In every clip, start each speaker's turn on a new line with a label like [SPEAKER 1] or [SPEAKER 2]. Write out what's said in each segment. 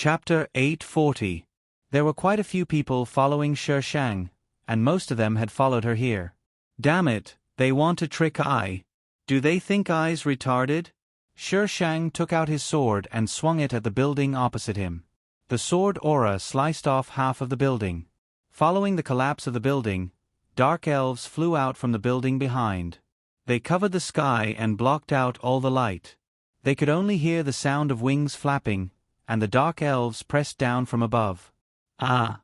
[SPEAKER 1] Chapter 840. There were quite a few people following Shi Shang, and most of them had followed her here. Damn it, they want to trick I. Do they think I's retarded? Shi Shang took out his sword and swung it at the building opposite him. The sword aura sliced off half of the building. Following the collapse of the building, dark elves flew out from the building behind. They covered the sky and blocked out all the light. They could only hear the sound of wings flapping, and the dark elves pressed down from above. Ah!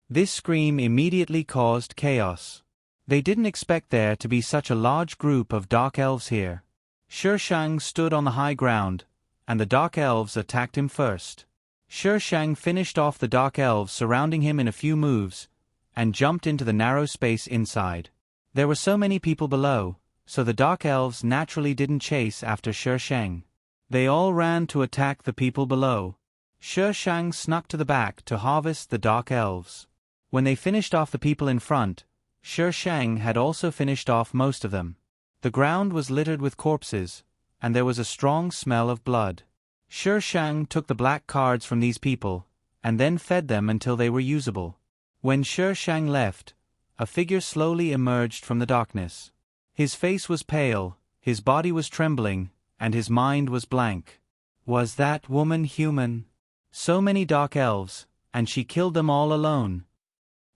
[SPEAKER 1] This scream immediately caused chaos. They didn't expect there to be such a large group of dark elves here. Shi Shang stood on the high ground, and the dark elves attacked him first. Shi Shang finished off the dark elves surrounding him in a few moves, and jumped into the narrow space inside. There were so many people below, so the dark elves naturally didn't chase after Shi Shang. They all ran to attack the people below. Shi Shang snuck to the back to harvest the dark elves. When they finished off the people in front, Shi Shang had also finished off most of them. The ground was littered with corpses, and there was a strong smell of blood. Shi Shang took the black cards from these people, and then fed them until they were usable. When Shi Shang left, a figure slowly emerged from the darkness. His face was pale, his body was trembling, and his mind was blank. Was that woman human? So many dark elves, and she killed them all alone.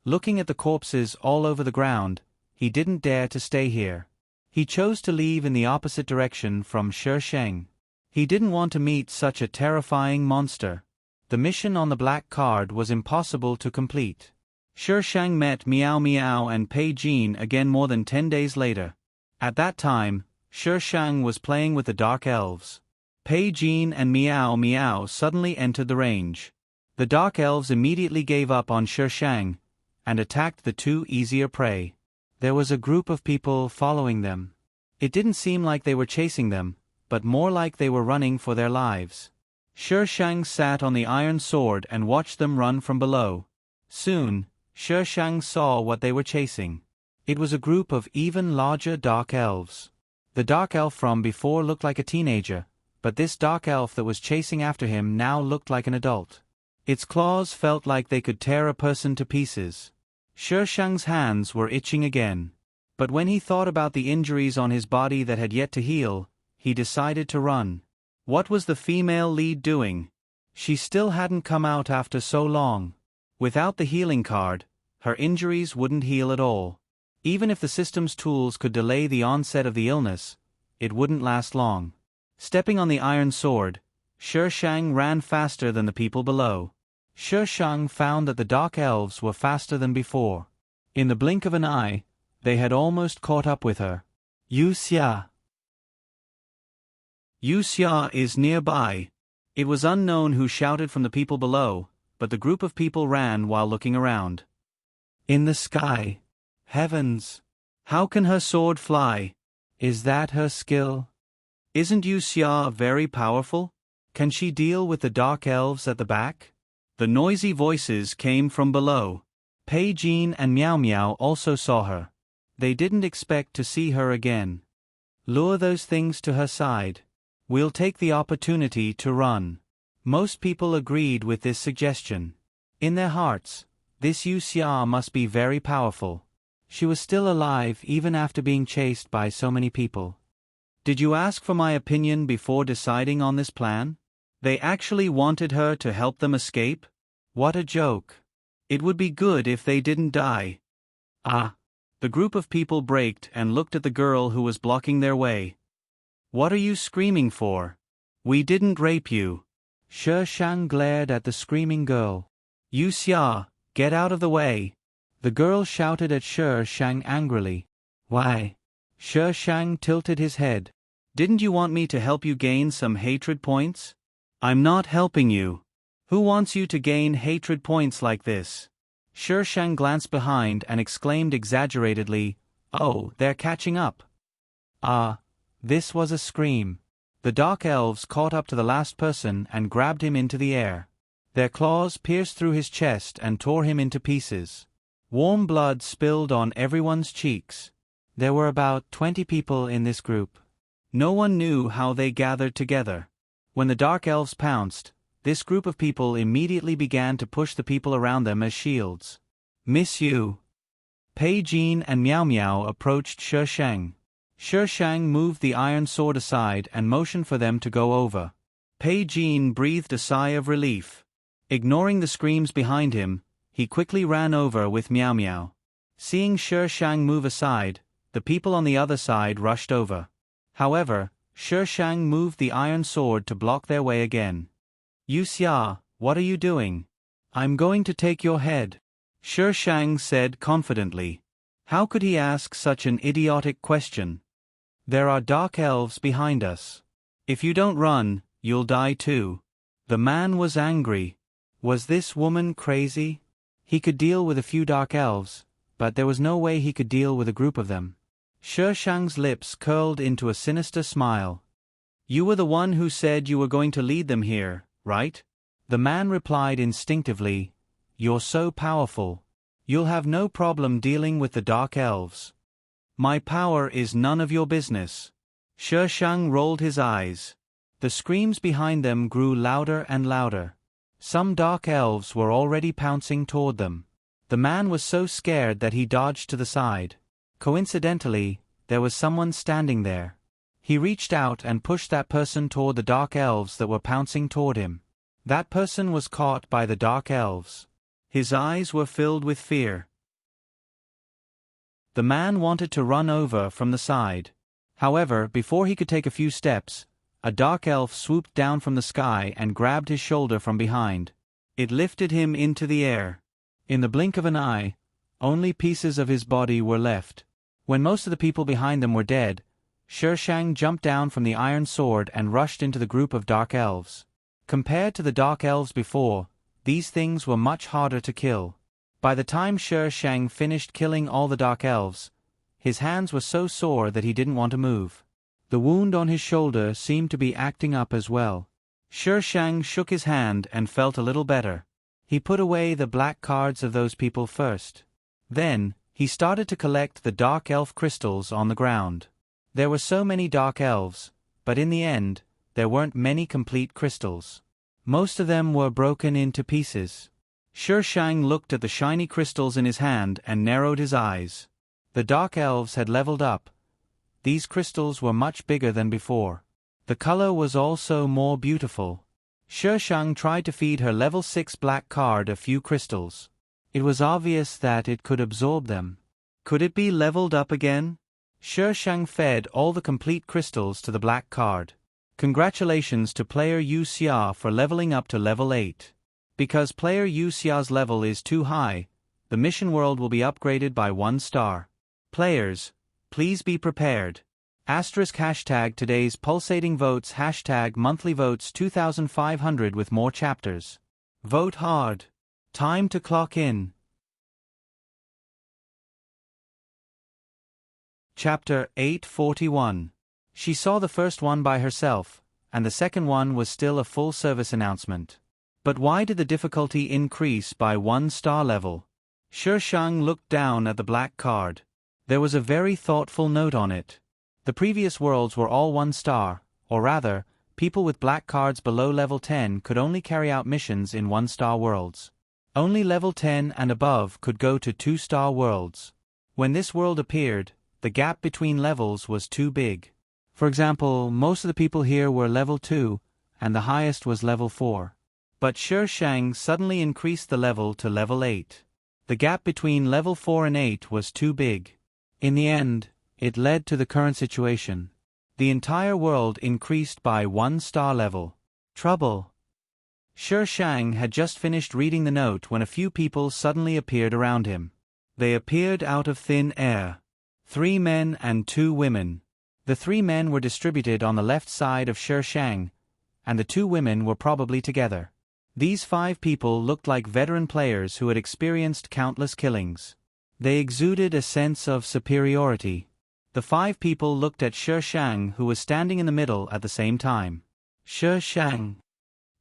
[SPEAKER 1] Looking at the corpses all over the ground, he didn't dare to stay here. He chose to leave in the opposite direction from Shi Shang. He didn't want to meet such a terrifying monster. The mission on the black card was impossible to complete. Shi Shang met Miao Miao and Pei Jin again more than 10 days later. At that time, Shi Shang was playing with the dark elves. Pei Jin and Miao Miao suddenly entered the range. The dark elves immediately gave up on Shi Shang, and attacked the two easier prey. There was a group of people following them. It didn't seem like they were chasing them, but more like they were running for their lives. Shi Shang sat on the iron sword and watched them run from below. Soon, Shi Shang saw what they were chasing. It was a group of even larger dark elves. The dark elf from before looked like a teenager, but this dark elf that was chasing after him now looked like an adult. Its claws felt like they could tear a person to pieces. Shi Shang's hands were itching again. But when he thought about the injuries on his body that had yet to heal, he decided to run. What was the female lead doing? She still hadn't come out after so long. Without the healing card, her injuries wouldn't heal at all. Even if the system's tools could delay the onset of the illness, it wouldn't last long. Stepping on the iron sword, Shi Shang ran faster than the people below. Shi Shang found that the dark elves were faster than before. In the blink of an eye, they had almost caught up with her. Yu Xia. Yu Xia is nearby. It was unknown who shouted from the people below, but the group of people ran while looking around. In the sky. Heavens! How can her sword fly? Is that her skill? Isn't Yu Xia very powerful? Can she deal with the dark elves at the back? The noisy voices came from below. Pei Jin and Miao Miao also saw her. They didn't expect to see her again. Lure those things to her side. We'll take the opportunity to run. Most people agreed with this suggestion. In their hearts, this Yu Xia must be very powerful. She was still alive even after being chased by so many people. Did you ask for my opinion before deciding on this plan? They actually wanted her to help them escape? What a joke. It would be good if they didn't die. Ah! The group of people braked and looked at the girl who was blocking their way. What are you screaming for? We didn't rape you. Shi Shang glared at the screaming girl. Yu Xia, get out of the way. The girl shouted at Shi Shang angrily. Why? Shi Shang tilted his head. Didn't you want me to help you gain some hatred points? I'm not helping you. Who wants you to gain hatred points like this? Shi Shang glanced behind and exclaimed exaggeratedly, Oh, they're catching up. Ah, this was a scream. The dark elves caught up to the last person and grabbed him into the air. Their claws pierced through his chest and tore him into pieces. Warm blood spilled on everyone's cheeks. There were about 20 people in this group. No one knew how they gathered together. When the dark elves pounced, this group of people immediately began to push the people around them as shields. Miss you. Pei Jin and Miao Miao approached Shi Shang. Shi Shang moved the iron sword aside and motioned for them to go over. Pei Jin breathed a sigh of relief. Ignoring the screams behind him, he quickly ran over with Miao Miao. Seeing Shi Shang move aside, the people on the other side rushed over. However, Shi Shang moved the iron sword to block their way again. "Yu Xia, what are you doing? I'm going to take your head," Shi Shang said confidently. How could he ask such an idiotic question? "There are dark elves behind us. If you don't run, you'll die too." The man was angry. Was this woman crazy? He could deal with a few dark elves, but there was no way he could deal with a group of them. Shi Shang's lips curled into a sinister smile. "You were the one who said you were going to lead them here, right?" The man replied instinctively, "You're so powerful. You'll have no problem dealing with the dark elves." "My power is none of your business." Shi Shang rolled his eyes. The screams behind them grew louder and louder. Some dark elves were already pouncing toward them. The man was so scared that he dodged to the side. Coincidentally, there was someone standing there. He reached out and pushed that person toward the dark elves that were pouncing toward him. That person was caught by the dark elves. His eyes were filled with fear. The man wanted to run over from the side. However, before he could take a few steps, a dark elf swooped down from the sky and grabbed his shoulder from behind. It lifted him into the air. In the blink of an eye, only pieces of his body were left. When most of the people behind them were dead, Shi Shang jumped down from the iron sword and rushed into the group of dark elves. Compared to the dark elves before, these things were much harder to kill. By the time Shi Shang finished killing all the dark elves, his hands were so sore that he didn't want to move. The wound on his shoulder seemed to be acting up as well. Shi Shang shook his hand and felt a little better. He put away the black cards of those people first. Then, he started to collect the dark elf crystals on the ground. There were so many dark elves, but in the end, there weren't many complete crystals. Most of them were broken into pieces. Shi Shang looked at the shiny crystals in his hand and narrowed his eyes. The dark elves had leveled up. These crystals were much bigger than before. The color was also more beautiful. Shi Shang tried to feed her level 6 black card a few crystals. It was obvious that it could absorb them. Could it be leveled up again? Shi Shang fed all the complete crystals to the black card. Congratulations to player Yu Xia for leveling up to level 8. Because player Yu Xia's level is too high, the mission world will be upgraded by 1 star. Players, please be prepared. #hashtag today's pulsating votes # monthly votes 2500 with more chapters. Vote hard. Time to clock in. Chapter 841. She saw the first one by herself, and the second one was still a full service announcement. But why did the difficulty increase by 1 star level? Shi Shang looked down at the black card. There was a very thoughtful note on it. The previous worlds were all 1 star, or rather, people with black cards below level 10 could only carry out missions in 1-star worlds. Only level 10 and above could go to 2-star worlds. When this world appeared, the gap between levels was too big. For example, most of the people here were level 2, and the highest was level 4. But Shi Shang suddenly increased the level to level 8. The gap between level 4 and 8 was too big. In the end, it led to the current situation. The entire world increased by 1 star level. Trouble. Shi Shang had just finished reading the note when a few people suddenly appeared around him. They appeared out of thin air. 3 men and 2 women. The 3 men were distributed on the left side of Shi Shang, and the 2 women were probably together. These 5 people looked like veteran players who had experienced countless killings. They exuded a sense of superiority. The 5 people looked at Shi Shang, who was standing in the middle at the same time. Shi Shang.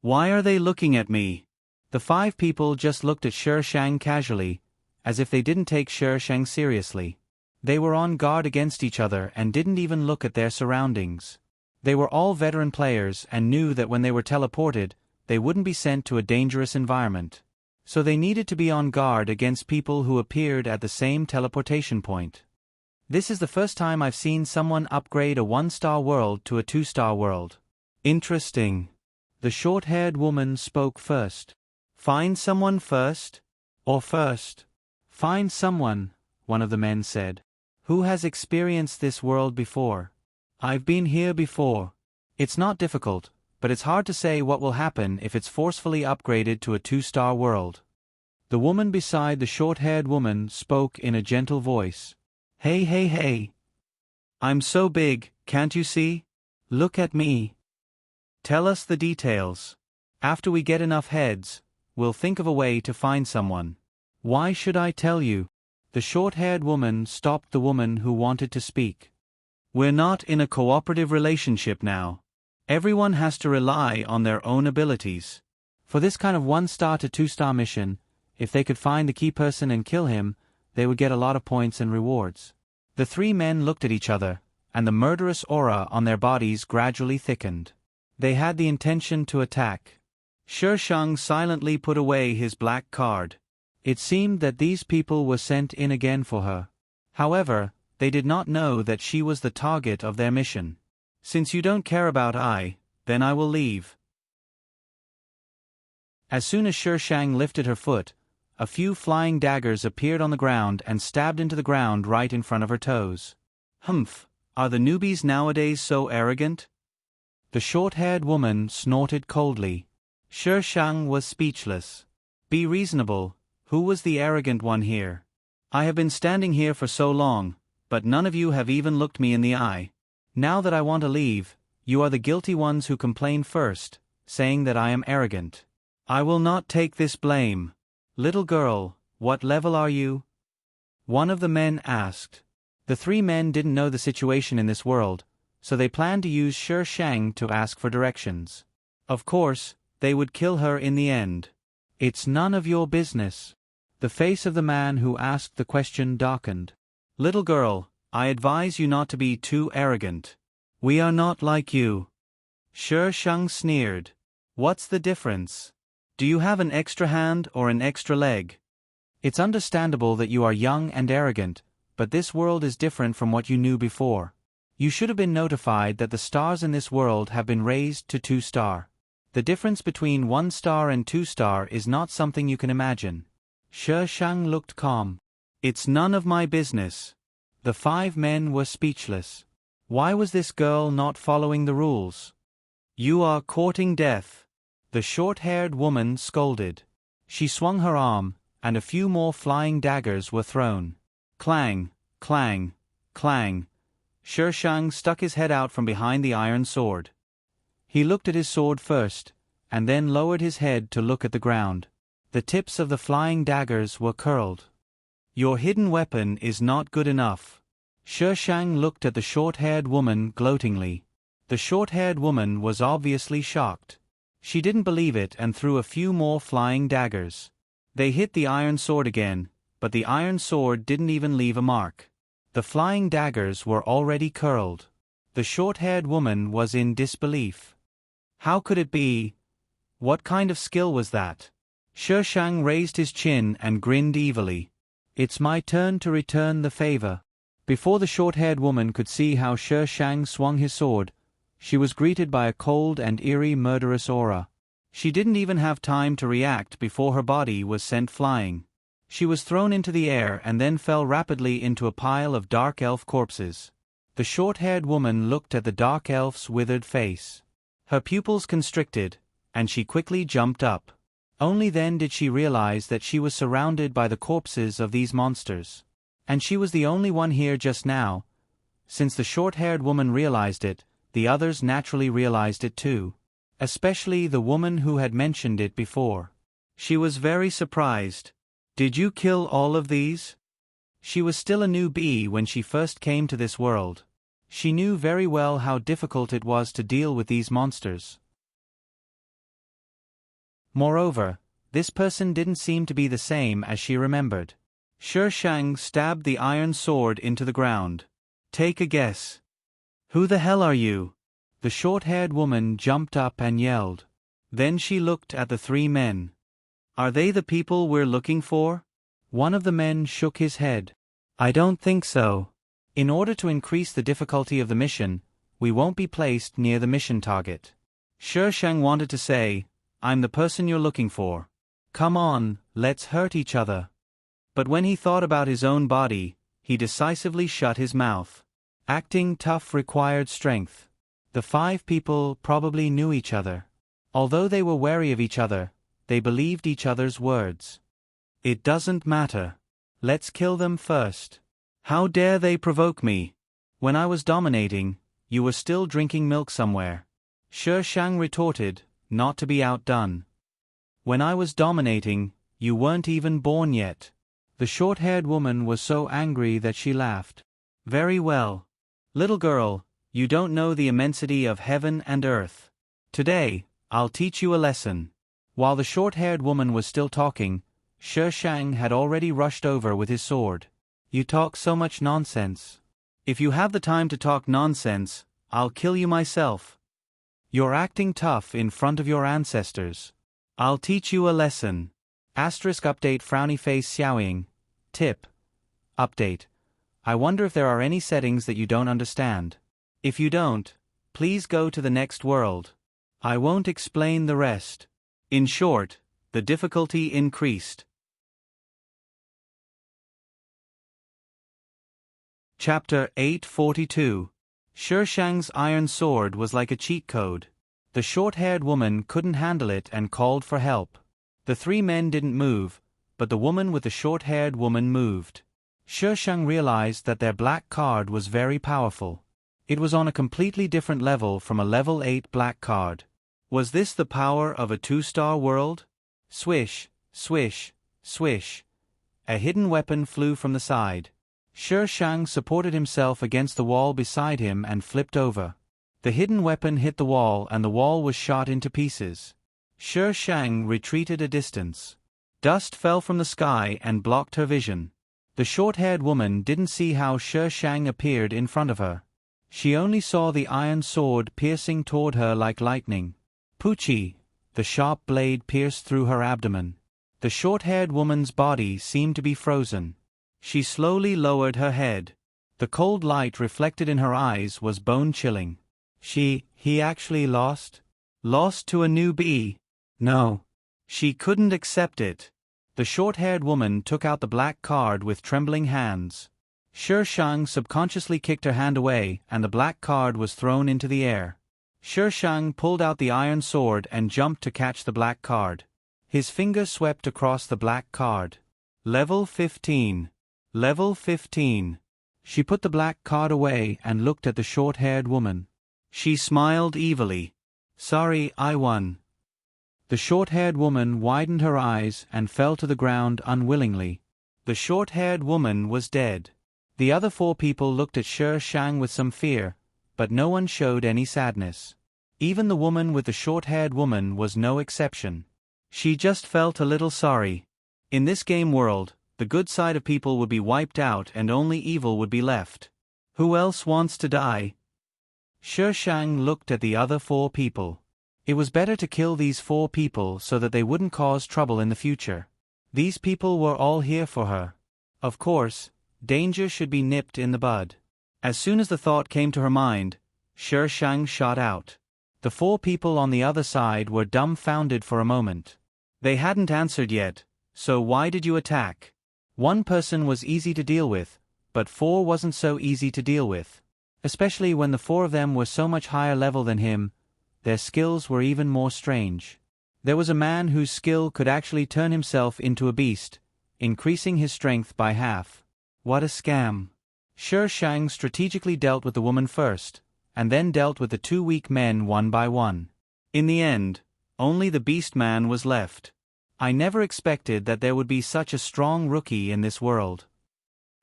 [SPEAKER 1] Why are they looking at me? The 5 people just looked at Shi Shang casually, as if they didn't take Shi Shang seriously. They were on guard against each other and didn't even look at their surroundings. They were all veteran players and knew that when they were teleported, they wouldn't be sent to a dangerous environment. So they needed to be on guard against people who appeared at the same teleportation point. This is the first time I've seen someone upgrade a 1-star world to a 2-star world. Interesting. The short-haired woman spoke first. Find someone first? Or first? Find someone, one of the men said. Who has experienced this world before? I've been here before. It's not difficult, but it's hard to say what will happen if it's forcefully upgraded to a 2-star world. The woman beside the short-haired woman spoke in a gentle voice. Hey, hey, hey. I'm so big, can't you see? Look at me. Tell us the details. After we get enough heads, we'll think of a way to find someone. Why should I tell you? The short-haired woman stopped the woman who wanted to speak. We're not in a cooperative relationship now. Everyone has to rely on their own abilities. For this kind of 1-star to 2-star mission, if they could find the key person and kill him, they would get a lot of points and rewards. The 3 men looked at each other, and the murderous aura on their bodies gradually thickened. They had the intention to attack. Shi Shang silently put away his black card. It seemed that these people were sent in again for her. However, they did not know that she was the target of their mission. Since you don't care about I, then I will leave. As soon as Shi Shang lifted her foot, a few flying daggers appeared on the ground and stabbed into the ground right in front of her toes. Humph, are the newbies nowadays so arrogant? The short-haired woman snorted coldly. Shi Shang was speechless. Be reasonable, who was the arrogant one here? I have been standing here for so long, but none of you have even looked me in the eye. Now that I want to leave, you are the guilty ones who complain first, saying that I am arrogant. I will not take this blame. Little girl, what level are you? One of the men asked. The 3 men didn't know the situation in this world, so they planned to use Shi Shang to ask for directions. Of course, they would kill her in the end. It's none of your business. The face of the man who asked the question darkened. Little girl, I advise you not to be too arrogant. We are not like you. Shi Shang sneered. What's the difference? Do you have an extra hand or an extra leg? It's understandable that you are young and arrogant, but this world is different from what you knew before. You should have been notified that the stars in this world have been raised to 2-star. The difference between 1-star and 2-star is not something you can imagine. Shi Shang looked calm. It's none of my business. The 5 men were speechless. Why was this girl not following the rules? You are courting death. The short-haired woman scolded. She swung her arm, and a few more flying daggers were thrown. Clang, clang, clang. Shi Shang stuck his head out from behind the iron sword. He looked at his sword first, and then lowered his head to look at the ground. The tips of the flying daggers were curled. Your hidden weapon is not good enough. Shi Shang looked at the short-haired woman gloatingly. The short-haired woman was obviously shocked. She didn't believe it and threw a few more flying daggers. They hit the iron sword again, but the iron sword didn't even leave a mark. The flying daggers were already curled. The short-haired woman was in disbelief. How could it be? What kind of skill was that? Shi Shang raised his chin and grinned evilly. It's my turn to return the favor. Before the short-haired woman could see how Shi Shang swung his sword, she was greeted by a cold and eerie murderous aura. She didn't even have time to react before her body was sent flying. She was thrown into the air and then fell rapidly into a pile of dark elf corpses. The short-haired woman looked at the dark elf's withered face. Her pupils constricted, and she quickly jumped up. Only then did she realize that she was surrounded by the corpses of these monsters. And she was the only one here just now. Since the short-haired woman realized it, the others naturally realized it too. Especially the woman who had mentioned it before. She was very surprised. Did you kill all of these? She was still a newbie when she first came to this world. She knew very well how difficult it was to deal with these monsters. Moreover, this person didn't seem to be the same as she remembered. Shi Shang stabbed the iron sword into the ground. Take a guess. Who the hell are you? The short-haired woman jumped up and yelled. Then she looked at the three men. Are they the people we're looking for? One of the men shook his head. I don't think so. In order to increase the difficulty of the mission, we won't be placed near the mission target. Shang wanted to say, I'm the person you're looking for. Come on, let's hurt each other. But when he thought about his own body, he decisively shut his mouth. Acting tough required strength. The five people probably knew each other. Although they were wary of each other, they believed each other's words. It doesn't matter. Let's kill them first. How dare they provoke me? When I was dominating, you were still drinking milk somewhere. Shang retorted, not to be outdone. When I was dominating, you weren't even born yet. The short-haired woman was so angry that she laughed. Very well. Little girl, you don't know the immensity of heaven and earth. Today, I'll teach you a lesson. While the short-haired woman was still talking, Shang had already rushed over with his sword. You talk so much nonsense. If you have the time to talk nonsense, I'll kill you myself. You're acting tough in front of your ancestors. I'll teach you a lesson. Asterisk update frowny face Xiaoying. Tip. Update. I wonder if there are any settings that you don't understand. If you don't, please go to the next world. I won't explain the rest. In short, the difficulty increased. Chapter 842. Shang's iron sword was like a cheat code. The short-haired woman couldn't handle it and called for help. The three men didn't move, but the woman with the short-haired woman moved. Shang realized that their black card was very powerful. It was on a completely different level from a level 8 black card. Was this the power of a 2-star world? Swish, swish, swish. A hidden weapon flew from the side. Shang supported himself against the wall beside him and flipped over. The hidden weapon hit the wall and the wall was shot into pieces. Shang retreated a distance. Dust fell from the sky and blocked her vision. The short-haired woman didn't see how Shang appeared in front of her. She only saw the iron sword piercing toward her like lightning. Poochie! The sharp blade pierced through her abdomen. The short-haired woman's body seemed to be frozen. She slowly lowered her head. The cold light reflected in her eyes was bone-chilling. He actually lost? Lost to a newbie? No. She couldn't accept it. The short-haired woman took out the black card with trembling hands. Shang subconsciously kicked her hand away and the black card was thrown into the air. Shang pulled out the iron sword and jumped to catch the black card. His finger swept across the black card. Level 15. Level 15. She put the black card away and looked at the short-haired woman. She smiled evilly. Sorry, I won. The short-haired woman widened her eyes and fell to the ground unwillingly. The short-haired woman was dead. The other four people looked at Shang with some fear, but no one showed any sadness. Even the woman with the short-haired woman was no exception. She just felt a little sorry. In this game world, the good side of people would be wiped out and only evil would be left. Who else wants to die? Shang looked at the other four people. It was better to kill these four people so that they wouldn't cause trouble in the future. These people were all here for her. Of course, danger should be nipped in the bud. As soon as the thought came to her mind, Shang shot out. The four people on the other side were dumbfounded for a moment. They hadn't answered yet, so why did you attack? One person was easy to deal with, but four wasn't so easy to deal with. Especially when the four of them were so much higher level than him, their skills were even more strange. There was a man whose skill could actually turn himself into a beast, increasing his strength by half. What a scam. Shang strategically dealt with the woman first, and then dealt with the two weak men one by one. In the end, only the beast man was left. I never expected that there would be such a strong rookie in this world.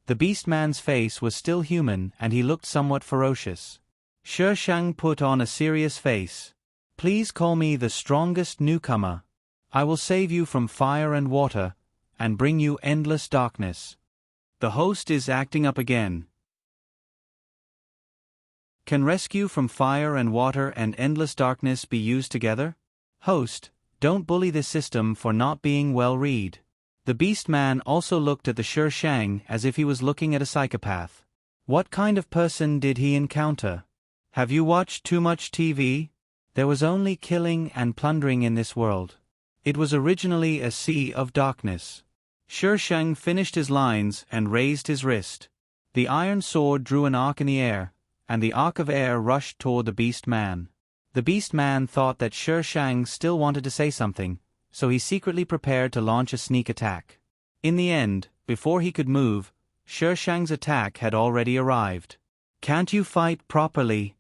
[SPEAKER 1] The beast man's face was still human and he looked somewhat ferocious. Shang put on a serious face. Please call me the strongest newcomer. I will save you from fire and water, and bring you endless darkness. The host is acting up again. Can rescue from fire and water and endless darkness be used together? Host, don't bully this system for not being well read. The beast man also looked at the Shi Shang as if he was looking at a psychopath. What kind of person did he encounter? Have you watched too much TV? There was only killing and plundering in this world. It was originally a sea of darkness. Shi Shang finished his lines and raised his wrist. The iron sword drew an arc in the air, and the arc of air rushed toward the beast man. The beast man thought that Shi Shang still wanted to say something, so he secretly prepared to launch a sneak attack. In the end, before he could move, Shi Shang's attack had already arrived. Can't you fight properly?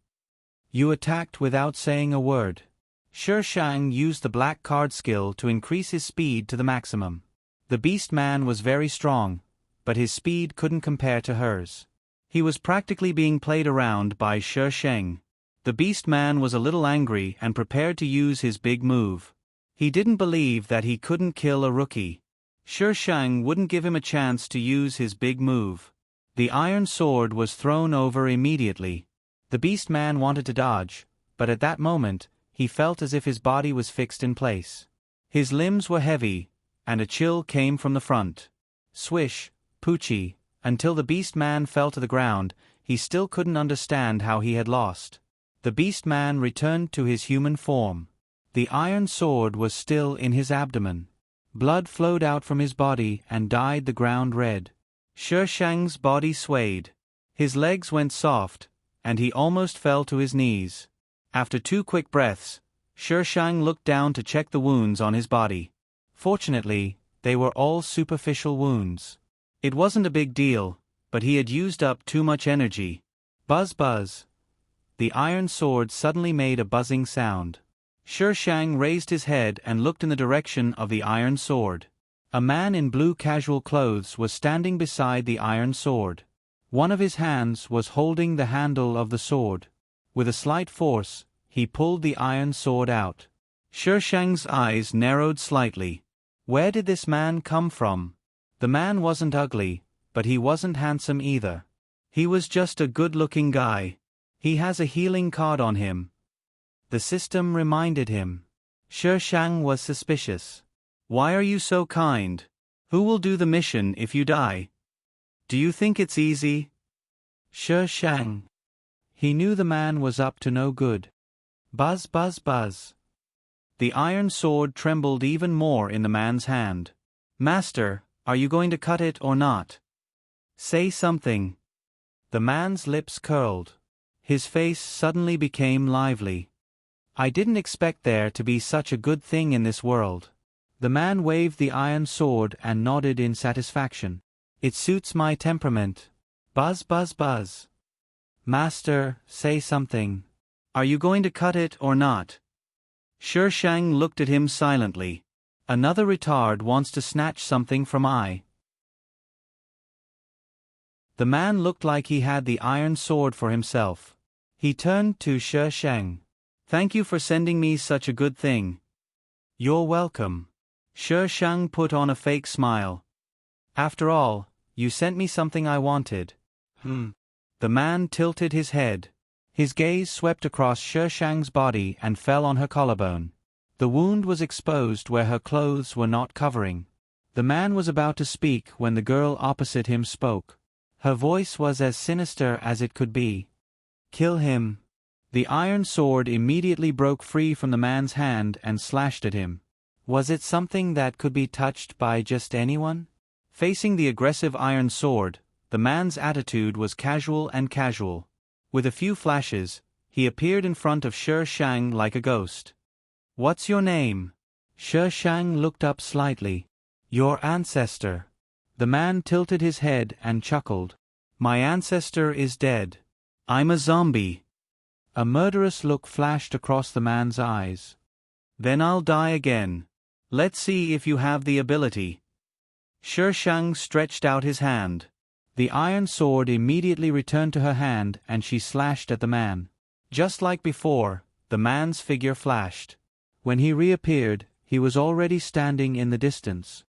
[SPEAKER 1] You attacked without saying a word. Shi Shang used the black card skill to increase his speed to the maximum. The beast man was very strong, but his speed couldn't compare to hers. He was practically being played around by Shi Shang. The beast man was a little angry and prepared to use his big move. He didn't believe that he couldn't kill a rookie. Shi Shang wouldn't give him a chance to use his big move. The iron sword was thrown over immediately. The beast man wanted to dodge, but at that moment, he felt as if his body was fixed in place. His limbs were heavy, and a chill came from the front. Swish, poochie, until the beast man fell to the ground, he still couldn't understand how he had lost. The beast man returned to his human form. The iron sword was still in his abdomen. Blood flowed out from his body and dyed the ground red. Shi Shang's body swayed. His legs went soft, and he almost fell to his knees. After 2 quick breaths, Shi Shang looked down to check the wounds on his body. Fortunately, they were all superficial wounds. It wasn't a big deal, but he had used up too much energy. Buzz buzz. The iron sword suddenly made a buzzing sound. Shi Shang raised his head and looked in the direction of the iron sword. A man in blue casual clothes was standing beside the iron sword. One of his hands was holding the handle of the sword. With a slight force, he pulled the iron sword out. Shi Shang's eyes narrowed slightly. Where did this man come from? The man wasn't ugly, but he wasn't handsome either. He was just a good-looking guy. He has a healing card on him. The system reminded him. Shi Shang was suspicious. Why are you so kind? Who will do the mission if you die? Do you think it's easy? Shi Shang. He knew the man was up to no good. Buzz buzz buzz. The iron sword trembled even more in the man's hand. Master, are you going to cut it or not? Say something. The man's lips curled. His face suddenly became lively. I didn't expect there to be such a good thing in this world. The man waved the iron sword and nodded in satisfaction. It suits my temperament. Buzz buzz buzz. Master, say something. Are you going to cut it or not? Shi Shang looked at him silently. Another retard wants to snatch something from I. The man looked like he had the iron sword for himself. He turned to Shi Shang. Thank you for sending me such a good thing. You're welcome. Shi Shang put on a fake smile. After all, you sent me something I wanted. The man tilted his head. His gaze swept across Shi Shang's body and fell on her collarbone. The wound was exposed where her clothes were not covering. The man was about to speak when the girl opposite him spoke. Her voice was as sinister as it could be. Kill him. The iron sword immediately broke free from the man's hand and slashed at him. Was it something that could be touched by just anyone? Facing the aggressive iron sword, the man's attitude was casual and casual. With a few flashes, he appeared in front of Shi Shang like a ghost. What's your name? Shi Shang looked up slightly. Your ancestor. The man tilted his head and chuckled. My ancestor is dead. I'm a zombie. A murderous look flashed across the man's eyes. Then I'll die again. Let's see if you have the ability. Shi Shang stretched out his hand. The iron sword immediately returned to her hand and she slashed at the man. Just like before, the man's figure flashed. When he reappeared, he was already standing in the distance.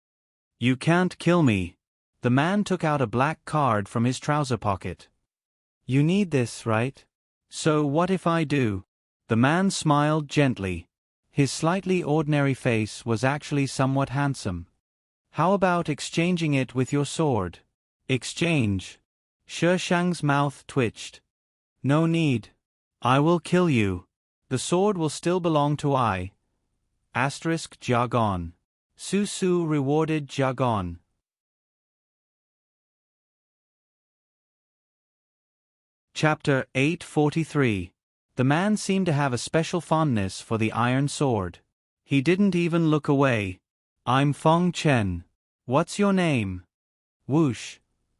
[SPEAKER 1] You can't kill me. The man took out a black card from his trouser pocket. You need this, right? So what if I do? The man smiled gently. His slightly ordinary face was actually somewhat handsome. How about exchanging it with your sword? Exchange. Shi Shang's mouth twitched. No need. I will kill you. The sword will still belong to I. Jargon. Su Su rewarded Jargon. Chapter 843. The man seemed to have a special fondness for the iron sword. He didn't even look away. I'm Fong Chen. What's your name? Whoosh.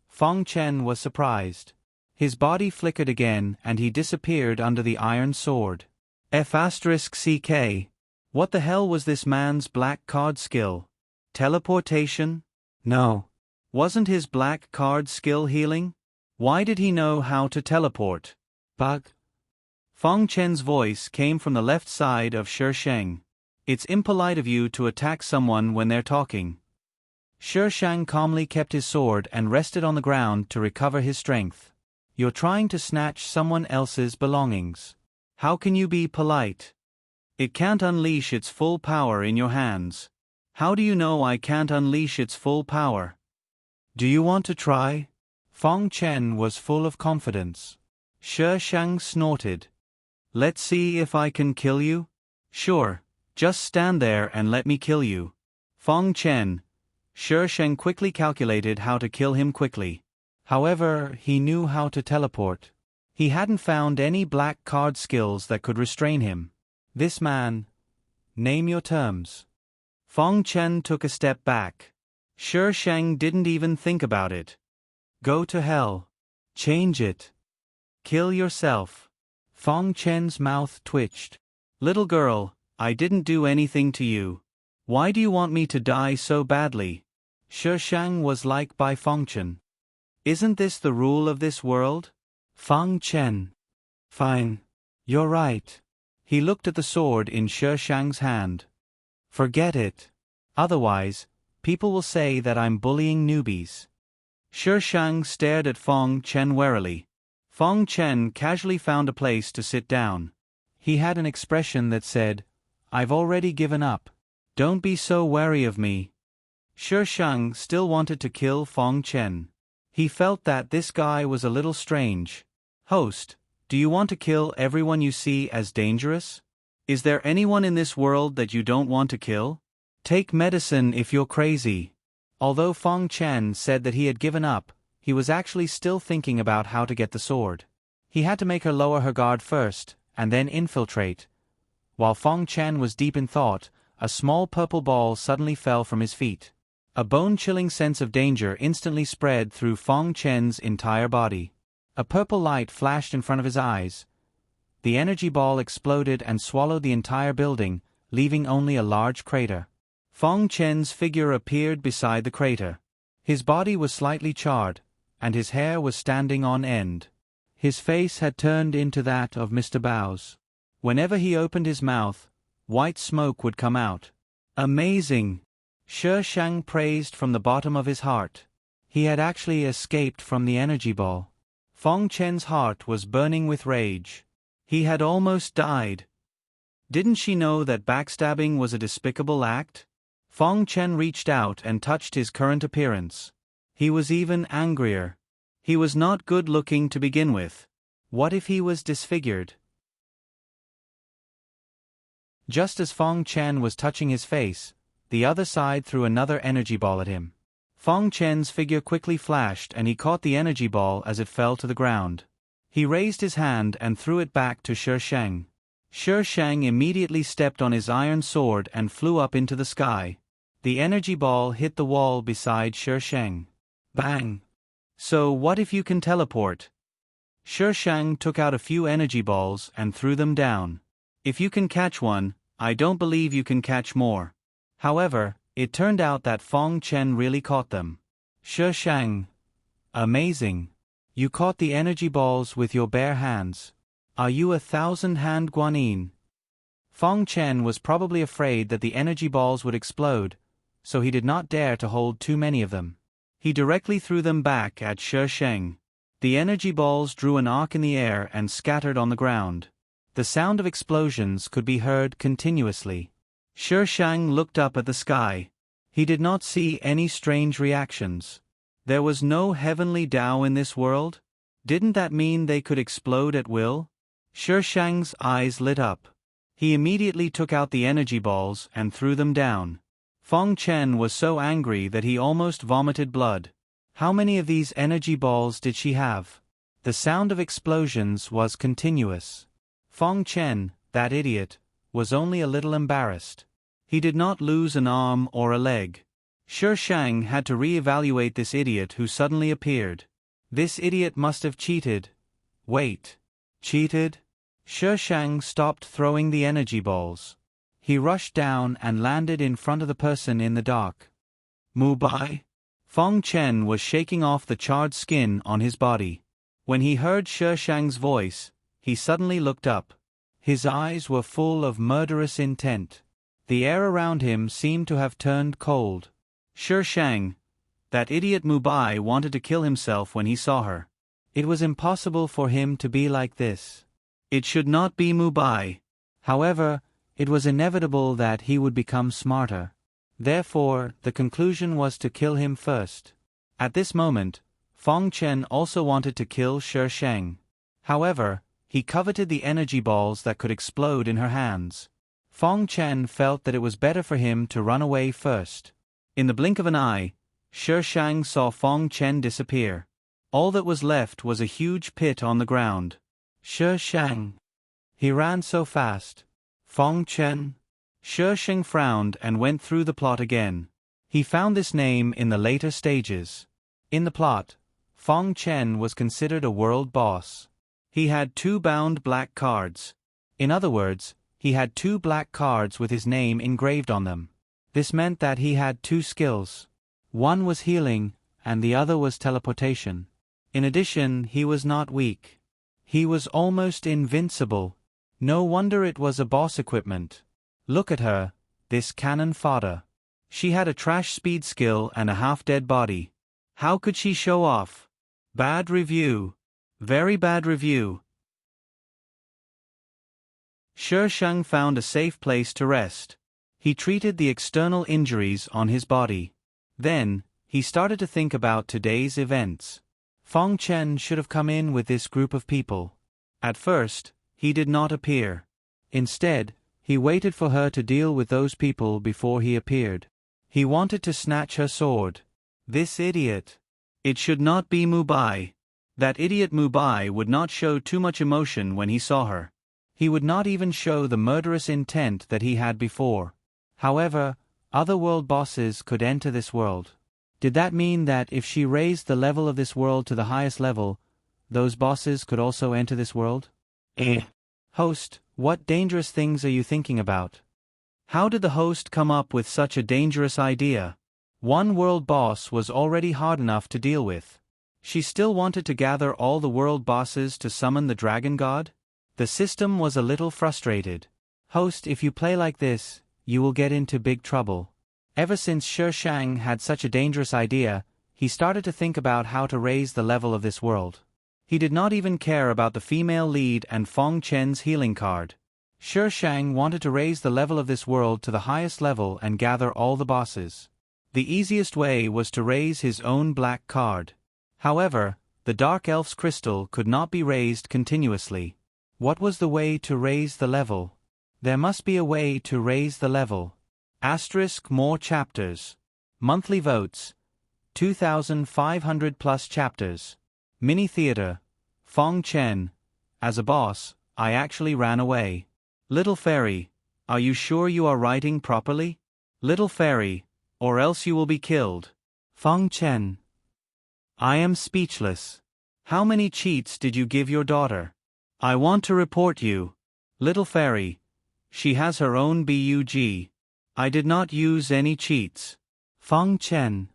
[SPEAKER 1] Fong Chen was surprised. His body flickered again and he disappeared under the iron sword. F***CK. What the hell was this man's black card skill? Teleportation? No. Wasn't his black card skill healing? Why did he know how to teleport? Bug. Fong Chen's voice came from the left side of Shi Shang. It's impolite of you to attack someone when they're talking. Shi Shang calmly kept his sword and rested on the ground to recover his strength. You're trying to snatch someone else's belongings. How can you be polite? It can't unleash its full power in your hands. How do you know I can't unleash its full power? Do you want to try? Fong Chen was full of confidence. Shi Shang snorted. Let's see if I can kill you? Sure, just stand there and let me kill you. Fong Chen. Shi Shang quickly calculated how to kill him quickly. However, he knew how to teleport. He hadn't found any black card skills that could restrain him. This man. Name your terms. Fong Chen took a step back. Shi Shang didn't even think about it. Go to hell. Change it. Kill yourself. Fong Chen's mouth twitched. Little girl, I didn't do anything to you. Why do you want me to die so badly? Shi Shang was like by Fong Chen. Isn't this the rule of this world? Fong Chen. Fine. You're right. He looked at the sword in Shi Shang's hand. Forget it. Otherwise, people will say that I'm bullying newbies. Shi Shang stared at Fong Chen warily. Fong Chen casually found a place to sit down. He had an expression that said, I've already given up. Don't be so wary of me. Shi Shang still wanted to kill Fong Chen. He felt that this guy was a little strange. Host, do you want to kill everyone you see as dangerous? Is there anyone in this world that you don't want to kill? Take medicine if you're crazy. Although Fong Chen said that he had given up, he was actually still thinking about how to get the sword. He had to make her lower her guard first, and then infiltrate. While Fong Chen was deep in thought, a small purple ball suddenly fell from his feet. A bone-chilling sense of danger instantly spread through Fong Chen's entire body. A purple light flashed in front of his eyes. The energy ball exploded and swallowed the entire building, leaving only a large crater. Fong Chen's figure appeared beside the crater. His body was slightly charred, and his hair was standing on end. His face had turned into that of Mr. Bao's. Whenever he opened his mouth, white smoke would come out. Amazing! Shi Shang praised from the bottom of his heart. He had actually escaped from the energy ball. Fong Chen's heart was burning with rage. He had almost died. Didn't she know that backstabbing was a despicable act? Fong Chen reached out and touched his current appearance. He was even angrier. He was not good-looking to begin with. What if he was disfigured? Just as Fong Chen was touching his face, the other side threw another energy ball at him. Fong Chen's figure quickly flashed and he caught the energy ball as it fell to the ground. He raised his hand and threw it back to Shi Shang. Shi Shang immediately stepped on his iron sword and flew up into the sky. The energy ball hit the wall beside Shi Shang. Bang! So what if you can teleport? Shi Shang took out a few energy balls and threw them down. If you can catch one, I don't believe you can catch more. However, it turned out that Fong Chen really caught them. Shi Shang. Amazing. You caught the energy balls with your bare hands. Are you 1,000-hand Guanyin? Fong Chen was probably afraid that the energy balls would explode, so he did not dare to hold too many of them. He directly threw them back at Shi Shang. The energy balls drew an arc in the air and scattered on the ground. The sound of explosions could be heard continuously. Shi Shang looked up at the sky. He did not see any strange reactions. There was no heavenly Tao in this world? Didn't that mean they could explode at will? Shi Shang's eyes lit up. He immediately took out the energy balls and threw them down. Feng Chen was so angry that he almost vomited blood. How many of these energy balls did she have? The sound of explosions was continuous. Feng Chen, that idiot, was only a little embarrassed. He did not lose an arm or a leg. Shi Shang had to re-evaluate this idiot who suddenly appeared. This idiot must have cheated. Wait. Cheated? Shi Shang stopped throwing the energy balls. He rushed down and landed in front of the person in the dark. Mubai? Feng Chen was shaking off the charred skin on his body. When he heard Shi Shang's voice, he suddenly looked up. His eyes were full of murderous intent. The air around him seemed to have turned cold. Shi Shang, that idiot Mubai wanted to kill himself when he saw her. It was impossible for him to be like this. It should not be Mubai. However, it was inevitable that he would become smarter. Therefore, the conclusion was to kill him first. At this moment, Feng Chen also wanted to kill Shi Shang. However, he coveted the energy balls that could explode in her hands. Feng Chen felt that it was better for him to run away first. In the blink of an eye, Shi Shang saw Feng Chen disappear. All that was left was a huge pit on the ground. Shi Shang. He ran so fast. Feng Chen. Shi Shang frowned and went through the plot again. He found this name in the later stages. In the plot, Feng Chen was considered a world boss. He had 2 bound black cards. In other words, he had 2 black cards with his name engraved on them. This meant that he had 2 skills. One was healing, and the other was teleportation. In addition, he was not weak. He was almost invincible. No wonder it was a boss equipment. Look at her, this cannon fodder. She had a trash speed skill and a half-dead body. How could she show off? Bad review. Very bad review. Shi Shang found a safe place to rest. He treated the external injuries on his body. Then, he started to think about today's events. Feng Chen should have come in with this group of people. At first, he did not appear. Instead, he waited for her to deal with those people before he appeared. He wanted to snatch her sword. This idiot. It should not be Mubai. That idiot Mubai would not show too much emotion when he saw her. He would not even show the murderous intent that he had before. However, other world bosses could enter this world. Did that mean that if she raised the level of this world to the highest level, those bosses could also enter this world? Host, what dangerous things are you thinking about? How did the host come up with such a dangerous idea? One world boss was already hard enough to deal with. She still wanted to gather all the world bosses to summon the dragon god? The system was a little frustrated. Host, if you play like this, you will get into big trouble. Ever since Shi Shang had such a dangerous idea, he started to think about how to raise the level of this world. He did not even care about the female lead and Feng Chen's healing card. Shi Shang wanted to raise the level of this world to the highest level and gather all the bosses. The easiest way was to raise his own black card. However, the Dark Elf's crystal could not be raised continuously. What was the way to raise the level? There must be a way to raise the level. More chapters. Monthly votes. 2,500 plus chapters. Mini theater. Feng Chen. As a boss, I actually ran away. Little Fairy, are you sure you are writing properly? Little Fairy, or else you will be killed. Feng Chen. I am speechless. How many cheats did you give your daughter? I want to report you. Little Fairy. She has her own bug. I did not use any cheats. Feng Chen.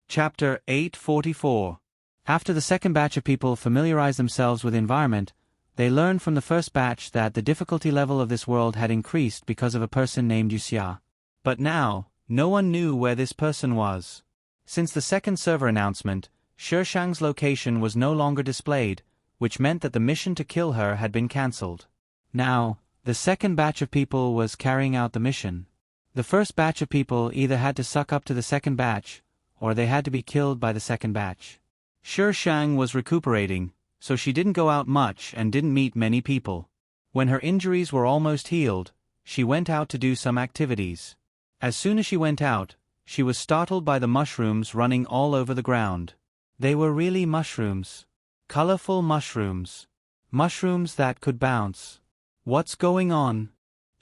[SPEAKER 1] Chapter 844. After the second batch of people familiarize themselves with the environment, they learn from the first batch that the difficulty level of this world had increased because of a person named Yuxia. But now, no one knew where this person was. Since the second server announcement, Shishang's location was no longer displayed, which meant that the mission to kill her had been cancelled. Now, the second batch of people was carrying out the mission. The first batch of people either had to suck up to the second batch, or they had to be killed by the second batch. Shishang was recuperating, so she didn't go out much and didn't meet many people. When her injuries were almost healed, she went out to do some activities. As soon as she went out, she was startled by the mushrooms running all over the ground. They were really mushrooms. Colorful mushrooms. Mushrooms that could bounce. What's going on?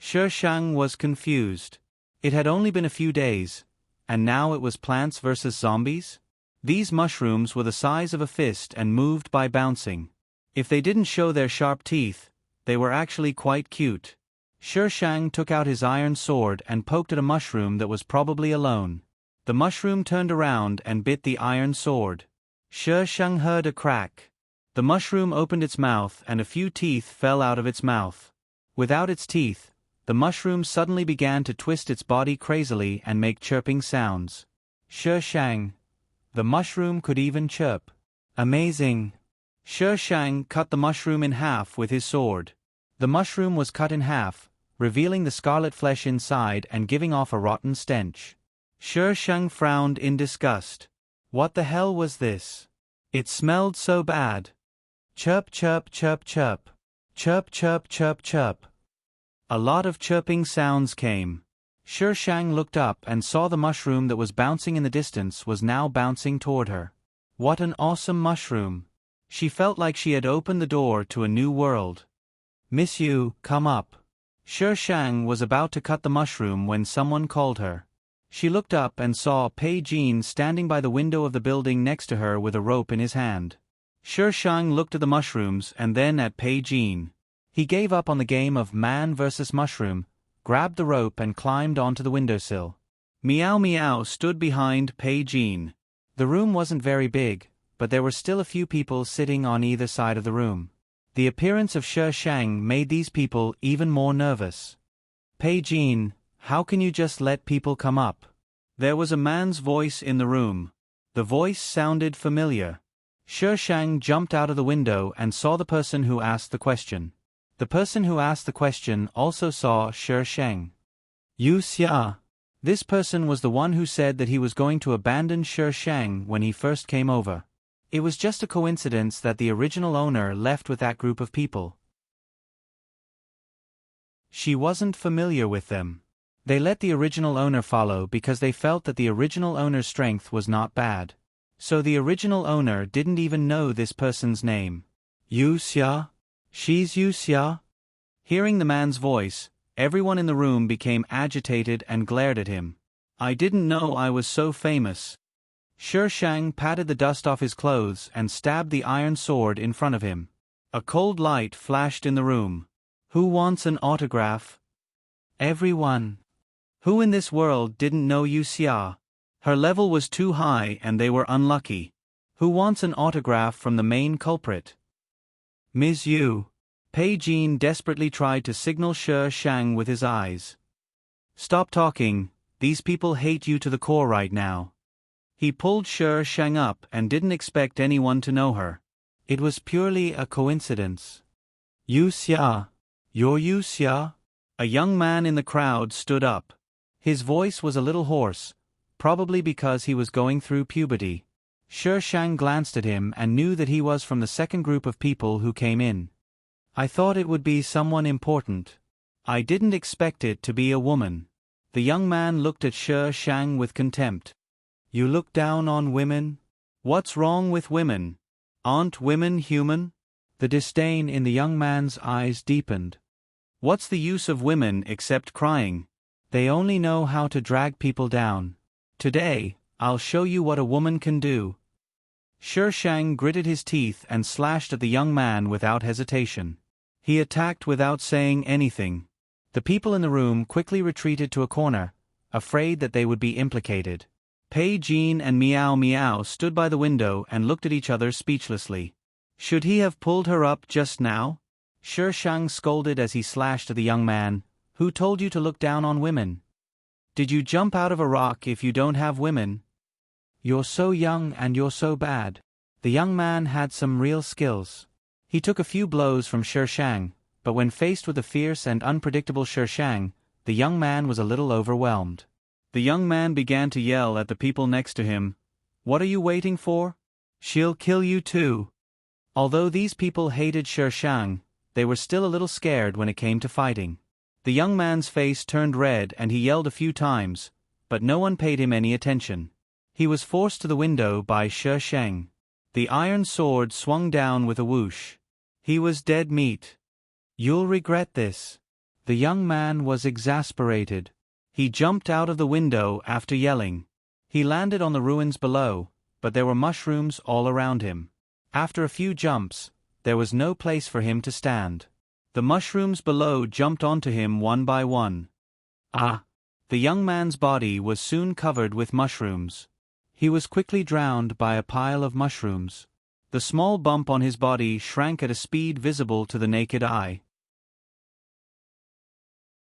[SPEAKER 1] Shishang was confused. It had only been a few days, and now it was Plants vs. Zombies? These mushrooms were the size of a fist and moved by bouncing. If they didn't show their sharp teeth, they were actually quite cute. Shishang took out his iron sword and poked at a mushroom that was probably alone. The mushroom turned around and bit the iron sword. Shishang heard a crack. The mushroom opened its mouth and a few teeth fell out of its mouth. Without its teeth, the mushroom suddenly began to twist its body crazily and make chirping sounds. Shishang. The mushroom could even chirp. Amazing. Shishang cut the mushroom in half with his sword. The mushroom was cut in half, revealing the scarlet flesh inside and giving off a rotten stench. Shishang frowned in disgust. What the hell was this? It smelled so bad. Chirp chirp chirp chirp. Chirp chirp chirp chirp. A lot of chirping sounds came. Shishang looked up and saw the mushroom that was bouncing in the distance was now bouncing toward her. What an awesome mushroom. She felt like she had opened the door to a new world. Miss Yu, come up. Shishang was about to cut the mushroom when someone called her. She looked up and saw Pei Jin standing by the window of the building next to her with a rope in his hand. Shishang looked at the mushrooms and then at Pei Jin. He gave up on the game of man versus mushroom, grabbed the rope and climbed onto the windowsill. Meow Meow stood behind Pei Jin. The room wasn't very big, but there were still a few people sitting on either side of the room. The appearance of Shishang made these people even more nervous. Pei Jin, how can you just let people come up? There was a man's voice in the room. The voice sounded familiar. Shishang jumped out of the window and saw the person who asked the question. The person who asked the question also saw Shishang. Yu Xia. This person was the one who said that he was going to abandon Shishang when he first came over. It was just a coincidence that the original owner left with that group of people. She wasn't familiar with them. They let the original owner follow because they felt that the original owner's strength was not bad. So the original owner didn't even know this person's name. Yu Xia? She's Yu Xia? Hearing the man's voice, everyone in the room became agitated and glared at him. I didn't know I was so famous. Shishang patted the dust off his clothes and stabbed the iron sword in front of him. A cold light flashed in the room. Who wants an autograph? Everyone. Who in this world didn't know Yu Xia? Her level was too high and they were unlucky. Who wants an autograph from the main culprit? Ms. Yu. Pei Jin desperately tried to signal Shishang with his eyes. Stop talking, these people hate you to the core right now. He pulled Shishang up and didn't expect anyone to know her. It was purely a coincidence. Yu Xia. You're Yu Xia? A young man in the crowd stood up. His voice was a little hoarse, probably because he was going through puberty. Shishang glanced at him and knew that he was from the second group of people who came in. I thought it would be someone important. I didn't expect it to be a woman. The young man looked at Shishang with contempt. You look down on women? What's wrong with women? Aren't women human? The disdain in the young man's eyes deepened. What's the use of women except crying? They only know how to drag people down. Today, I'll show you what a woman can do. Shishang gritted his teeth and slashed at the young man without hesitation. He attacked without saying anything. The people in the room quickly retreated to a corner, afraid that they would be implicated. Pei Jin and Meow Meow stood by the window and looked at each other speechlessly. Should he have pulled her up just now? Shishang scolded as he slashed at the young man. Who told you to look down on women? Did you jump out of a rock if you don't have women? You're so young and you're so bad. The young man had some real skills. He took a few blows from Shang, but when faced with the fierce and unpredictable Shang, the young man was a little overwhelmed. The young man began to yell at the people next to him, "What are you waiting for? She'll kill you too." Although these people hated Shang, they were still a little scared when it came to fighting. The young man's face turned red and he yelled a few times, but no one paid him any attention. He was forced to the window by Shang. The iron sword swung down with a whoosh. He was dead meat. "You'll regret this." The young man was exasperated. He jumped out of the window after yelling. He landed on the ruins below, but there were mushrooms all around him. After a few jumps, there was no place for him to stand. The mushrooms below jumped onto him one by one. Ah! The young man's body was soon covered with mushrooms. He was quickly drowned by a pile of mushrooms. The small bump on his body shrank at a speed visible to the naked eye.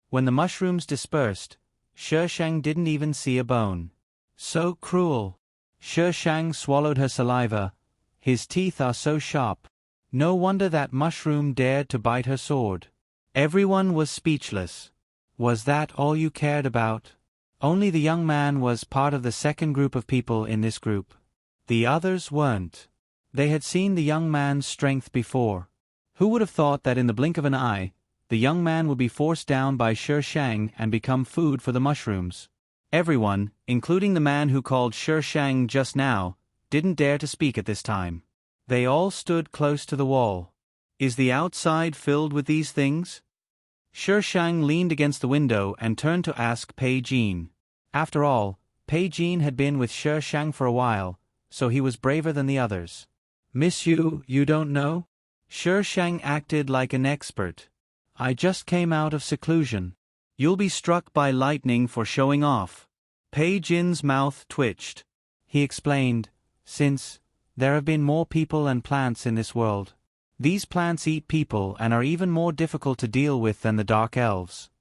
[SPEAKER 1] When the mushrooms dispersed, Shang didn't even see a bone. So cruel. Shang swallowed her saliva. His teeth are so sharp. No wonder that mushroom dared to bite her sword. Everyone was speechless. Was that all you cared about? Only the young man was part of the second group of people in this group. The others weren't. They had seen the young man's strength before. Who would have thought that in the blink of an eye, the young man would be forced down by Shang and become food for the mushrooms? Everyone, including the man who called Shang just now, didn't dare to speak at this time. They all stood close to the wall. Is the outside filled with these things? Shang leaned against the window and turned to ask Pei Jin. After all, Pei Jin had been with Shang for a while, so he was braver than the others. "Miss you don't know?" Shang acted like an expert. "I just came out of seclusion." "You'll be struck by lightning for showing off." Pei Jin's mouth twitched. He explained, "Since there have been more people and plants in this world. These plants eat people and are even more difficult to deal with than the dark elves."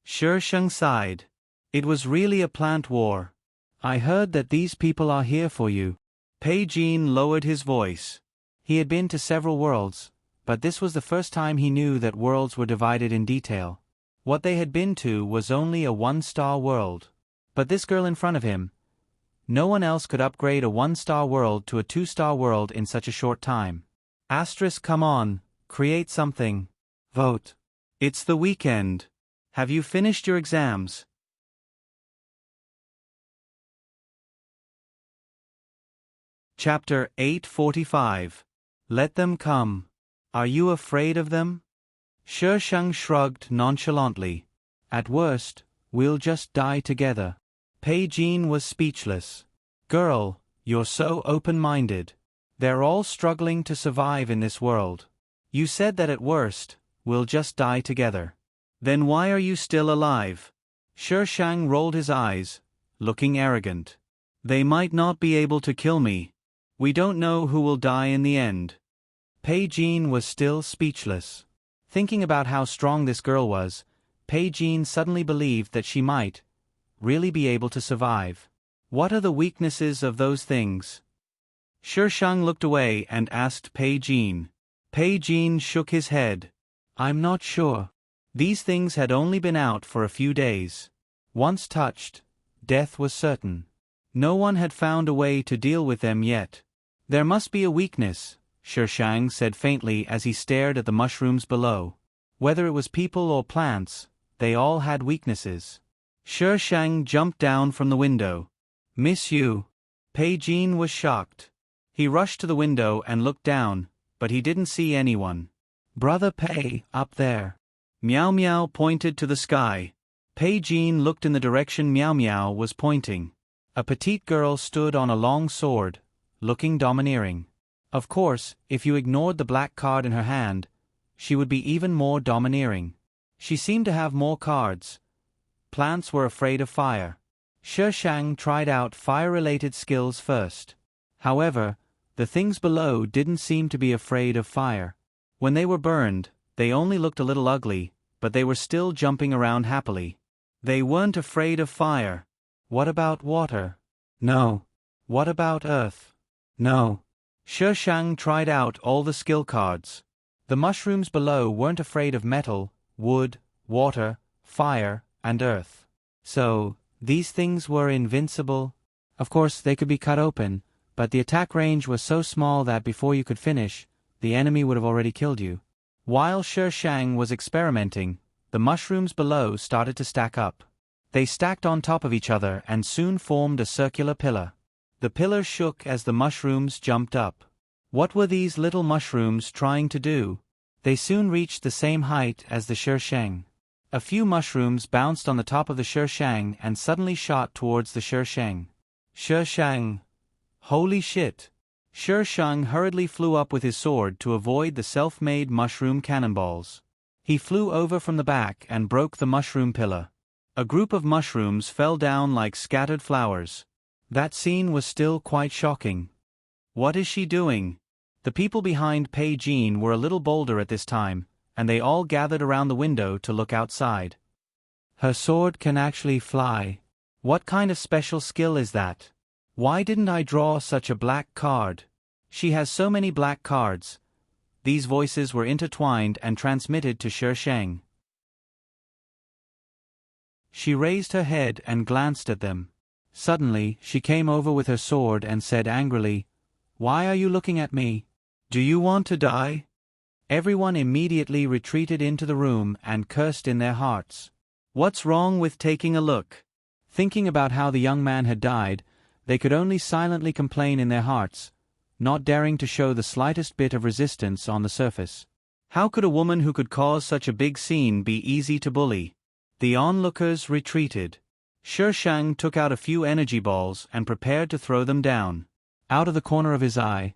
[SPEAKER 1] Shang sighed. "It was really a plant war. I heard that these people are here for you." Pei Jin lowered his voice. He had been to several worlds, but this was the first time he knew that worlds were divided in detail. What they had been to was only a one-star world. But this girl in front of him, no one else could upgrade a one-star world to a two-star world in such a short time. Come on, create something. Vote. It's the weekend. Have you finished your exams? Chapter 845. Let them come. Are you afraid of them? Shang shrugged nonchalantly. At worst, we'll just die together. Pei Jin was speechless. Girl, you're so open-minded. They're all struggling to survive in this world. You said that at worst, we'll just die together. Then why are you still alive? Shang rolled his eyes, looking arrogant. They might not be able to kill me. We don't know who will die in the end. Pei Jin was still speechless. Thinking about how strong this girl was, Pei Jin suddenly believed that she might really be able to survive. What are the weaknesses of those things? Shang looked away and asked Pei Jin. Pei Jin shook his head. I'm not sure. These things had only been out for a few days. Once touched, death was certain. No one had found a way to deal with them yet. There must be a weakness, Shang said faintly as he stared at the mushrooms below. Whether it was people or plants, they all had weaknesses. Shang jumped down from the window. Miss you. Pei Jin was shocked. He rushed to the window and looked down, but he didn't see anyone. Brother Pei, up there. Meow Meow pointed to the sky. Pei Jin looked in the direction Meow Meow was pointing. A petite girl stood on a long sword, looking domineering. Of course, if you ignored the black card in her hand, she would be even more domineering. She seemed to have more cards. Plants were afraid of fire. Shang tried out fire-related skills first. However, the things below didn't seem to be afraid of fire. When they were burned, they only looked a little ugly, but they were still jumping around happily. They weren't afraid of fire. What about water? No. What about Earth? No. Shang tried out all the skill cards. The mushrooms below weren't afraid of metal, wood, water, fire, and earth. So, these things were invincible? Of course, they could be cut open, but the attack range was so small that before you could finish, the enemy would have already killed you. While Shang was experimenting, the mushrooms below started to stack up. They stacked on top of each other and soon formed a circular pillar. The pillar shook as the mushrooms jumped up. What were these little mushrooms trying to do? They soon reached the same height as the Shang. A few mushrooms bounced on the top of the Shang and suddenly shot towards the Shang. Shang! Holy shit! Shang hurriedly flew up with his sword to avoid the self-made mushroom cannonballs. He flew over from the back and broke the mushroom pillar. A group of mushrooms fell down like scattered flowers. That scene was still quite shocking. What is she doing? The people behind Pei Jean were a little bolder at this time, and they all gathered around the window to look outside. Her sword can actually fly. What kind of special skill is that? Why didn't I draw such a black card? She has so many black cards. These voices were intertwined and transmitted to Shang. She raised her head and glanced at them. Suddenly, she came over with her sword and said angrily, "Why are you looking at me? Do you want to die?" Everyone immediately retreated into the room and cursed in their hearts. What's wrong with taking a look? Thinking about how the young man had died, they could only silently complain in their hearts, not daring to show the slightest bit of resistance on the surface. How could a woman who could cause such a big scene be easy to bully? The onlookers retreated. Shang took out a few energy balls and prepared to throw them down. Out of the corner of his eye,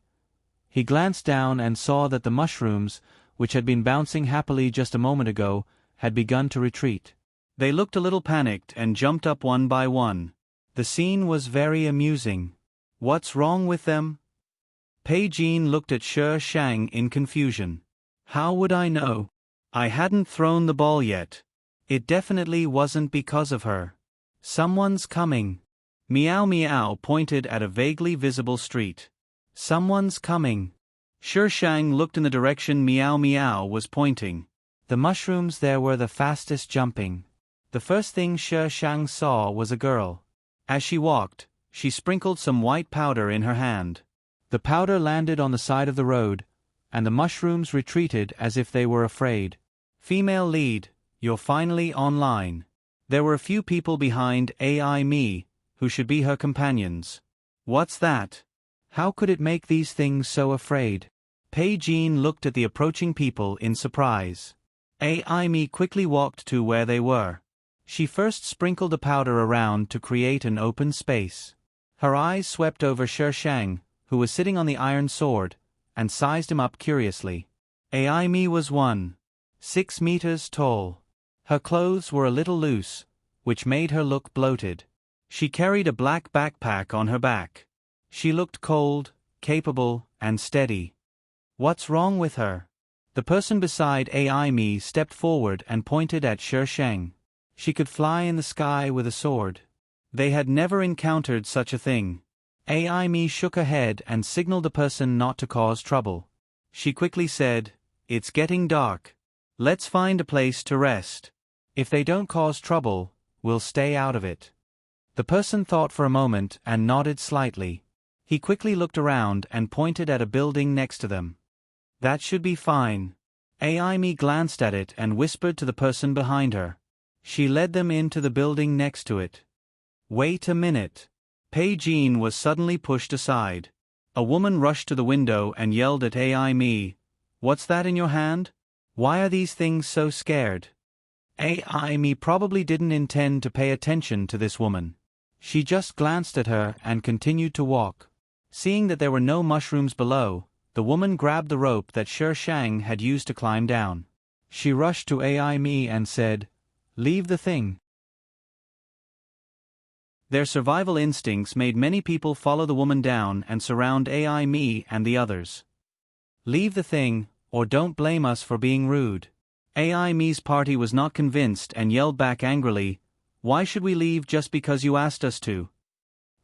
[SPEAKER 1] he glanced down and saw that the mushrooms, which had been bouncing happily just a moment ago, had begun to retreat. They looked a little panicked and jumped up one by one. The scene was very amusing. What's wrong with them? Pei Jean looked at Shang in confusion. How would I know? I hadn't thrown the ball yet. It definitely wasn't because of her. Someone's coming. Meow Meow pointed at a vaguely visible street. Someone's coming. Shang looked in the direction Meow Meow was pointing. The mushrooms there were the fastest jumping. The first thing Shang saw was a girl. As she walked, she sprinkled some white powder in her hand. The powder landed on the side of the road, and the mushrooms retreated as if they were afraid. Female lead, you're finally online. There were a few people behind AI Me, who should be her companions. What's that? How could it make these things so afraid? Pei Jean looked at the approaching people in surprise. AI Me quickly walked to where they were. She first sprinkled the powder around to create an open space. Her eyes swept over Shang, who was sitting on the iron sword, and sized him up curiously. AI Me was 1.6 meters tall. Her clothes were a little loose, which made her look bloated. She carried a black backpack on her back. She looked cold, capable, and steady. What's wrong with her? The person beside AI Me stepped forward and pointed at Shang. She could fly in the sky with a sword. They had never encountered such a thing. AI Me shook her head and signaled the person not to cause trouble. She quickly said, "It's getting dark. Let's find a place to rest. If they don't cause trouble, we'll stay out of it." The person thought for a moment and nodded slightly. He quickly looked around and pointed at a building next to them. "That should be fine." AI Me glanced at it and whispered to the person behind her. She led them into the building next to it. Wait a minute. Pei Jean was suddenly pushed aside. A woman rushed to the window and yelled at AI Me, "What's that in your hand? Why are these things so scared?" AI Me probably didn't intend to pay attention to this woman. She just glanced at her and continued to walk. Seeing that there were no mushrooms below, the woman grabbed the rope that Shang had used to climb down. She rushed to AI Me and said, "Leave the thing." Their survival instincts made many people follow the woman down and surround AI Me and the others. "Leave the thing, or don't blame us for being rude." AI Me's party was not convinced and yelled back angrily, "Why should we leave just because you asked us to?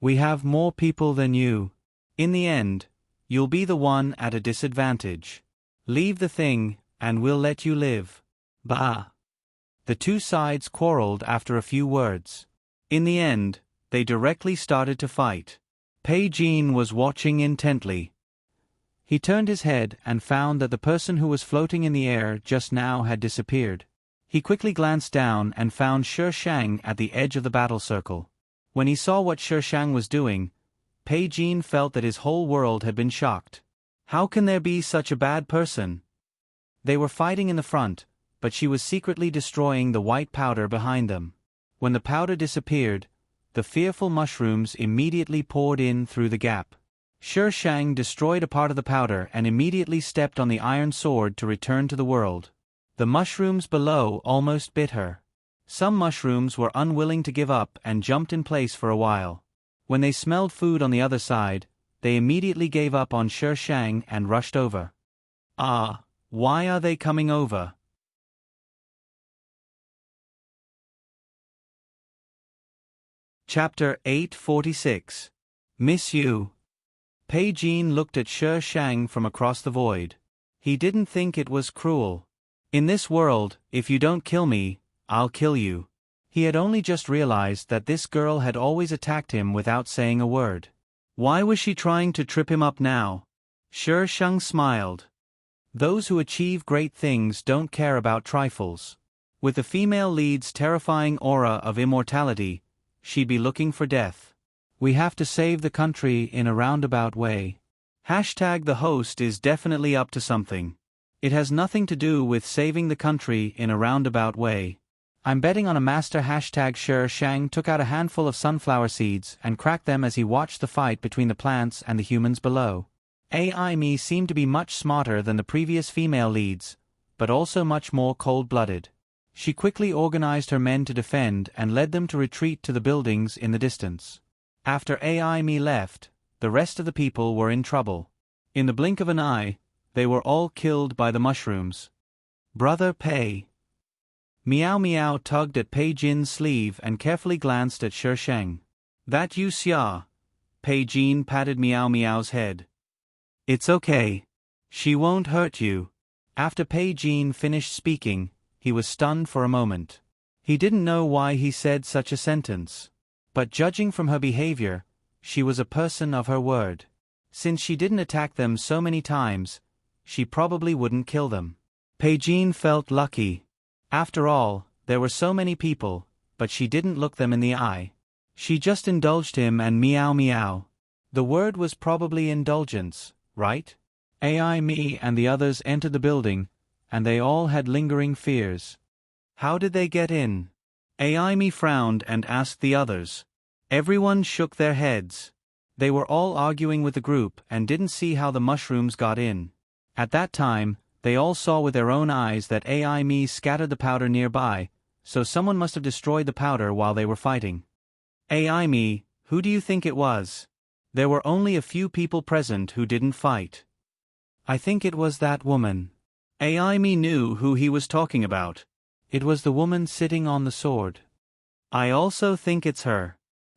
[SPEAKER 1] We have more people than you. In the end, you'll be the one at a disadvantage. Leave the thing, and we'll let you live. Bah. The two sides quarreled after a few words. In the end, they directly started to fight. Pei Jin was watching intently. He turned his head and found that the person who was floating in the air just now had disappeared. He quickly glanced down and found Shi Shang at the edge of the battle circle. When he saw what Shi Shang was doing, Pei Jin felt that his whole world had been shocked. How can there be such a bad person? They were fighting in the front, but she was secretly destroying the white powder behind them. When the powder disappeared, the fearful mushrooms immediately poured in through the gap. Shi Shang destroyed a part of the powder and immediately stepped on the iron sword to return to the world. The mushrooms below almost bit her. Some mushrooms were unwilling to give up and jumped in place for a while. When they smelled food on the other side, they immediately gave up on Shi Shang and rushed over. Ah, why are they coming over? Chapter 846. Miss You. Pei Jin looked at Shi Shang from across the void. He didn't think it was cruel. In this world, if you don't kill me, I'll kill you. He had only just realized that this girl had always attacked him without saying a word. Why was she trying to trip him up now? Shi Shang smiled. Those who achieve great things don't care about trifles. With the female lead's terrifying aura of immortality, she'd be looking for death. We have to save the country in a roundabout way. The host is definitely up to something. It has nothing to do with saving the country in a roundabout way. I'm betting on a master. Shi Shang took out a handful of sunflower seeds and cracked them as he watched the fight between the plants and the humans below. AI Me seemed to be much smarter than the previous female leads, but also much more cold-blooded. She quickly organized her men to defend and led them to retreat to the buildings in the distance. After AI Me left, the rest of the people were in trouble. In the blink of an eye, they were all killed by the mushrooms. Brother Pei. Meow Meow tugged at Pei Jin's sleeve and carefully glanced at Shi Shang. That you, Xia? Pei Jin patted Meow Meow's head. It's okay. She won't hurt you. After Pei Jin finished speaking, he was stunned for a moment. He didn't know why he said such a sentence. But judging from her behavior, she was a person of her word. Since she didn't attack them so many times, she probably wouldn't kill them. Pei Jin felt lucky. After all, there were so many people, but she didn't look them in the eye. She just indulged him and meow meow. The word was probably indulgence, right? AI Me and the others entered the building, and they all had lingering fears. How did they get in? AI Me frowned and asked the others. Everyone shook their heads. They were all arguing with the group and didn't see how the mushrooms got in. At that time, they all saw with their own eyes that AI Me scattered the powder nearby, so someone must have destroyed the powder while they were fighting. AI Me, who do you think it was? There were only a few people present who didn't fight. I think it was that woman. AI Me knew who he was talking about. It was the woman sitting on the sword. I also think it's her.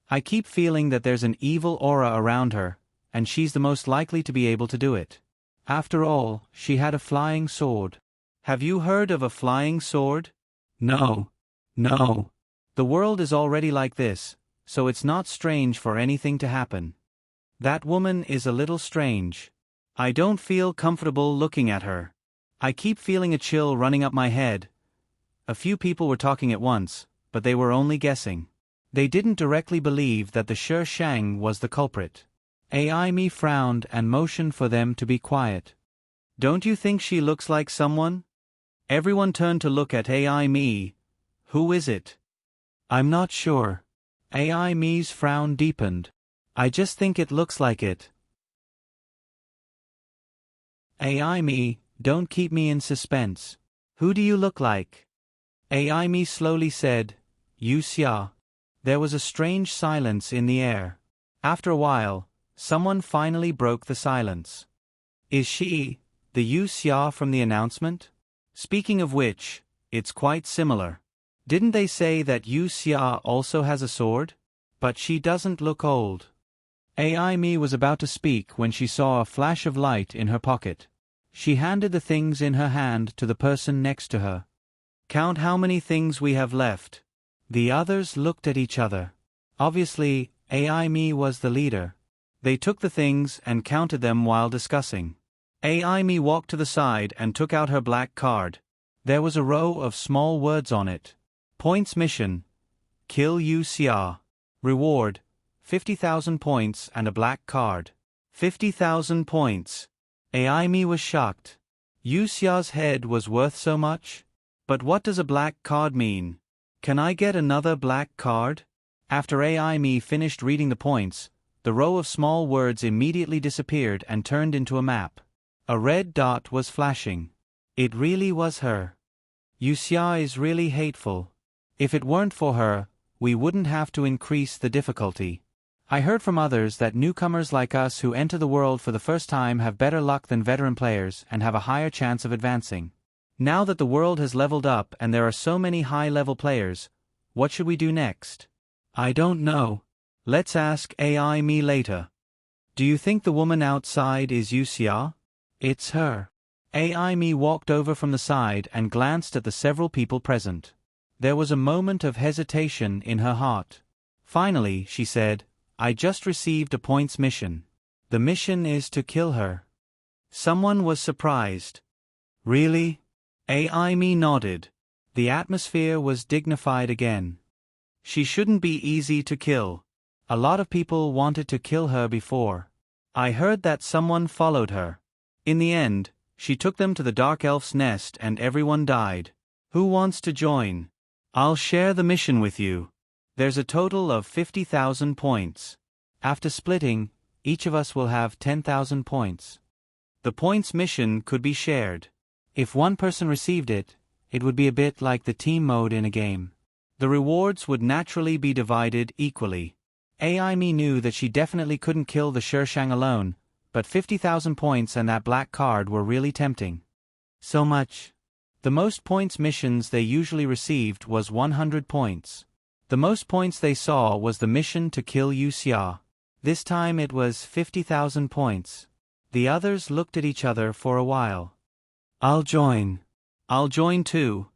[SPEAKER 1] I keep feeling that there's an evil aura around her, and she's the most likely to be able to do it. After all, she had a flying sword. Have you heard of a flying sword? No. No. The world is already like this, so it's not strange for anything to happen. That woman is a little strange. I don't feel comfortable looking at her. I keep feeling a chill running up my head. A few people were talking at once, but they were only guessing. They didn't directly believe that the Shi Shang was the culprit. AI Me frowned and motioned for them to be quiet. Don't you think she looks like someone? Everyone turned to look at AI Me. Who is it? I'm not sure. AI Me's frown deepened. I just think it looks like it. AI Me, don't keep me in suspense. Who do you look like? AI Me slowly said, You Xia. There was a strange silence in the air. After a while, someone finally broke the silence. Is she the Yu Xia from the announcement? Speaking of which, it's quite similar. Didn't they say that Yu Xia also has a sword? But she doesn't look old. AI Me was about to speak when she saw a flash of light in her pocket. She handed the things in her hand to the person next to her. Count how many things we have left. The others looked at each other. Obviously, AI Me was the leader. They took the things and counted them while discussing. AI Me walked to the side and took out her black card. There was a row of small words on it. Points mission. Kill Yu Xia. Reward. 50,000 points and a black card. 50,000 points. AI Me was shocked. Yu Xia's head was worth so much? But what does a black card mean? Can I get another black card? After AI Me finished reading the points, the row of small words immediately disappeared and turned into a map. A red dot was flashing. It really was her. Yu Xia is really hateful. If it weren't for her, we wouldn't have to increase the difficulty. I heard from others that newcomers like us who enter the world for the first time have better luck than veteran players and have a higher chance of advancing. Now that the world has leveled up and there are so many high-level players, what should we do next? I don't know. Let's ask AI Me later. Do you think the woman outside is Yu Xia? It's her. AI Me walked over from the side and glanced at the several people present. There was a moment of hesitation in her heart. Finally, she said, I just received a points mission. The mission is to kill her. Someone was surprised. Really? AI Me nodded. The atmosphere was dignified again. She shouldn't be easy to kill. A lot of people wanted to kill her before. I heard that someone followed her. In the end, she took them to the Dark Elf's nest and everyone died. Who wants to join? I'll share the mission with you. There's a total of 50,000 points. After splitting, each of us will have 10,000 points. The points mission could be shared. If one person received it, it would be a bit like the team mode in a game. The rewards would naturally be divided equally. AI Me knew that she definitely couldn't kill the Shishang alone, but 50,000 points and that black card were really tempting. So much. The most points missions they usually received was 100 points. The most points they saw was the mission to kill Yu Xia. This time it was 50,000 points. The others looked at each other for a while. I'll join. I'll join too.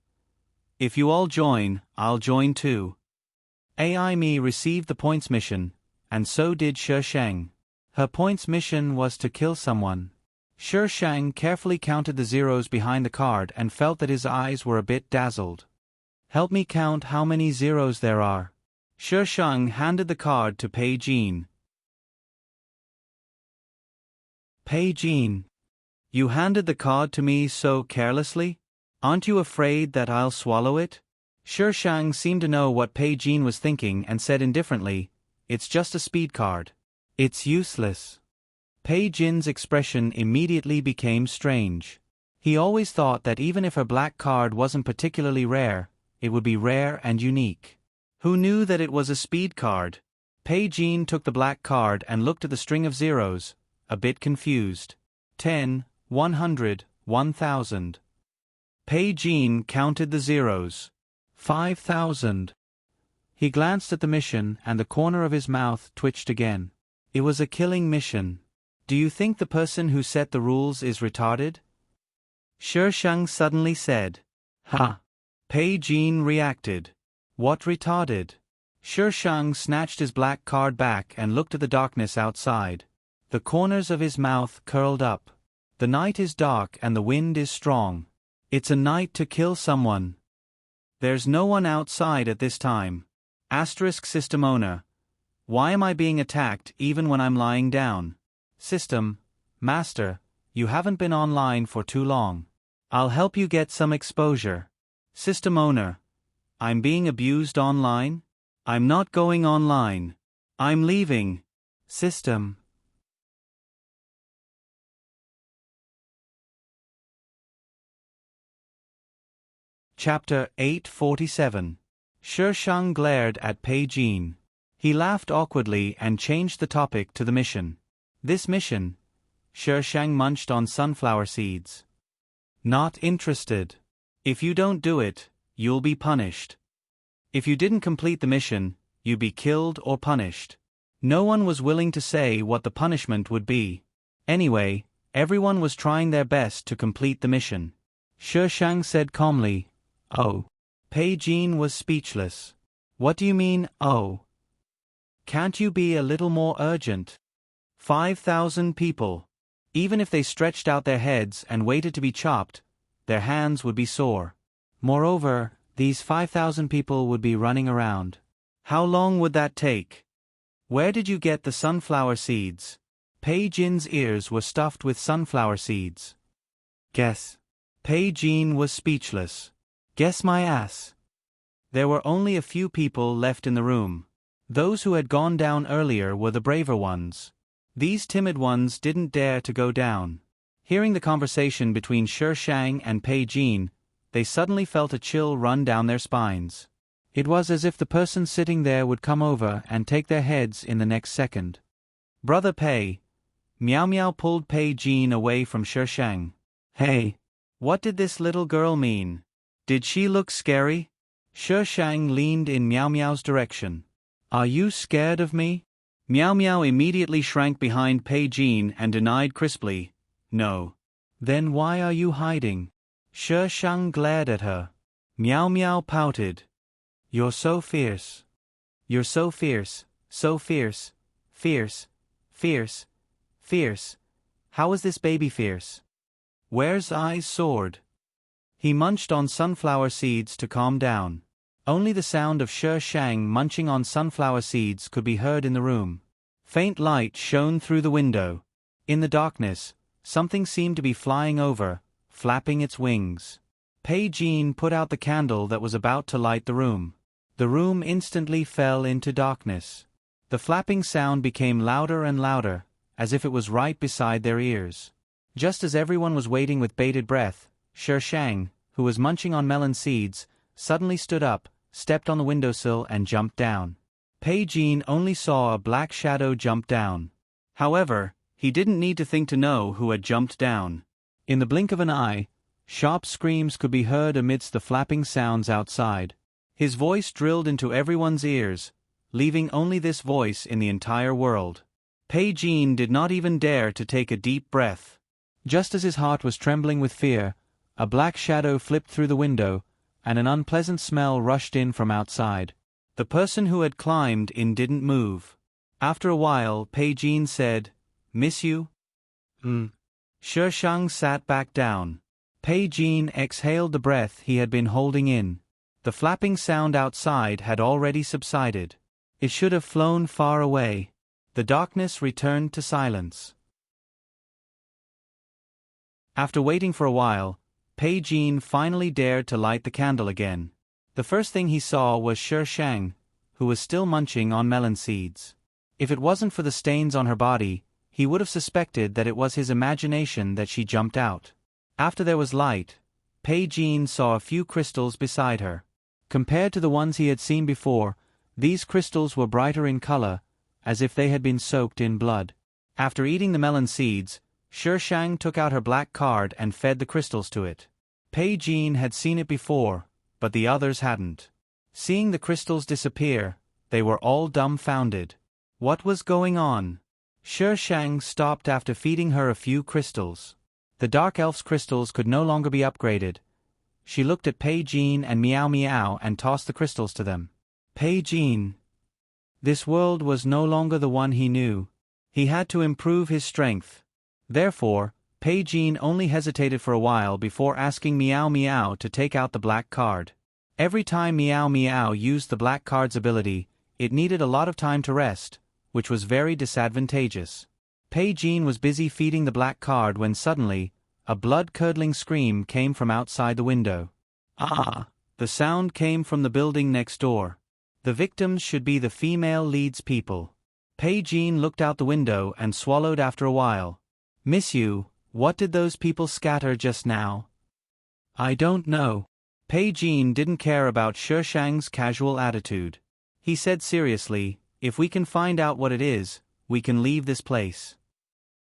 [SPEAKER 1] If you all join, I'll join too. AI Me received the points mission, and so did Shishang. Her points mission was to kill someone. Shishang carefully counted the zeros behind the card and felt that his eyes were a bit dazzled. Help me count how many zeros there are. Shishang handed the card to Pei Jin. Pei Jin. You handed the card to me so carelessly? Aren't you afraid that I'll swallow it? Shishang seemed to know what Pei Jin was thinking and said indifferently, It's just a speed card. It's useless. Pei Jin's expression immediately became strange. He always thought that even if her black card wasn't particularly rare, it would be rare and unique. Who knew that it was a speed card? Pei Jin took the black card and looked at the string of zeros, a bit confused. 10, 100, 1,000. Pei Jin counted the zeros. 5,000. He glanced at the mission and the corner of his mouth twitched again. It was a killing mission. Do you think the person who set the rules is retarded? Shishang suddenly said. Ha! Pei Jin reacted. What retarded? Shishang snatched his black card back and looked at the darkness outside. The corners of his mouth curled up. The night is dark and the wind is strong. It's a night to kill someone. There's no one outside at this time. System owner. Why am I being attacked even when I'm lying down? System, Master, you haven't been online for too long. I'll help you get some exposure. System owner. I'm being abused online? I'm not going online. I'm leaving. System. Chapter 847. Shishang glared at Pei Jin. He laughed awkwardly and changed the topic to the mission. This mission? Shishang munched on sunflower seeds. Not interested. If you don't do it, you'll be punished. If you didn't complete the mission, you'd be killed or punished. No one was willing to say what the punishment would be. Anyway, everyone was trying their best to complete the mission. Shi Shang said calmly, "Oh." Pei Jin was speechless. "What do you mean, oh? Can't you be a little more urgent? 5,000 people. Even if they stretched out their heads and waited to be chopped, their hands would be sore. Moreover, these 5,000 people would be running around. How long would that take? Where did you get the sunflower seeds?" Pei Jin's ears were stuffed with sunflower seeds. "Guess." Pei Jin was speechless. "Guess my ass." There were only a few people left in the room. Those who had gone down earlier were the braver ones. These timid ones didn't dare to go down. Hearing the conversation between Shi Shang and Pei Jin, they suddenly felt a chill run down their spines. It was as if the person sitting there would come over and take their heads in the next second. "Brother Pei." Miao Miao pulled Pei Jin away from Shi Shang. "Hey, what did this little girl mean? Did she look scary?" Shi Shang leaned in Miao Miao's direction. "Are you scared of me?" Miao Miao immediately shrank behind Pei Jin and denied crisply, "No." "Then why are you hiding?" Shi Shang glared at her. Miao Miao pouted. "You're so fierce. You're so fierce, so fierce, fierce, fierce, fierce. How is this baby fierce? Where's Ai's sword?" He munched on sunflower seeds to calm down. Only the sound of Shi Shang munching on sunflower seeds could be heard in the room. Faint light shone through the window. In the darkness, something seemed to be flying over, flapping its wings. Pei Jin put out the candle that was about to light the room. The room instantly fell into darkness. The flapping sound became louder and louder, as if it was right beside their ears. Just as everyone was waiting with bated breath, Shi Shang, who was munching on melon seeds, suddenly stood up, stepped on the windowsill and jumped down. Pei Jin only saw a black shadow jump down. However, he didn't need to think to know who had jumped down. In the blink of an eye, sharp screams could be heard amidst the flapping sounds outside. His voice drilled into everyone's ears, leaving only this voice in the entire world. Pei Jin did not even dare to take a deep breath. Just as his heart was trembling with fear, a black shadow flipped through the window, and an unpleasant smell rushed in from outside. The person who had climbed in didn't move. After a while, Pei Jin said, "Miss you?" Shi Shang sat back down. Pei Jin exhaled the breath he had been holding in. The flapping sound outside had already subsided. It should have flown far away. The darkness returned to silence. After waiting for a while, Pei Jin finally dared to light the candle again. The first thing he saw was Shi Shang, who was still munching on melon seeds. If it wasn't for the stains on her body, he would have suspected that it was his imagination that she jumped out. After there was light, Pei Jin saw a few crystals beside her. Compared to the ones he had seen before, these crystals were brighter in color, as if they had been soaked in blood. After eating the melon seeds, Shi Shang took out her black card and fed the crystals to it. Pei Jin had seen it before, but the others hadn't. Seeing the crystals disappear, they were all dumbfounded. What was going on? Shi Shang stopped after feeding her a few crystals. The Dark Elf's crystals could no longer be upgraded. She looked at Pei Jin and Miao Miao and tossed the crystals to them. Pei Jin. This world was no longer the one he knew. He had to improve his strength. Therefore, Pei Jin only hesitated for a while before asking Miao Miao to take out the black card. Every time Miao Miao used the black card's ability, it needed a lot of time to rest, which was very disadvantageous. Pei Jin was busy feeding the black card when suddenly, a blood-curdling scream came from outside the window. Ah! The sound came from the building next door. The victims should be the female lead's people. Pei Jin looked out the window and swallowed after a while. "Miss you, what did those people scatter just now?" "I don't know." Pei Jin didn't care about Shi Shang's casual attitude. He said seriously, "If we can find out what it is, we can leave this place."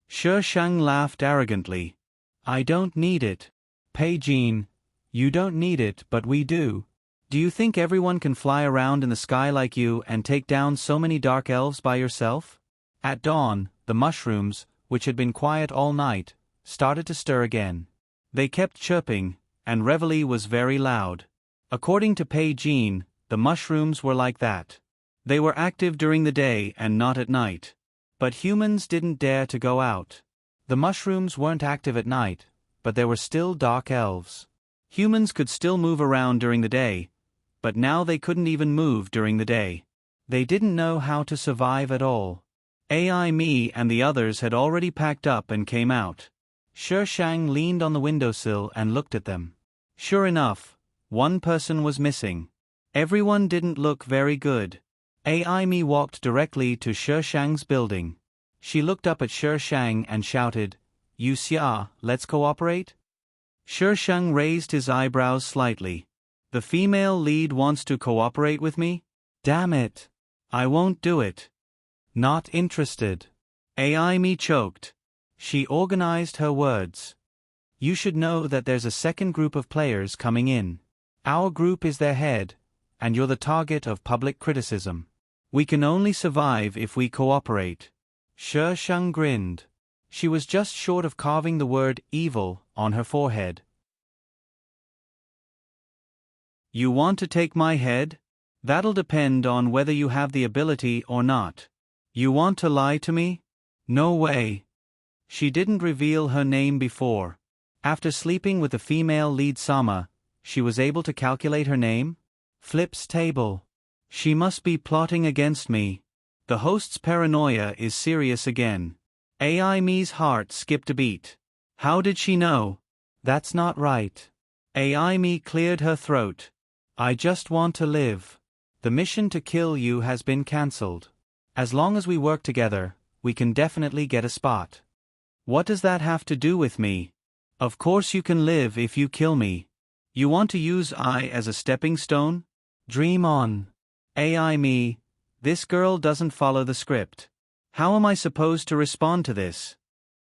[SPEAKER 1] Shi Shang laughed arrogantly. "I don't need it." "Pei Jin, you don't need it but we do. Do you think everyone can fly around in the sky like you and take down so many dark elves by yourself? At dawn, the mushrooms, which had been quiet all night, started to stir again. They kept chirping, and reveille was very loud. According to Pei Jean, the mushrooms were like that. They were active during the day and not at night. But humans didn't dare to go out. The mushrooms weren't active at night, but there were still dark elves. Humans could still move around during the day, but now they couldn't even move during the day. They didn't know how to survive at all. AI Me and the others had already packed up and came out. Shi Shang leaned on the windowsill and looked at them. Sure enough, one person was missing. Everyone didn't look very good. AI Me walked directly to Shi Shang's building. She looked up at Shi Shang and shouted, "You Xia, let's cooperate?" Shi Shang raised his eyebrows slightly. The female lead wants to cooperate with me? Damn it. I won't do it. Not interested. AI Me choked. She organized her words. You should know that there's a second group of players coming in. Our group is their head, and you're the target of public criticism. We can only survive if we cooperate. Shi Shang grinned. She was just short of carving the word evil on her forehead. You want to take my head? That'll depend on whether you have the ability or not. You want to lie to me? No way. She didn't reveal her name before. After sleeping with the female lead Sama, she was able to calculate her name? Flips table. She must be plotting against me. The host's paranoia is serious again. AI Me's heart skipped a beat. How did she know? That's not right. AI Me cleared her throat. I just want to live. The mission to kill you has been cancelled. As long as we work together, we can definitely get a spot. What does that have to do with me? Of course you can live if you kill me. You want to use I as a stepping stone? Dream on. AI Me, this girl doesn't follow the script. How am I supposed to respond to this?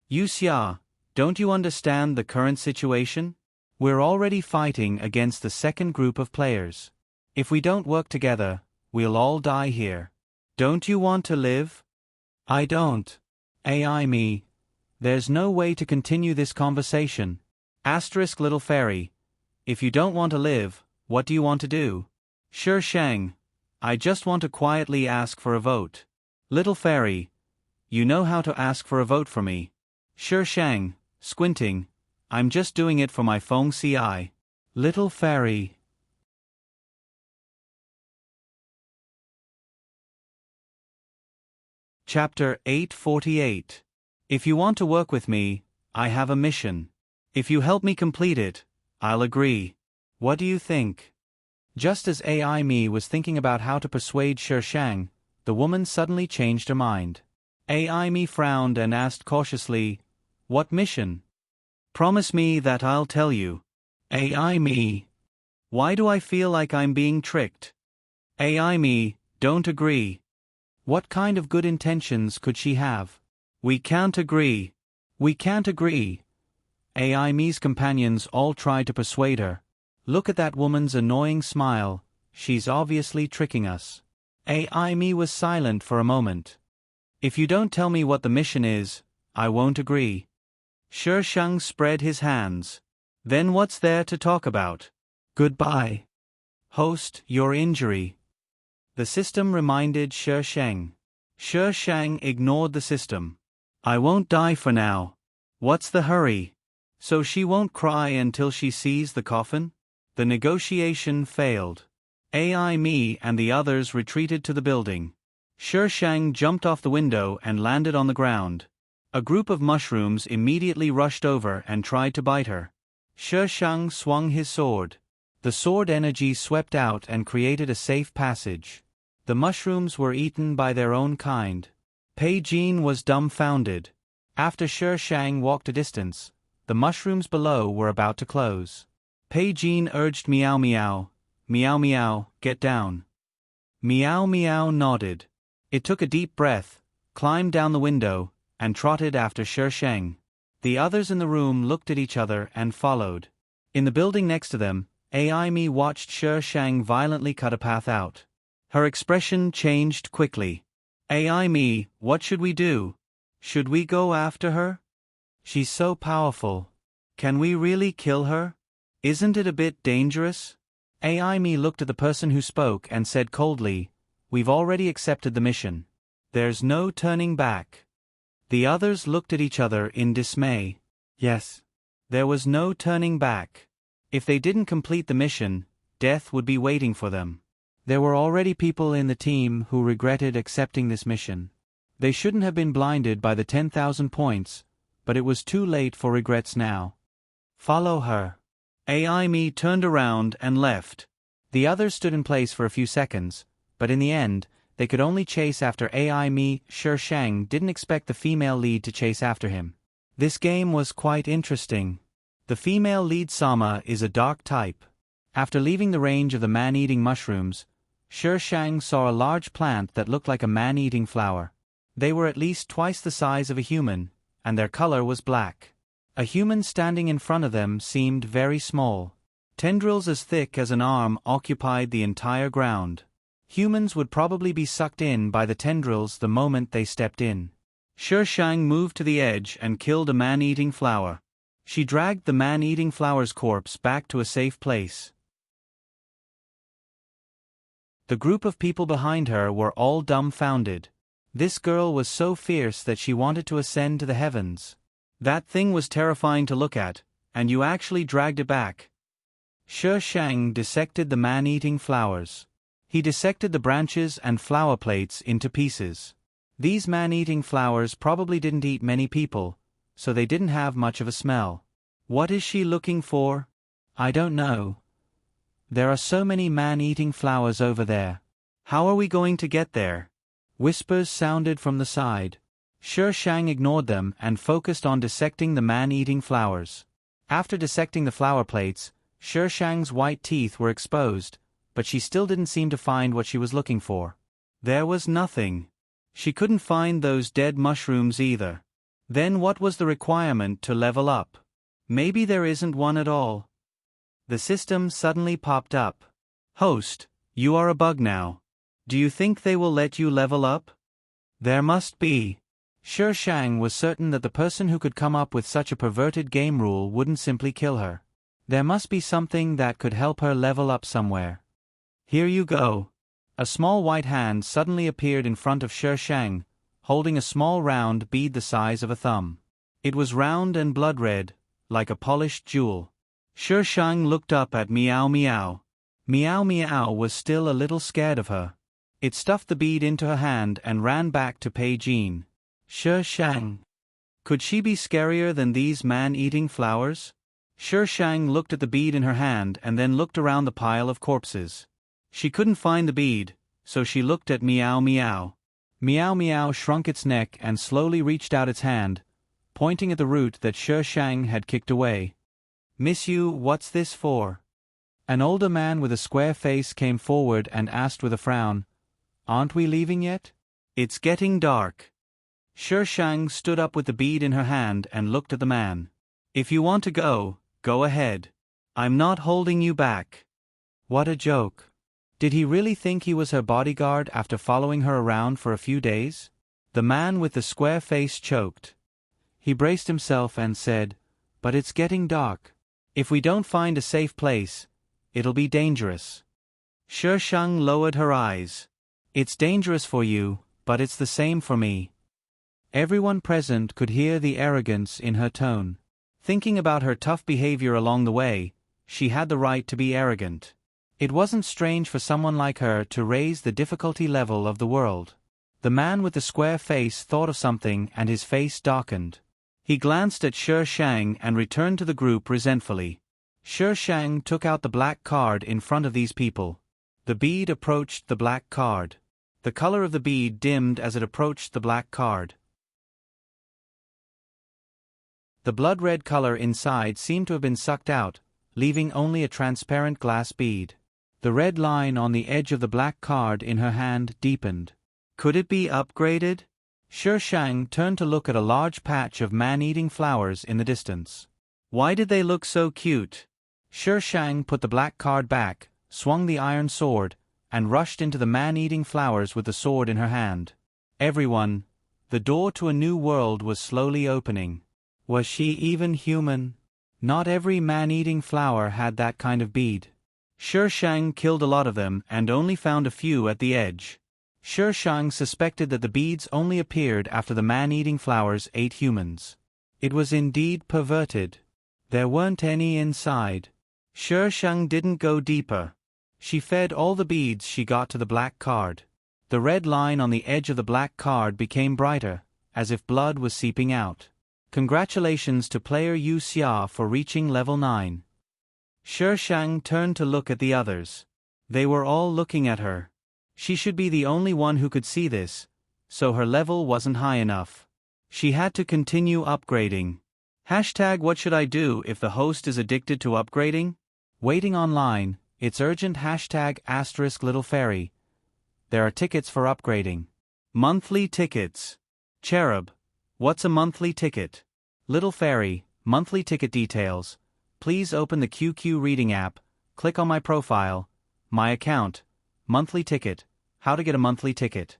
[SPEAKER 1] Yu Xia, don't you understand the current situation? We're already fighting against the second group of players. If we don't work together, we'll all die here. Don't you want to live? I don't. AI Me, there's no way to continue this conversation. Asterisk little fairy. If you don't want to live, what do you want to do? Shi Shang, I just want to quietly ask for a vote. Little fairy, you know how to ask for a vote for me. Shi Shang, squinting, I'm just doing it for my Feng Ci. Little fairy. Chapter 848. If you want to work with me, I have a mission. If you help me complete it, I'll agree. What do you think? Just as AI Me was thinking about how to persuade Shi Shang, the woman suddenly changed her mind. AI Me frowned and asked cautiously, What mission? Promise me that I'll tell you. AI Me. Why do I feel like I'm being tricked? AI Me, don't agree. What kind of good intentions could she have? We can't agree. We can't agree. AI Me's companions all tried to persuade her. Look at that woman's annoying smile, she's obviously tricking us. AI Me was silent for a moment. If you don't tell me what the mission is, I won't agree. Shi Shang spread his hands. Then what's there to talk about? Goodbye. Host, your injury. The system reminded Shi Shang. Shi Shang ignored the system. I won't die for now. What's the hurry? So she won't cry until she sees the coffin? The negotiation failed. AI Me and the others retreated to the building. Shi Shang jumped off the window and landed on the ground. A group of mushrooms immediately rushed over and tried to bite her. Shi Shang swung his sword. The sword energy swept out and created a safe passage. The mushrooms were eaten by their own kind. Pei Jean was dumbfounded. After Shi Shang walked a distance, the mushrooms below were about to close. Pei Jean urged Meow Meow, Meow Meow, get down. Meow Meow nodded. It took a deep breath, climbed down the window, and trotted after Shi Shang. The others in the room looked at each other and followed. In the building next to them, Ai watched Shi Shang violently cut a path out. Her expression changed quickly. Ai, what should we do? Should we go after her? She's so powerful. Can we really kill her? Isn't it a bit dangerous? Ai looked at the person who spoke and said coldly, "We've already accepted the mission. There's no turning back." The others looked at each other in dismay. Yes. There was no turning back. If they didn't complete the mission, death would be waiting for them. There were already people in the team who regretted accepting this mission. They shouldn't have been blinded by the 10,000 points, but it was too late for regrets now. Follow her. Ai turned around and left. The others stood in place for a few seconds, but in the end, they could only chase after Ai. Shi Shang didn't expect the female lead to chase after him. This game was quite interesting. The female lead Sama is a dark type. After leaving the range of the man-eating mushrooms, Shi Shang saw a large plant that looked like a man-eating flower. They were at least twice the size of a human, and their color was black. A human standing in front of them seemed very small. Tendrils as thick as an arm occupied the entire ground. Humans would probably be sucked in by the tendrils the moment they stepped in. Shi Shang moved to the edge and killed a man-eating flower. She dragged the man-eating flower's corpse back to a safe place. The group of people behind her were all dumbfounded. This girl was so fierce that she wanted to ascend to the heavens. That thing was terrifying to look at, and you actually dragged it back. Shi Shang dissected the man-eating flowers. He dissected the branches and flower plates into pieces. These man-eating flowers probably didn't eat many people, so they didn't have much of a smell. What is she looking for? I don't know. There are so many man-eating flowers over there. How are we going to get there? Whispers sounded from the side. Shi Shang ignored them and focused on dissecting the man-eating flowers. After dissecting the flower plates, Shi Shang's white teeth were exposed, but she still didn't seem to find what she was looking for. There was nothing. She couldn't find those dead mushrooms either. Then what was the requirement to level up? Maybe there isn't one at all. The system suddenly popped up. Host, you are a bug now. Do you think they will let you level up? There must be. Shi Shang was certain that the person who could come up with such a perverted game rule wouldn't simply kill her. There must be something that could help her level up somewhere. Here you go. A small white hand suddenly appeared in front of Shi Shang, holding a small round bead the size of a thumb. It was round and blood red, like a polished jewel. Shi Shang looked up at Meow Meow. Meow Meow was still a little scared of her. It stuffed the bead into her hand and ran back to pay Jean. Shi Shang. Could she be scarier than these man-eating flowers? Shi Shang looked at the bead in her hand and then looked around the pile of corpses. She couldn't find the bead, so she looked at Meow Meow. Meow Meow shrunk its neck and slowly reached out its hand, pointing at the root that Shi Shang had kicked away. "Miss you, what's this for?" An older man with a square face came forward and asked with a frown, "Aren't we leaving yet? It's getting dark." Shi Shang stood up with the bead in her hand and looked at the man. "If you want to go, go ahead. I'm not holding you back." What a joke. Did he really think he was her bodyguard after following her around for a few days? The man with the square face choked. He braced himself and said, "But it's getting dark. If we don't find a safe place, it'll be dangerous." Shi Shang lowered her eyes. "It's dangerous for you, but it's the same for me." Everyone present could hear the arrogance in her tone. Thinking about her tough behavior along the way, she had the right to be arrogant. It wasn't strange for someone like her to raise the difficulty level of the world. The man with the square face thought of something and his face darkened. He glanced at Shi Shang and returned to the group resentfully. Shi Shang took out the black card in front of these people. The bead approached the black card. The color of the bead dimmed as it approached the black card. The blood-red color inside seemed to have been sucked out, leaving only a transparent glass bead. The red line on the edge of the black card in her hand deepened. Could it be upgraded? Shi Shang turned to look at a large patch of man-eating flowers in the distance. Why did they look so cute? Sher Shang put the black card back, swung the iron sword, and rushed into the man-eating flowers with the sword in her hand. Everyone, the door to a new world was slowly opening. Was she even human? Not every man-eating flower had that kind of bead. Sher Shang killed a lot of them and only found a few at the edge. Sher Shang suspected that the beads only appeared after the man-eating flowers ate humans. It was indeed perverted. There weren't any inside. Sher Shang didn't go deeper. She fed all the beads she got to the black card. The red line on the edge of the black card became brighter, as if blood was seeping out. Congratulations to player Yu Xia for reaching level 9. Sher Shang turned to look at the others. They were all looking at her. She should be the only one who could see this, so her level wasn't high enough. She had to continue upgrading. Hashtag what should I do if the host is addicted to upgrading? Waiting online, it's urgent hashtag * little fairy. There are tickets for upgrading. Monthly tickets. Cherub. What's a monthly ticket? Little fairy, monthly ticket details. Please open the QQ reading app, click on my profile, my account, monthly ticket, how to get a monthly ticket.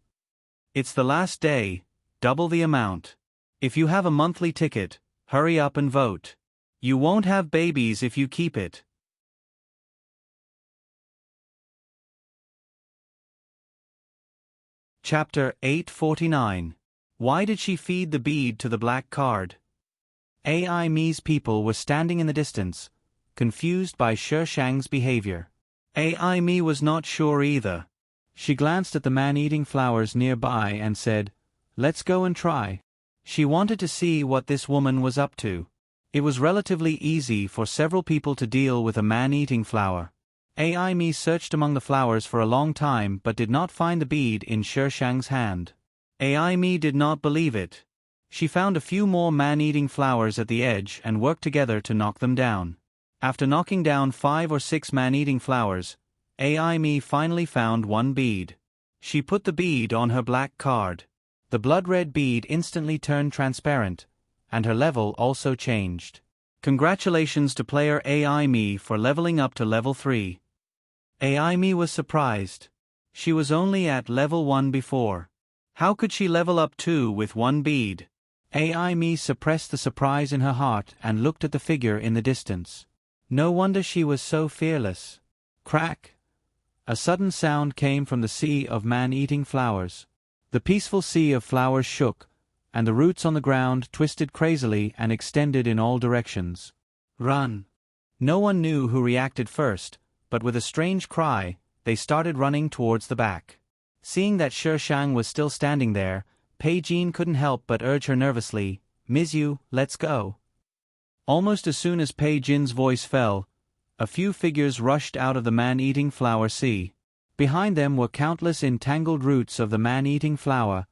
[SPEAKER 1] It's the last day, double the amount. If you have a monthly ticket, hurry up and vote. You won't have babies if you keep it. Chapter 849. Why did she feed the bead to the black card? AI Mi's people were standing in the distance, confused by Sher Shang's behavior. AI Mi was not sure either. She glanced at the man-eating flowers nearby and said, "Let's go and try." She wanted to see what this woman was up to. It was relatively easy for several people to deal with a man-eating flower. AI Mi searched among the flowers for a long time but did not find the bead in Sher Shang's hand. AI Mi did not believe it. She found a few more man-eating flowers at the edge and worked together to knock them down. After knocking down 5 or 6 man-eating flowers, AI Mi finally found one bead. She put the bead on her black card. The blood-red bead instantly turned transparent, and her level also changed. Congratulations to player AI Mi for leveling up to level 3. AI Mi was surprised. She was only at level 1 before. How could she level up 2 with one bead? AI Mi suppressed the surprise in her heart and looked at the figure in the distance. No wonder she was so fearless. Crack! A sudden sound came from the sea of man-eating flowers. The peaceful sea of flowers shook, and the roots on the ground twisted crazily and extended in all directions. Run! No one knew who reacted first, but with a strange cry, they started running towards the back. Seeing that Sher Shang was still standing there, Pei Jin couldn't help but urge her nervously, "Ms. Yu, let's go." Almost as soon as Pei Jin's voice fell, a few figures rushed out of the man-eating flower sea. Behind them were countless entangled roots of the man-eating flower,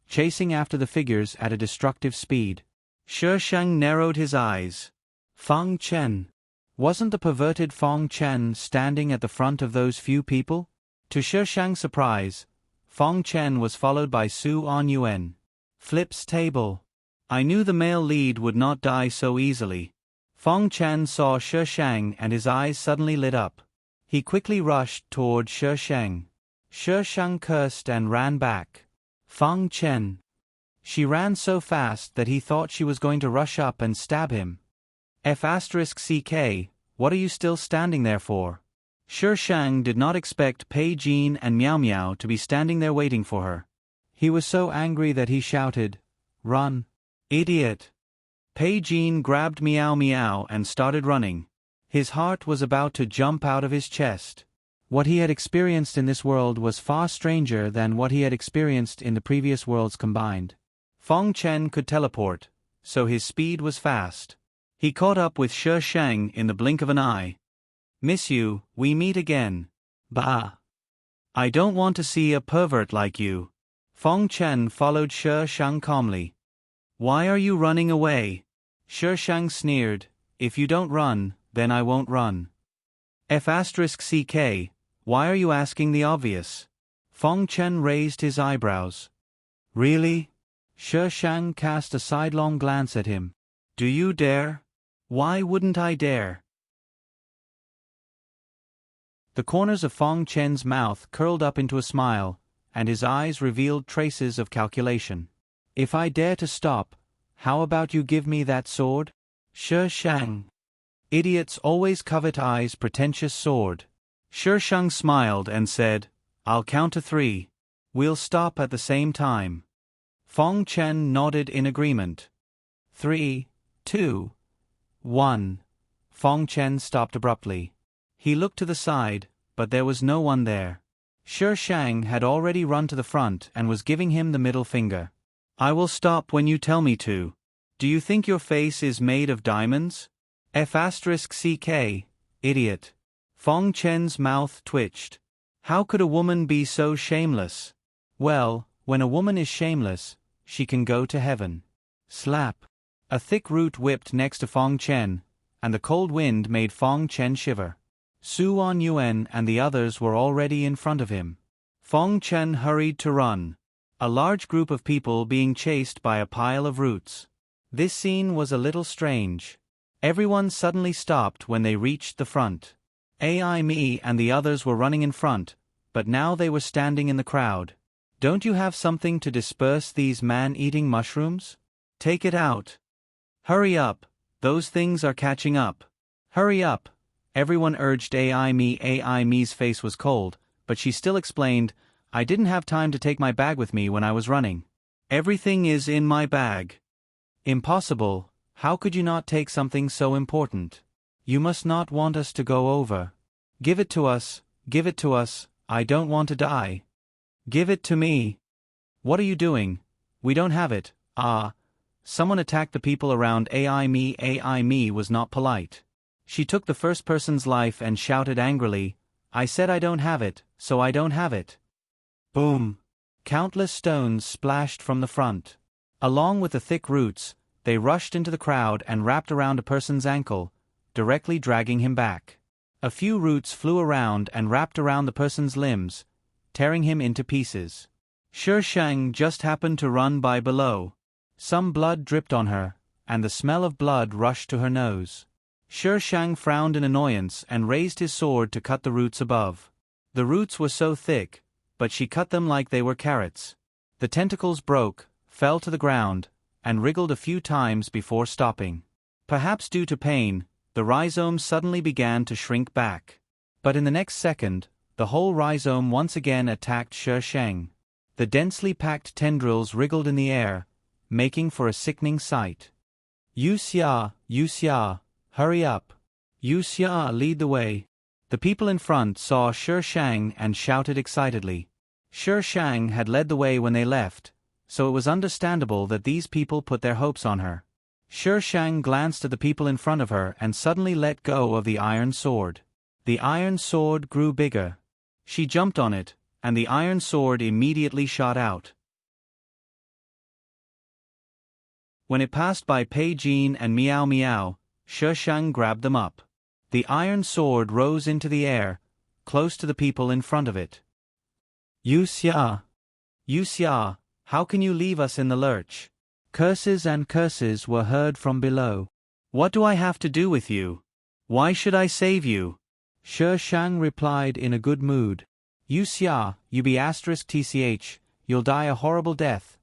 [SPEAKER 1] chasing after the figures at a destructive speed. Sher Shang narrowed his eyes. Feng Chen. Wasn't the perverted Feng Chen standing at the front of those few people? To Sher Shang's surprise, Feng Chen was followed by Su On Yuan. Flip's table. I knew the male lead would not die so easily. Feng Chen saw Sher Shang and his eyes suddenly lit up. He quickly rushed toward Sher Shang. Sher Shang cursed and ran back. Feng Chen. She ran so fast that he thought she was going to rush up and stab him. F***CK, what are you still standing there for? Sher Shang did not expect Pei Jin and Miao Miao to be standing there waiting for her. He was so angry that he shouted, "Run! Idiot!" Pei Jin grabbed Miao Miao and started running. His heart was about to jump out of his chest. What he had experienced in this world was far stranger than what he had experienced in the previous worlds combined. Feng Chen could teleport, so his speed was fast. He caught up with Sher Shang in the blink of an eye. "Miss you, we meet again." "Bah! I don't want to see a pervert like you." Feng Chen followed Sher Shang calmly. "Why are you running away?" Sher Shang sneered, "If you don't run, then I won't run." F***CK, why are you asking the obvious? Feng Chen raised his eyebrows. "Really?" Sher Shang cast a sidelong glance at him. "Do you dare?" "Why wouldn't I dare?" The corners of Fong Chen's mouth curled up into a smile, and his eyes revealed traces of calculation. If I dare to stop, how about you give me that sword? Shi Shang. Idiots always covet I's pretentious sword. Shi Shang smiled and said, I'll count to 3. We'll stop at the same time. Fong Chen nodded in agreement. 3, 2, 1. Fong Chen stopped abruptly. He looked to the side, but there was no one there. Shi Shang had already run to the front and was giving him the middle finger. I will stop when you tell me to. Do you think your face is made of diamonds? F***ck, idiot. Fong Chen's mouth twitched. How could a woman be so shameless? Well, when a woman is shameless, she can go to heaven. Slap. A thick root whipped next to Fong Chen, and the cold wind made Fong Chen shiver. Su Wan Yuan and the others were already in front of him. Fong Chen hurried to run. A large group of people being chased by a pile of roots. This scene was a little strange. Everyone suddenly stopped when they reached the front. Ai Me and the others were running in front, but now they were standing in the crowd. Don't you have something to disperse these man-eating mushrooms? Take it out. Hurry up, those things are catching up. Hurry up, everyone urged Ai Me. Ai Me's face was cold, but she still explained, I didn't have time to take my bag with me when I was running. Everything is in my bag. Impossible, how could you not take something so important? You must not want us to go over. Give it to us, I don't want to die. Give it to me. What are you doing? We don't have it. Someone attacked the people around Ai Me. Ai Me was not polite. She took the first person's life and shouted angrily, I said I don't have it, so I don't have it. Boom. Countless stones splashed from the front. Along with the thick roots, they rushed into the crowd and wrapped around a person's ankle, directly dragging him back. A few roots flew around and wrapped around the person's limbs, tearing him into pieces. Shi Shang just happened to run by below. Some blood dripped on her, and the smell of blood rushed to her nose. Shi Shang frowned in annoyance and raised his sword to cut the roots above. The roots were so thick, but she cut them like they were carrots. The tentacles broke, fell to the ground, and wriggled a few times before stopping. Perhaps due to pain, the rhizome suddenly began to shrink back. But in the next second, the whole rhizome once again attacked Shi Shang. The densely packed tendrils wriggled in the air, making for a sickening sight. Yu Xia, hurry up. Yu Xia, lead the way. The people in front saw Shi Shang and shouted excitedly. Shi Shang had led the way when they left, so it was understandable that these people put their hopes on her. Shi Shang glanced at the people in front of her and suddenly let go of the iron sword. The iron sword grew bigger. She jumped on it, and the iron sword immediately shot out. When it passed by Pei Jin and Miao Miao, Shi Shang grabbed them up. The iron sword rose into the air, close to the people in front of it. Yu Xia, how can you leave us in the lurch? Curses and curses were heard from below. What do I have to do with you? Why should I save you? Shi Shang replied in a good mood. Yu Xia, you be *tch, you'll die a horrible death.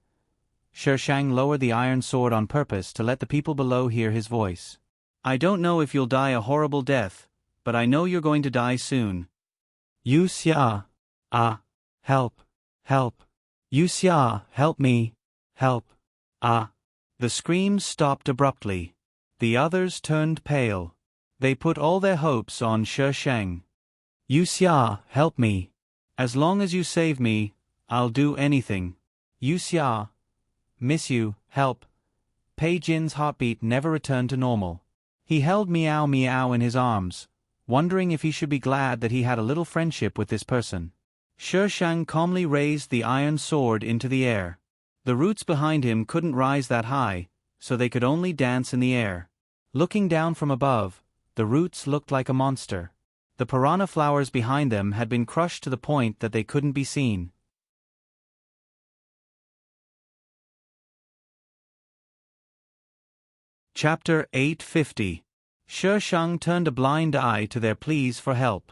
[SPEAKER 1] Shi Shang lowered the iron sword on purpose to let the people below hear his voice. I don't know if you'll die a horrible death, but I know you're going to die soon. Yu Xia. Help. Yu Xia, help me. Help. The screams stopped abruptly. The others turned pale. They put all their hopes on Shi Shang. Yu Xia, help me. As long as you save me, I'll do anything. Yu Xia. Miss you, help. Pei Jin's heartbeat never returned to normal. He held Miao Miao in his arms, wondering if he should be glad that he had a little friendship with this person. Shi Shang calmly raised the iron sword into the air. The roots behind him couldn't rise that high, so they could only dance in the air. Looking down from above, the roots looked like a monster. The piranha flowers behind them had been crushed to the point that they couldn't be seen. Chapter 850. Shi Shang turned a blind eye to their pleas for help.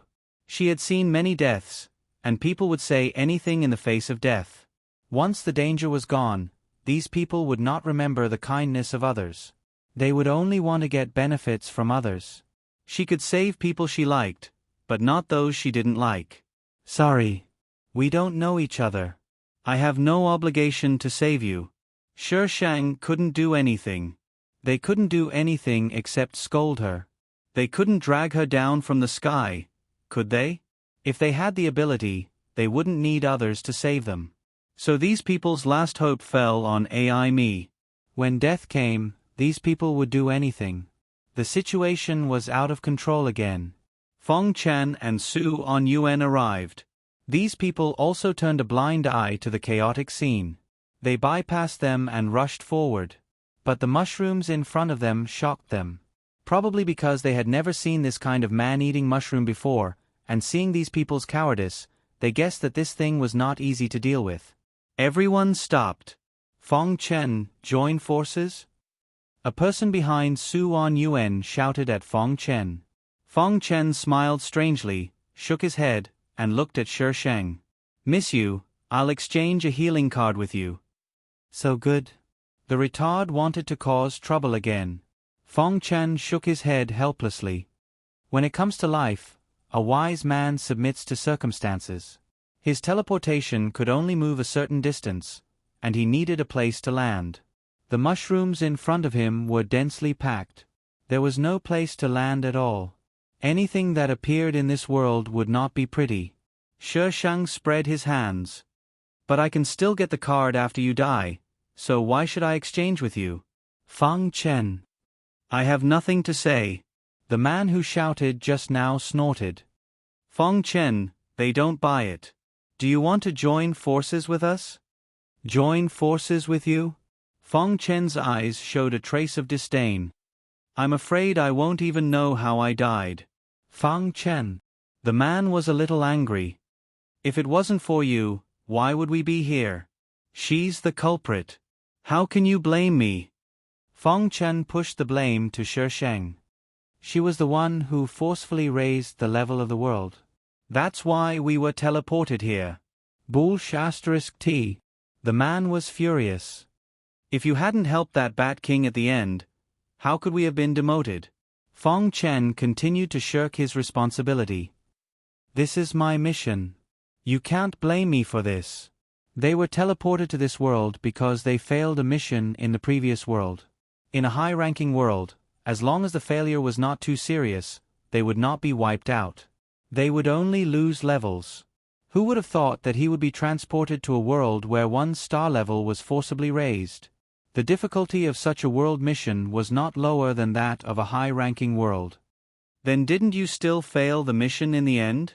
[SPEAKER 1] She had seen many deaths, and people would say anything in the face of death. Once the danger was gone, these people would not remember the kindness of others. They would only want to get benefits from others. She could save people she liked, but not those she didn't like. Sorry. We don't know each other. I have no obligation to save you. Shi Shang couldn't do anything. They couldn't do anything except scold her. They couldn't drag her down from the sky, could they? If they had the ability, they wouldn't need others to save them. So these people's last hope fell on AI me. When death came, these people would do anything. The situation was out of control again. Feng Chen and Su On Yuan arrived. These people also turned a blind eye to the chaotic scene. They bypassed them and rushed forward. But the mushrooms in front of them shocked them. Probably because they had never seen this kind of man-eating mushroom before, and seeing these people's cowardice, they guessed that this thing was not easy to deal with. Everyone stopped. Feng Chen, join forces? A person behind Su On Yuan shouted at Feng Chen. Feng Chen smiled strangely, shook his head, and looked at Shi Shang. Miss you, I'll exchange a healing card with you. So good. The retard wanted to cause trouble again. Feng Chen shook his head helplessly. When it comes to life, a wise man submits to circumstances. His teleportation could only move a certain distance, and he needed a place to land. The mushrooms in front of him were densely packed. There was no place to land at all. Anything that appeared in this world would not be pretty. Shi Shang spread his hands. But I can still get the card after you die, so why should I exchange with you? Feng Chen. I have nothing to say. The man who shouted just now snorted. Feng Chen, they don't buy it. Do you want to join forces with us? Join forces with you? Feng Chen's eyes showed a trace of disdain. I'm afraid I won't even know how I died. Feng Chen. The man was a little angry. If it wasn't for you, why would we be here? She's the culprit. How can you blame me? Feng Chen pushed the blame to Shi Shang. She was the one who forcefully raised the level of the world. That's why we were teleported here. Bullsh *T. The man was furious. If you hadn't helped that Bat King at the end, how could we have been demoted? Feng Chen continued to shirk his responsibility. This is my mission. You can't blame me for this. They were teleported to this world because they failed a mission in the previous world. In a high-ranking world, as long as the failure was not too serious, they would not be wiped out. They would only lose levels. Who would have thought that he would be transported to a world where one's star level was forcibly raised? The difficulty of such a world mission was not lower than that of a high-ranking world. Then didn't you still fail the mission in the end?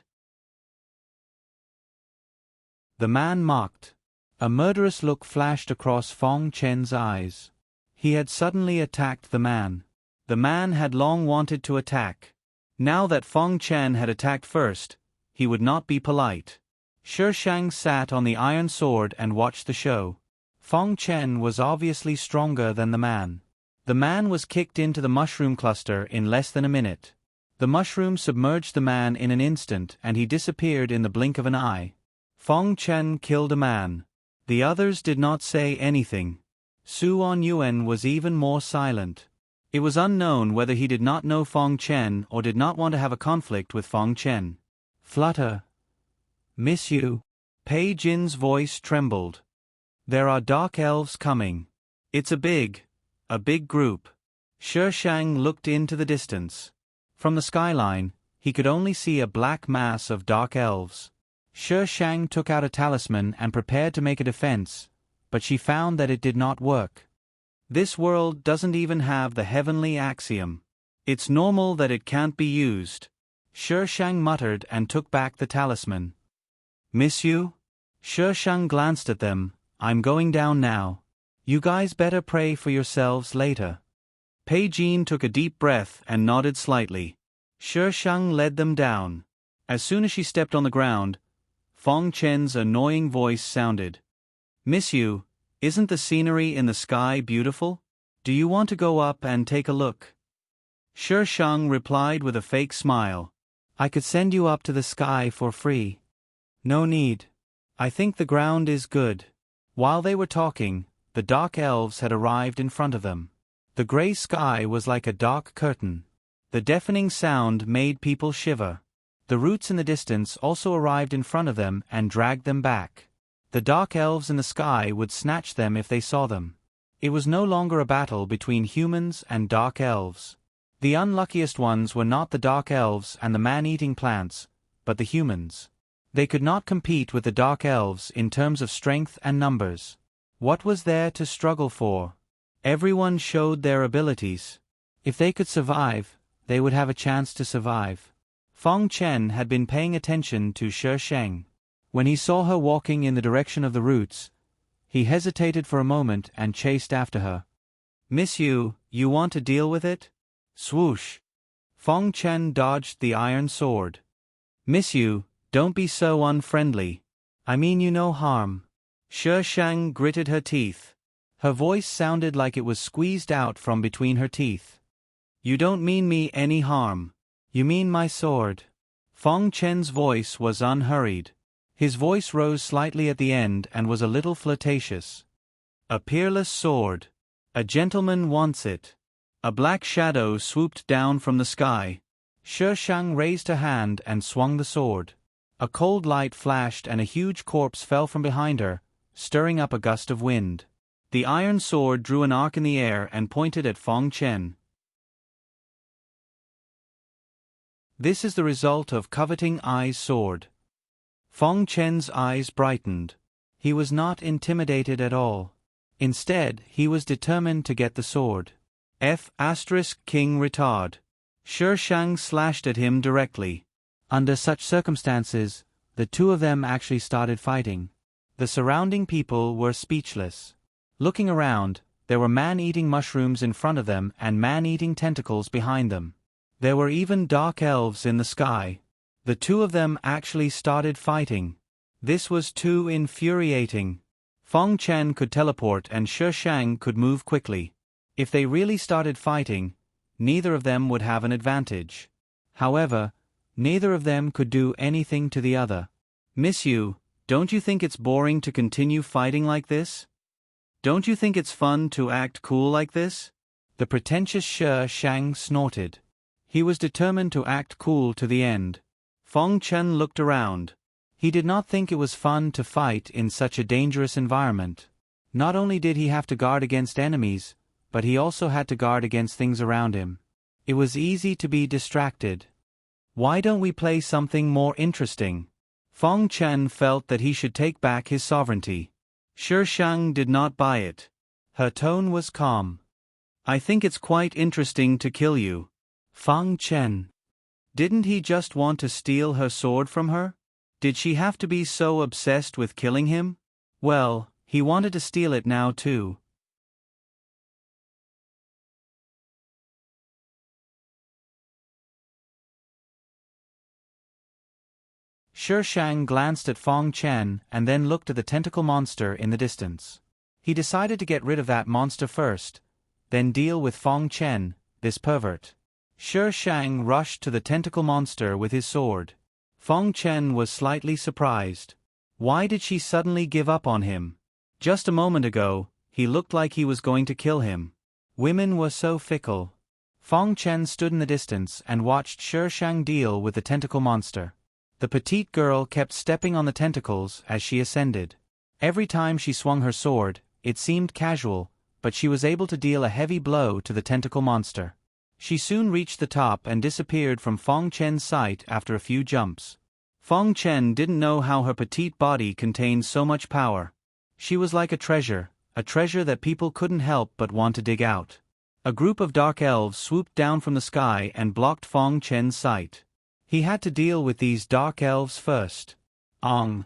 [SPEAKER 1] The man mocked. A murderous look flashed across Feng Chen's eyes. He had suddenly attacked the man. The man had long wanted to attack. Now that Feng Chen had attacked first, he would not be polite. Shi Shang sat on the iron sword and watched the show. Feng Chen was obviously stronger than the man. The man was kicked into the mushroom cluster in less than a minute. The mushroom submerged the man in an instant and he disappeared in the blink of an eye. Feng Chen killed a man. The others did not say anything. Su On Yuan was even more silent. It was unknown whether he did not know Feng Chen or did not want to have a conflict with Feng Chen. Flutter. Miss you. Pei Jin's voice trembled. There are dark elves coming. It's a big group. Shi Shang looked into the distance. From the skyline, he could only see a black mass of dark elves. Shi Shang took out a talisman and prepared to make a defense, but she found that it did not work. This world doesn't even have the heavenly axiom. It's normal that it can't be used. Shi Shang muttered and took back the talisman. Miss you? Shi Shang glanced at them. I'm going down now. You guys better pray for yourselves later. Pei Jin took a deep breath and nodded slightly. Shi Shang led them down. As soon as she stepped on the ground, Feng Chen's annoying voice sounded. Miss you, isn't the scenery in the sky beautiful? Do you want to go up and take a look? Shi Shang replied with a fake smile. I could send you up to the sky for free. No need. I think the ground is good. While they were talking, the dark elves had arrived in front of them. The gray sky was like a dark curtain. The deafening sound made people shiver. The roots in the distance also arrived in front of them and dragged them back. The dark elves in the sky would snatch them if they saw them. It was no longer a battle between humans and dark elves. The unluckiest ones were not the dark elves and the man-eating plants, but the humans. They could not compete with the dark elves in terms of strength and numbers. What was there to struggle for? Everyone showed their abilities. If they could survive, they would have a chance to survive. Feng Chen had been paying attention to Shi Sheng. When he saw her walking in the direction of the roots, he hesitated for a moment and chased after her. "Miss you want to deal with it?" Swoosh! Feng Chen dodged the iron sword. "Miss you, don't be so unfriendly. I mean you no harm." Shi Sheng gritted her teeth. Her voice sounded like it was squeezed out from between her teeth. "You don't mean me any harm. You mean my sword." Feng Chen's voice was unhurried. His voice rose slightly at the end and was a little flirtatious. "A peerless sword. A gentleman wants it." A black shadow swooped down from the sky. Shi Sheng raised her hand and swung the sword. A cold light flashed and a huge corpse fell from behind her, stirring up a gust of wind. The iron sword drew an arc in the air and pointed at Feng Chen. This is the result of Coveting Eye's sword. Feng Chen's eyes brightened. He was not intimidated at all. Instead, he was determined to get the sword. King retard. Shi Sheng slashed at him directly. Under such circumstances, the two of them actually started fighting. The surrounding people were speechless. Looking around, there were man-eating mushrooms in front of them and man-eating tentacles behind them. There were even dark elves in the sky. The two of them actually started fighting. This was too infuriating. Feng Chen could teleport and Shi Sheng could move quickly. If they really started fighting, neither of them would have an advantage. However, neither of them could do anything to the other. "Miss you, don't you think it's boring to continue fighting like this? Don't you think it's fun to act cool like this?" The pretentious Shi Sheng snorted. He was determined to act cool to the end. Feng Chen looked around. He did not think it was fun to fight in such a dangerous environment. Not only did he have to guard against enemies, but he also had to guard against things around him. It was easy to be distracted. "Why don't we play something more interesting?" Feng Chen felt that he should take back his sovereignty. Shi Sheng did not buy it. Her tone was calm. "I think it's quite interesting to kill you." Feng Chen. Didn't he just want to steal her sword from her? Did she have to be so obsessed with killing him? Well, he wanted to steal it now too. Shi Sheng glanced at Feng Chen and then looked at the tentacle monster in the distance. He decided to get rid of that monster first, then deal with Feng Chen, this pervert. Shi Sheng rushed to the tentacle monster with his sword. Feng Chen was slightly surprised. Why did she suddenly give up on him? Just a moment ago, he looked like he was going to kill him. Women were so fickle. Feng Chen stood in the distance and watched Shi Sheng deal with the tentacle monster. The petite girl kept stepping on the tentacles as she ascended. Every time she swung her sword, it seemed casual, but she was able to deal a heavy blow to the tentacle monster. She soon reached the top and disappeared from Feng Chen's sight after a few jumps. Feng Chen didn't know how her petite body contained so much power. She was like a treasure that people couldn't help but want to dig out. A group of dark elves swooped down from the sky and blocked Feng Chen's sight. He had to deal with these dark elves first. Ong!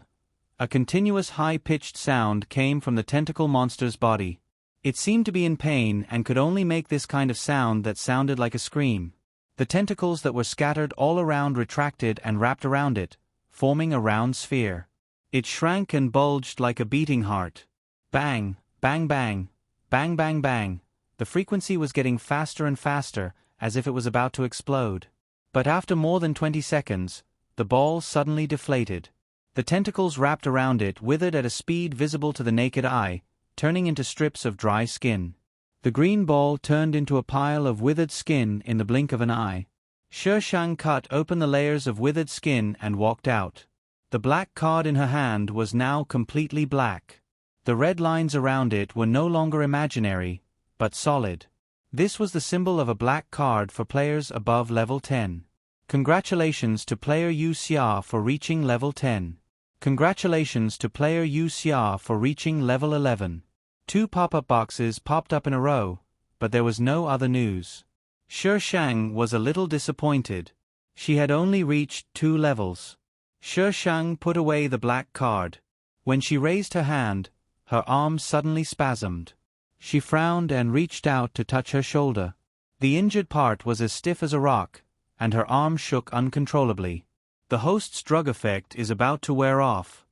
[SPEAKER 1] A continuous high-pitched sound came from the tentacle monster's body. It seemed to be in pain and could only make this kind of sound that sounded like a scream. The tentacles that were scattered all around retracted and wrapped around it, forming a round sphere. It shrank and bulged like a beating heart. Bang, bang bang, bang bang bang. The frequency was getting faster and faster, as if it was about to explode. But after more than 20 seconds, the ball suddenly deflated. The tentacles wrapped around it withered at a speed visible to the naked eye, turning into strips of dry skin. The green ball turned into a pile of withered skin in the blink of an eye. Shang cut open the layers of withered skin and walked out. The black card in her hand was now completely black. The red lines around it were no longer imaginary, but solid. This was the symbol of a black card for players above level 10. Congratulations to player Yu Xia for reaching level 10. Congratulations to player Yu Xia for reaching level 11. 2 pop-up boxes popped up in a row, but there was no other news. Shang was a little disappointed. She had only reached 2 levels. Shang put away the black card. When she raised her hand, her arm suddenly spasmed. She frowned and reached out to touch her shoulder. The injured part was as stiff as a rock, and her arm shook uncontrollably. The host's drug effect is about to wear off.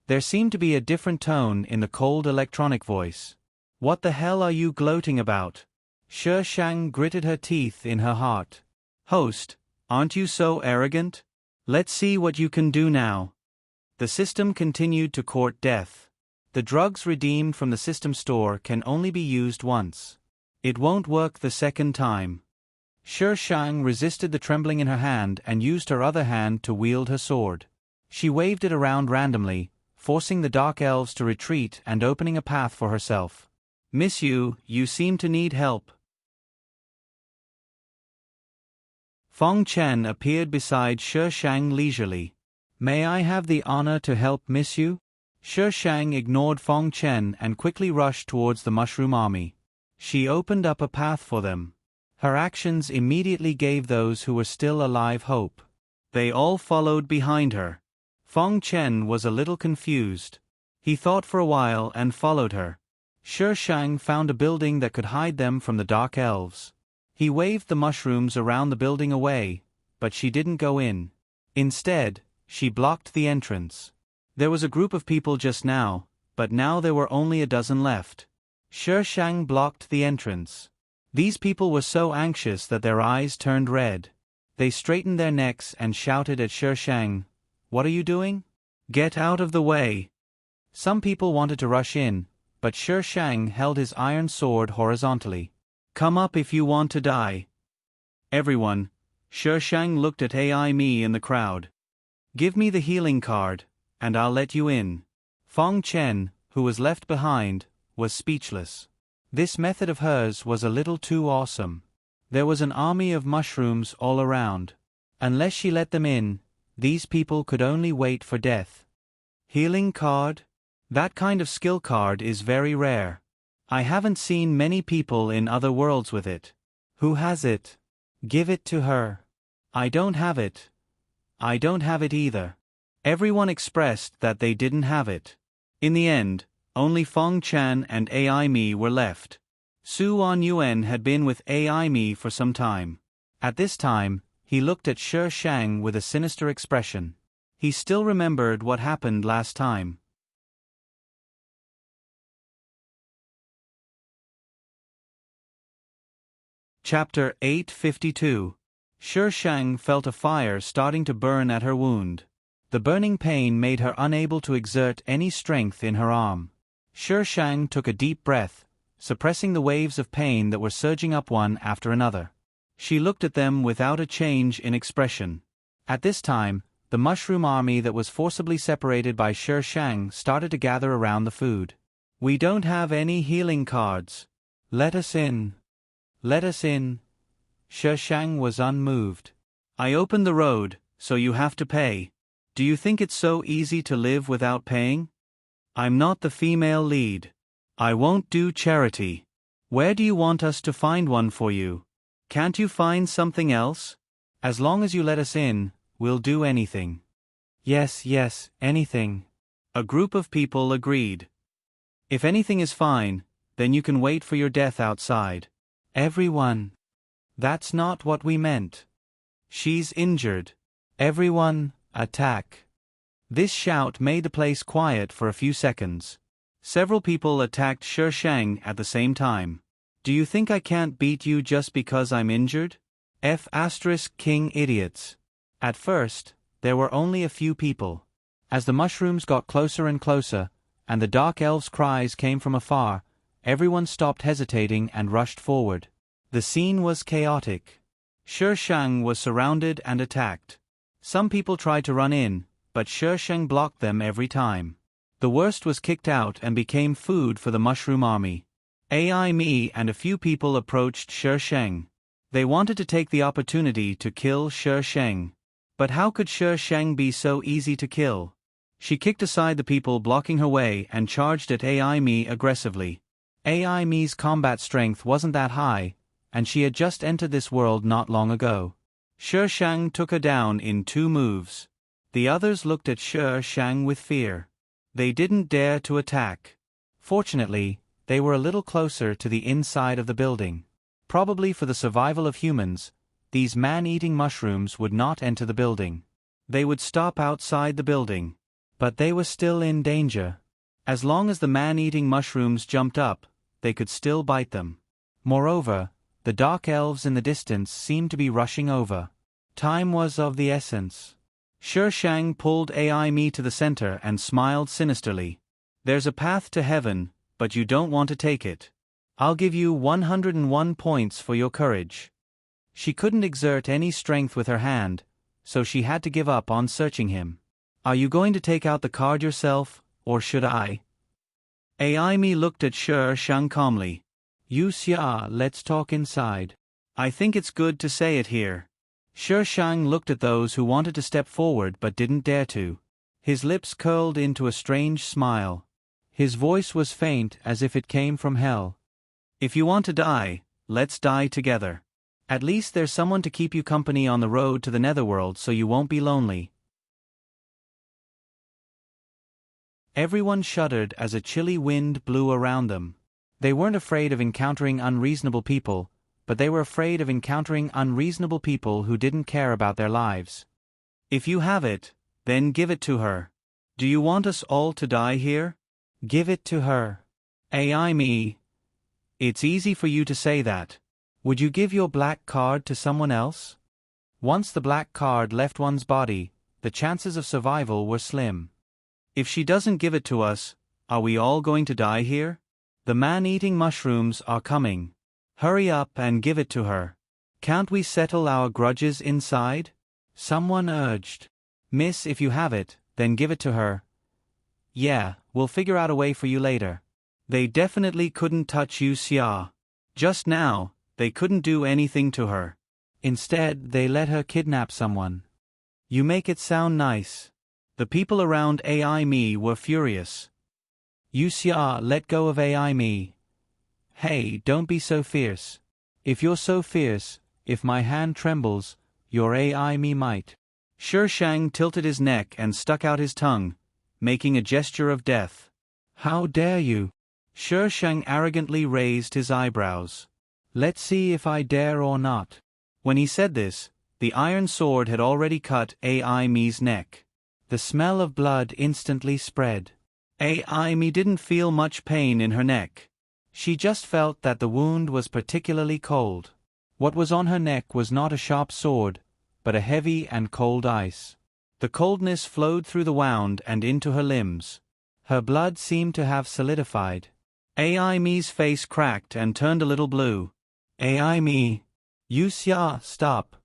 [SPEAKER 1] There seemed to be a different tone in the cold electronic voice. What the hell are you gloating about? Shang gritted her teeth in her heart. Host, aren't you so arrogant? Let's see what you can do now. The system continued to court death. The drugs redeemed from the system store can only be used once. It won't work the second time. Shang resisted the trembling in her hand and used her other hand to wield her sword. She waved it around randomly, forcing the dark elves to retreat and opening a path for herself. Miss Yu, you seem to need help. Feng Chen appeared beside Shang leisurely. May I have the honor to help Miss Yu? Shang ignored Feng Chen and quickly rushed towards the mushroom army. She opened up a path for them. Her actions immediately gave those who were still alive hope. They all followed behind her. Feng Chen was a little confused. He thought for a while and followed her. Shang found a building that could hide them from the dark elves. He waved the mushrooms around the building away, but she didn't go in. Instead, she blocked the entrance. There was a group of people just now, but now there were only a dozen left. Shang blocked the entrance. These people were so anxious that their eyes turned red. They straightened their necks and shouted at Shang, "What are you doing? Get out of the way!" Some people wanted to rush in, but Shang held his iron sword horizontally. "Come up if you want to die." Everyone, Shang looked at AI Me in the crowd. "Give me the healing card, and I'll let you in." Feng Chen, who was left behind, was speechless. This method of hers was a little too awesome. There was an army of mushrooms all around. Unless she let them in, these people could only wait for death. Healing card? That kind of skill card is very rare. I haven't seen many people in other worlds with it. Who has it? Give it to her. I don't have it. I don't have it either. Everyone expressed that they didn't have it. In the end, only Feng Chen and AI Me were left. Su Wan Yuan had been with AI Me for some time. At this time, he looked at Shang with a sinister expression. He still remembered what happened last time. Chapter 852. Shang felt a fire starting to burn at her wound. The burning pain made her unable to exert any strength in her arm. Shang took a deep breath, suppressing the waves of pain that were surging up one after another. She looked at them without a change in expression. At this time, the mushroom army that was forcibly separated by Shang started to gather around the food. "We don't have any healing cards. Let us in. Let us in." Shang was unmoved. "I opened the road, so you have to pay. Do you think it's so easy to live without paying? I'm not the female lead. I won't do charity. Where do you want us to find one for you? Can't you find something else? As long as you let us in, we'll do anything." Yes, anything. A group of people agreed. "If anything is fine, then you can wait for your death outside." Everyone. "That's not what we meant. She's injured." Everyone, attack. This shout made the place quiet for a few seconds. Several people attacked Shang at the same time. "Do you think I can't beat you just because I'm injured?" King idiots. At first, there were only a few people. As the mushrooms got closer and closer, and the dark elves' cries came from afar, everyone stopped hesitating and rushed forward. The scene was chaotic. Shang was surrounded and attacked. Some people tried to run in, but Shang blocked them every time. The worst was kicked out and became food for the mushroom army. Me and a few people approached Shang. They wanted to take the opportunity to kill Shang. But how could Shang be so easy to kill? She kicked aside the people blocking her way and charged at Me aggressively. Me's combat strength wasn't that high, and she had just entered this world not long ago. Shang took her down in 2 moves. The others looked at Shang with fear. They didn't dare to attack. Fortunately, they were a little closer to the inside of the building. Probably for the survival of humans, these man-eating mushrooms would not enter the building. They would stop outside the building. But they were still in danger. As long as the man-eating mushrooms jumped up, they could still bite them. Moreover, the dark elves in the distance seemed to be rushing over. Time was of the essence. Shang pulled Me to the center and smiled sinisterly. There's a path to heaven, but you don't want to take it. I'll give you 101 points for your courage. She couldn't exert any strength with her hand, so she had to give up on searching him. Are you going to take out the card yourself, or should I? Me looked at Shang calmly. Let's talk inside. I think it's good to say it here. Shang looked at those who wanted to step forward but didn't dare to. His lips curled into a strange smile. His voice was faint as if it came from hell. If you want to die, let's die together. At least there's someone to keep you company on the road to the netherworld so you won't be lonely. Everyone shuddered as a chilly wind blew around them. They weren't afraid of encountering unreasonable people, but they were afraid of encountering unreasonable people who didn't care about their lives. If you have it, then give it to her. Do you want us all to die here? Give it to her. Me. It's easy for you to say that. Would you give your black card to someone else? Once the black card left one's body, the chances of survival were slim. If she doesn't give it to us, are we all going to die here? The man-eating mushrooms are coming. Hurry up and give it to her. Can't we settle our grudges inside? Someone urged. Miss, if you have it, then give it to her. Yeah, we'll figure out a way for you later. They definitely couldn't touch you, Xia. Just now, they couldn't do anything to her. Instead, they let her kidnap someone. You make it sound nice. The people around Me were furious. Xia, let go of Me. Hey, don't be so fierce. If you're so fierce, if my hand trembles, your Me might. Shang tilted his neck and stuck out his tongue, making a gesture of death. How dare you? Shang arrogantly raised his eyebrows. Let's see if I dare or not. When he said this, the iron sword had already cut Me's neck. The smell of blood instantly spread. Me didn't feel much pain in her neck. She just felt that the wound was particularly cold. What was on her neck was not a sharp sword, but a heavy and cold ice. The coldness flowed through the wound and into her limbs. Her blood seemed to have solidified. Me's face cracked and turned a little blue. Me. Xia, stop.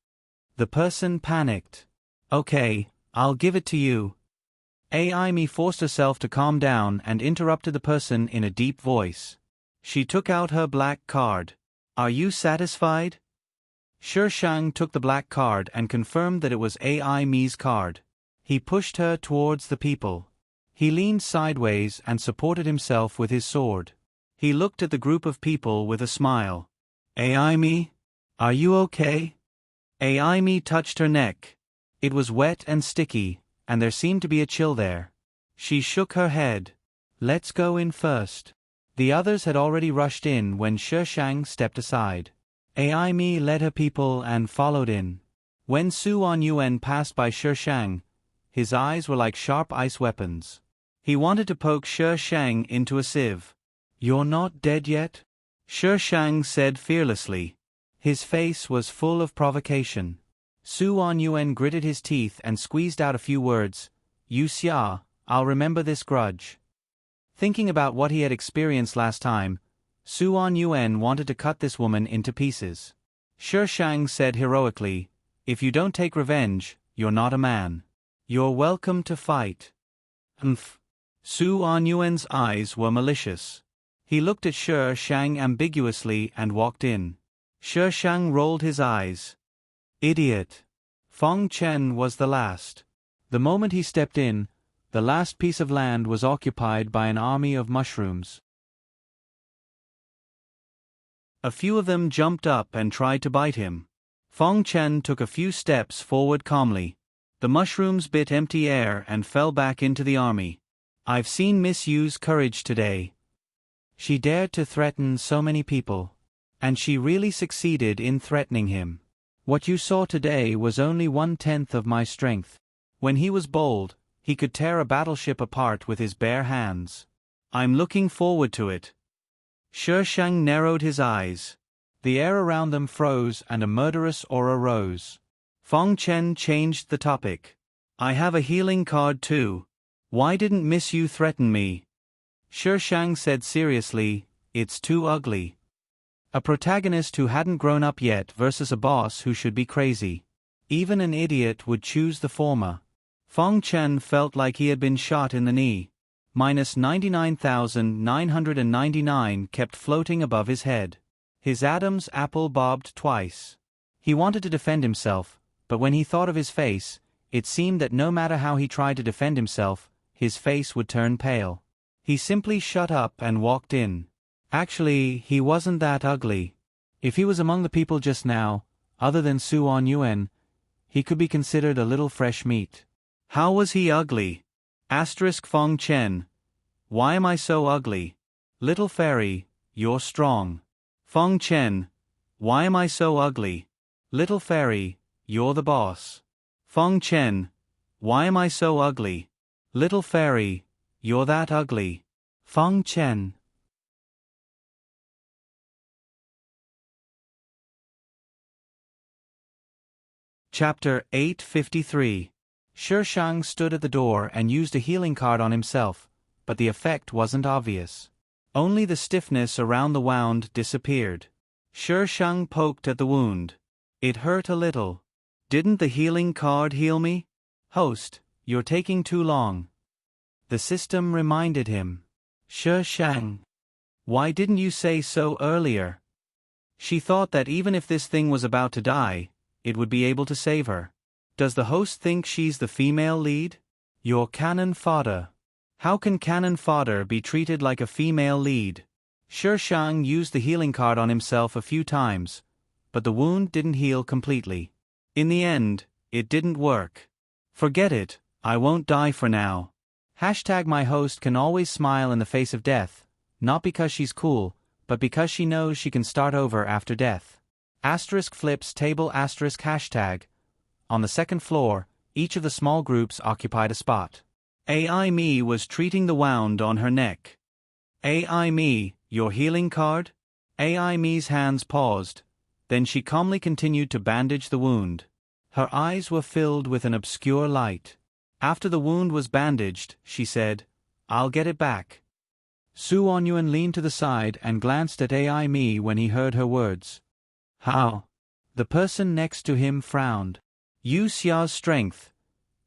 [SPEAKER 1] The person panicked. Okay, I'll give it to you. Me forced herself to calm down and interrupted the person in a deep voice. She took out her black card. Are you satisfied? Shang took the black card and confirmed that it was Me's card. He pushed her towards the people. He leaned sideways and supported himself with his sword. He looked at the group of people with a smile. Me? Are you okay? Me touched her neck. It was wet and sticky, and there seemed to be a chill there. She shook her head. Let's go in first. The others had already rushed in when Shang stepped aside. Me led her people and followed in. When Su On Yuan passed by Shang, his eyes were like sharp ice weapons. He wanted to poke Shang into a sieve. You're not dead yet? Shang said fearlessly. His face was full of provocation. Su On-yuen gritted his teeth and squeezed out a few words. "Yu Xia, I'll remember this grudge." Thinking about what he had experienced last time, Su On-yuen wanted to cut this woman into pieces. Shi Shang said heroically, "If you don't take revenge, you're not a man. You're welcome to fight." Umph. Su On-yuen's eyes were malicious. He looked at Shi Shang ambiguously and walked in. Shi Shang rolled his eyes. Idiot. Feng Chen was the last. The moment he stepped in, the last piece of land was occupied by an army of mushrooms. A few of them jumped up and tried to bite him. Feng Chen took a few steps forward calmly. The mushrooms bit empty air and fell back into the army. "I've seen Miss Yu's courage today. She dared to threaten so many people. And she really succeeded in threatening him. What you saw today was only 1/10 of my strength. When he was bold, he could tear a battleship apart with his bare hands. I'm looking forward to it." Shi Shang narrowed his eyes. The air around them froze and a murderous aura rose. Feng Chen changed the topic. "I have a healing card too. Why didn't Miss Yu threaten me?" Shi Shang said seriously, "It's too ugly. A protagonist who hadn't grown up yet versus a boss who should be crazy. Even an idiot would choose the former." Feng Chen felt like he had been shot in the knee. Minus 99,999 kept floating above his head. His Adam's apple bobbed twice. He wanted to defend himself, but when he thought of his face, it seemed that no matter how he tried to defend himself, his face would turn pale. He simply shut up and walked in. Actually, he wasn't that ugly. If he was among the people just now, other than Su On-yuen, he could be considered a little fresh meat. How was he ugly? Feng Chen. Why am I so ugly? Little fairy, you're strong. Feng Chen. Why am I so ugly? Little fairy, you're the boss. Feng Chen. Why am I so ugly? Little fairy, you're that ugly. Feng Chen. Chapter 853. Shi Shang stood at the door and used a healing card on himself, but the effect wasn't obvious. Only the stiffness around the wound disappeared. Shi Shang poked at the wound. It hurt a little. "Didn't the healing card heal me?" "Host, you're taking too long." The system reminded him. "Shi Shang. Why didn't you say so earlier?" She thought that even if this thing was about to die, it would be able to save her. Does the host think she's the female lead? You're cannon fodder. How can cannon fodder be treated like a female lead? Shi Shang used the healing card on himself a few times, but the wound didn't heal completely. In the end, it didn't work. "Forget it, I won't die for now." My host can always smile in the face of death, not because she's cool, but because she knows she can start over after death. *flips table *#. On the second floor, each of the small groups occupied a spot. AI Me was treating the wound on her neck. AI Me, your healing card? AI Me's hands paused, then she calmly continued to bandage the wound. Her eyes were filled with an obscure light. After the wound was bandaged, she said, "I'll get it back." Su On-yuen leaned to the side and glanced at AI Me when he heard her words. "How?" The person next to him frowned. "Yu Xia's strength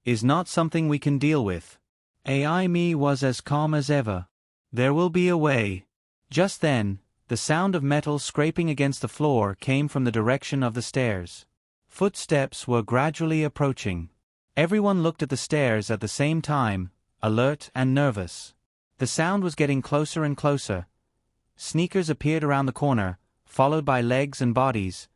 [SPEAKER 1] is not something we can deal with." AI Me was as calm as ever. "There will be a way." Just then, the sound of metal scraping against the floor came from the direction of the stairs. Footsteps were gradually approaching. Everyone looked at the stairs at the same time, alert and nervous. The sound was getting closer and closer. Sneakers appeared around the corner, followed by legs and bodies,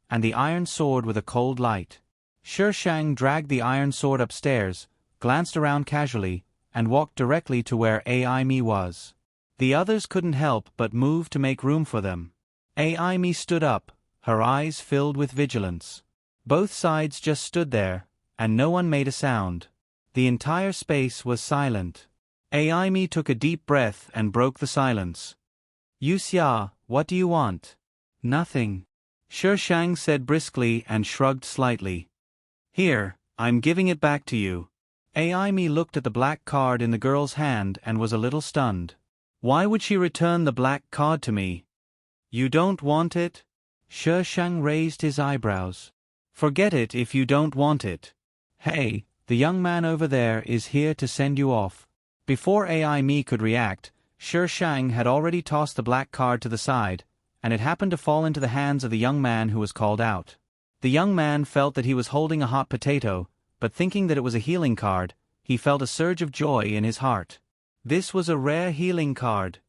[SPEAKER 1] and the iron sword with a cold light. Shi Shang dragged the iron sword upstairs, glanced around casually, and walked directly to where AI Me was. The others couldn't help but move to make room for them. AI Me stood up, her eyes filled with vigilance. Both sides just stood there, and no one made a sound. The entire space was silent. AI Me took a deep breath and broke the silence. "Yu Xia, what do you want?" "Nothing." Shi Shang said briskly and shrugged slightly. Here, I'm giving it back to you. Ai Mi looked at the black card in the girl's hand and was a little stunned. Why would she return the black card to me? You don't want it? Shi Shang raised his eyebrows. Forget it if you don't want it. Hey, the young man over there is here to send you off. Before Ai Mi could react, Shi Shang had already tossed the black card to the side, and it happened to fall into the hands of the young man who was called out. The young man felt that he was holding a hot potato, but thinking that it was a healing card, he felt a surge of joy in his heart. This was a rare healing card.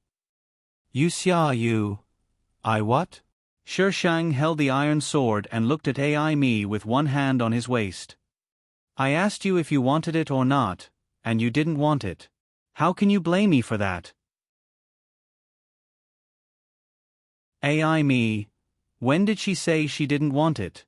[SPEAKER 1] You xia you. I what? Shi Shang held the iron sword and looked at Ai Mi with one hand on his waist. I asked you if you wanted it or not, and you didn't want it. How can you blame me for that? Ai Mi, when did she say she didn't want it?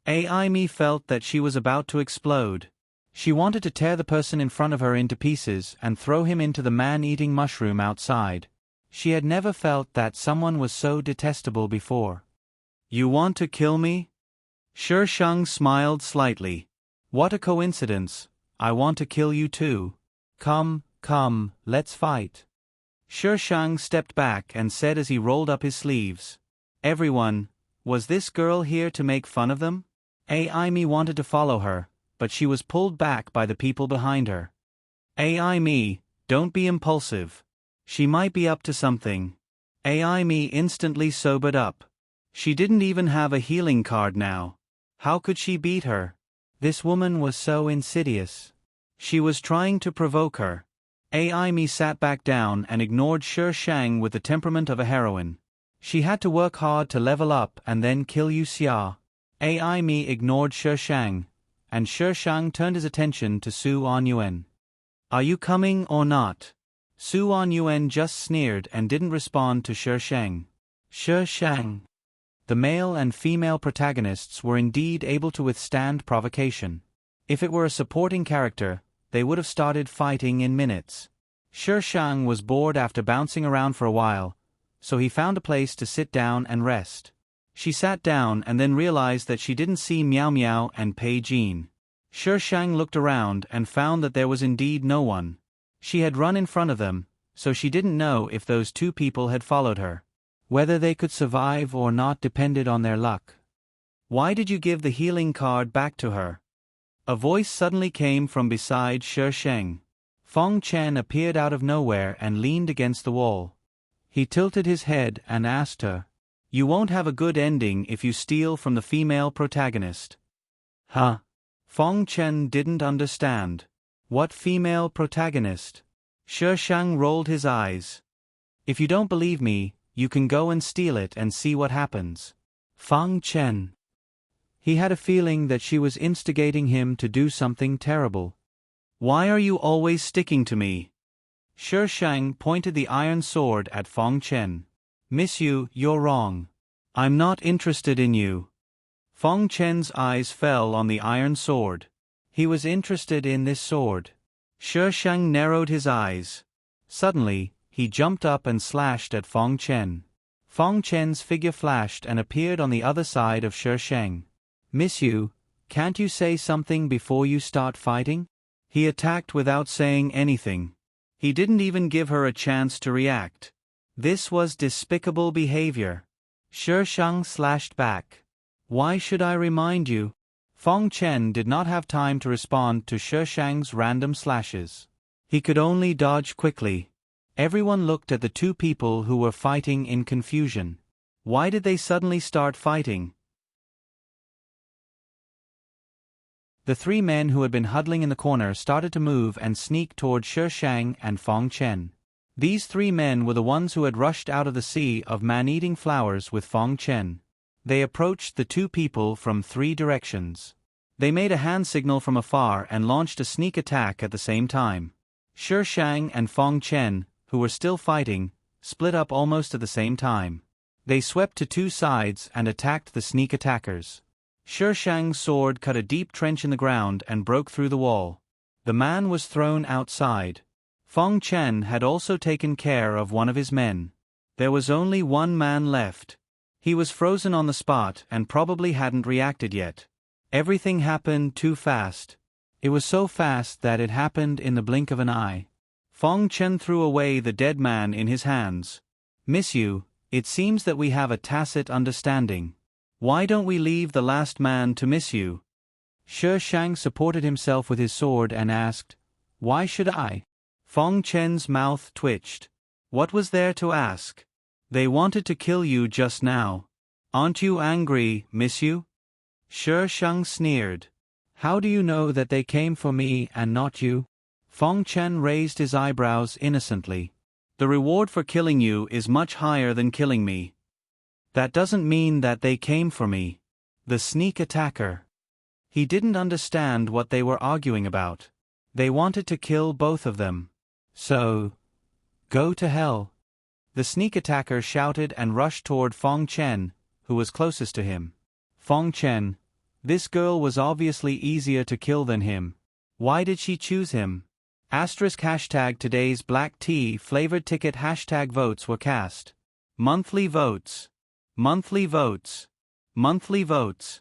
[SPEAKER 1] Ai Mi felt that she was about to explode. She wanted to tear the person in front of her into pieces and throw him into the man-eating mushroom outside. She had never felt that someone was so detestable before. You want to kill me? Shi Shang smiled slightly. What a coincidence. I want to kill you too. Come, let's fight. Shi Shang stepped back and said as he rolled up his sleeves. Everyone, was this girl here to make fun of them? Ai Mi wanted to follow her, but she was pulled back by the people behind her. Ai Mi, don't be impulsive. She might be up to something. Ai Mi instantly sobered up. She didn't even have a healing card now. How could she beat her? This woman was so insidious. She was trying to provoke her. Ai Mi sat back down and ignored Shi Shang with the temperament of a heroine. She had to work hard to level up and then kill Yu Xia. Ai Mi ignored Shi Shang, and Shi Shang turned his attention to Su On Yuan. Are you coming or not? Su On Yuan just sneered and didn't respond to Shi Shang. Shi Shang. The male and female protagonists were indeed able to withstand provocation. If it were a supporting character, they would have started fighting in minutes. Shi Shang was bored after bouncing around for a while, so he found a place to sit down and rest. She sat down and then realized that she didn't see Miao Miao and Pei Jin. Shi Shang looked around and found that there was indeed no one. She had run in front of them, so she didn't know if those two people had followed her. Whether they could survive or not depended on their luck. Why did you give the healing card back to her? A voice suddenly came from beside Shi Shang. Fong Chen appeared out of nowhere and leaned against the wall. He tilted his head and asked her, You won't have a good ending if you steal from the female protagonist. Huh? Fong Chen didn't understand. What female protagonist? Shi Shang rolled his eyes. If you don't believe me, you can go and steal it and see what happens. Fong Chen. He had a feeling that she was instigating him to do something terrible. Why are you always sticking to me? Shi Shang pointed the iron sword at Fong Chen. Miss you, you're wrong. I'm not interested in you. Fong Chen's eyes fell on the iron sword. He was interested in this sword. Shi Shang narrowed his eyes. Suddenly, he jumped up and slashed at Fong Chen. Fong Chen's figure flashed and appeared on the other side of Shi Shang. Miss you, can't you say something before you start fighting? He attacked without saying anything. He didn't even give her a chance to react. This was despicable behavior. Shi Shang slashed back. Why should I remind you? Fong Chen did not have time to respond to Shi Shang's random slashes. He could only dodge quickly. Everyone looked at the two people who were fighting in confusion. Why did they suddenly start fighting? The three men who had been huddling in the corner started to move and sneak toward Shi Shang and Fong Chen. These three men were the ones who had rushed out of the sea of man-eating flowers with Fong Chen. They approached the two people from three directions. They made a hand signal from afar and launched a sneak attack at the same time. Shi Shang and Fong Chen, who were still fighting, split up almost at the same time. They swept to two sides and attacked the sneak attackers. Shi Shang's sword cut a deep trench in the ground and broke through the wall. The man was thrown outside. Fong Chen had also taken care of one of his men. There was only one man left. He was frozen on the spot and probably hadn't reacted yet. Everything happened too fast. It was so fast that it happened in the blink of an eye. Fong Chen threw away the dead man in his hands. "Miss Yu, it seems that we have a tacit understanding. Why don't we leave the last man to Miss Yu?" Shi Shang supported himself with his sword and asked, "Why should I?" Fong Chen's mouth twitched. What was there to ask? They wanted to kill you just now. Aren't you angry, Miss Yu? Shi Shang sneered. How do you know that they came for me and not you? Fong Chen raised his eyebrows innocently. The reward for killing you is much higher than killing me. That doesn't mean that they came for me. The sneak attacker. He didn't understand what they were arguing about. They wanted to kill both of them. So, go to hell. The sneak attacker shouted and rushed toward Fong Chen, who was closest to him. Fong Chen. This girl was obviously easier to kill than him. Why did she choose him? ## today's black tea flavored ticket # votes were cast. Monthly votes. Monthly votes. Monthly votes.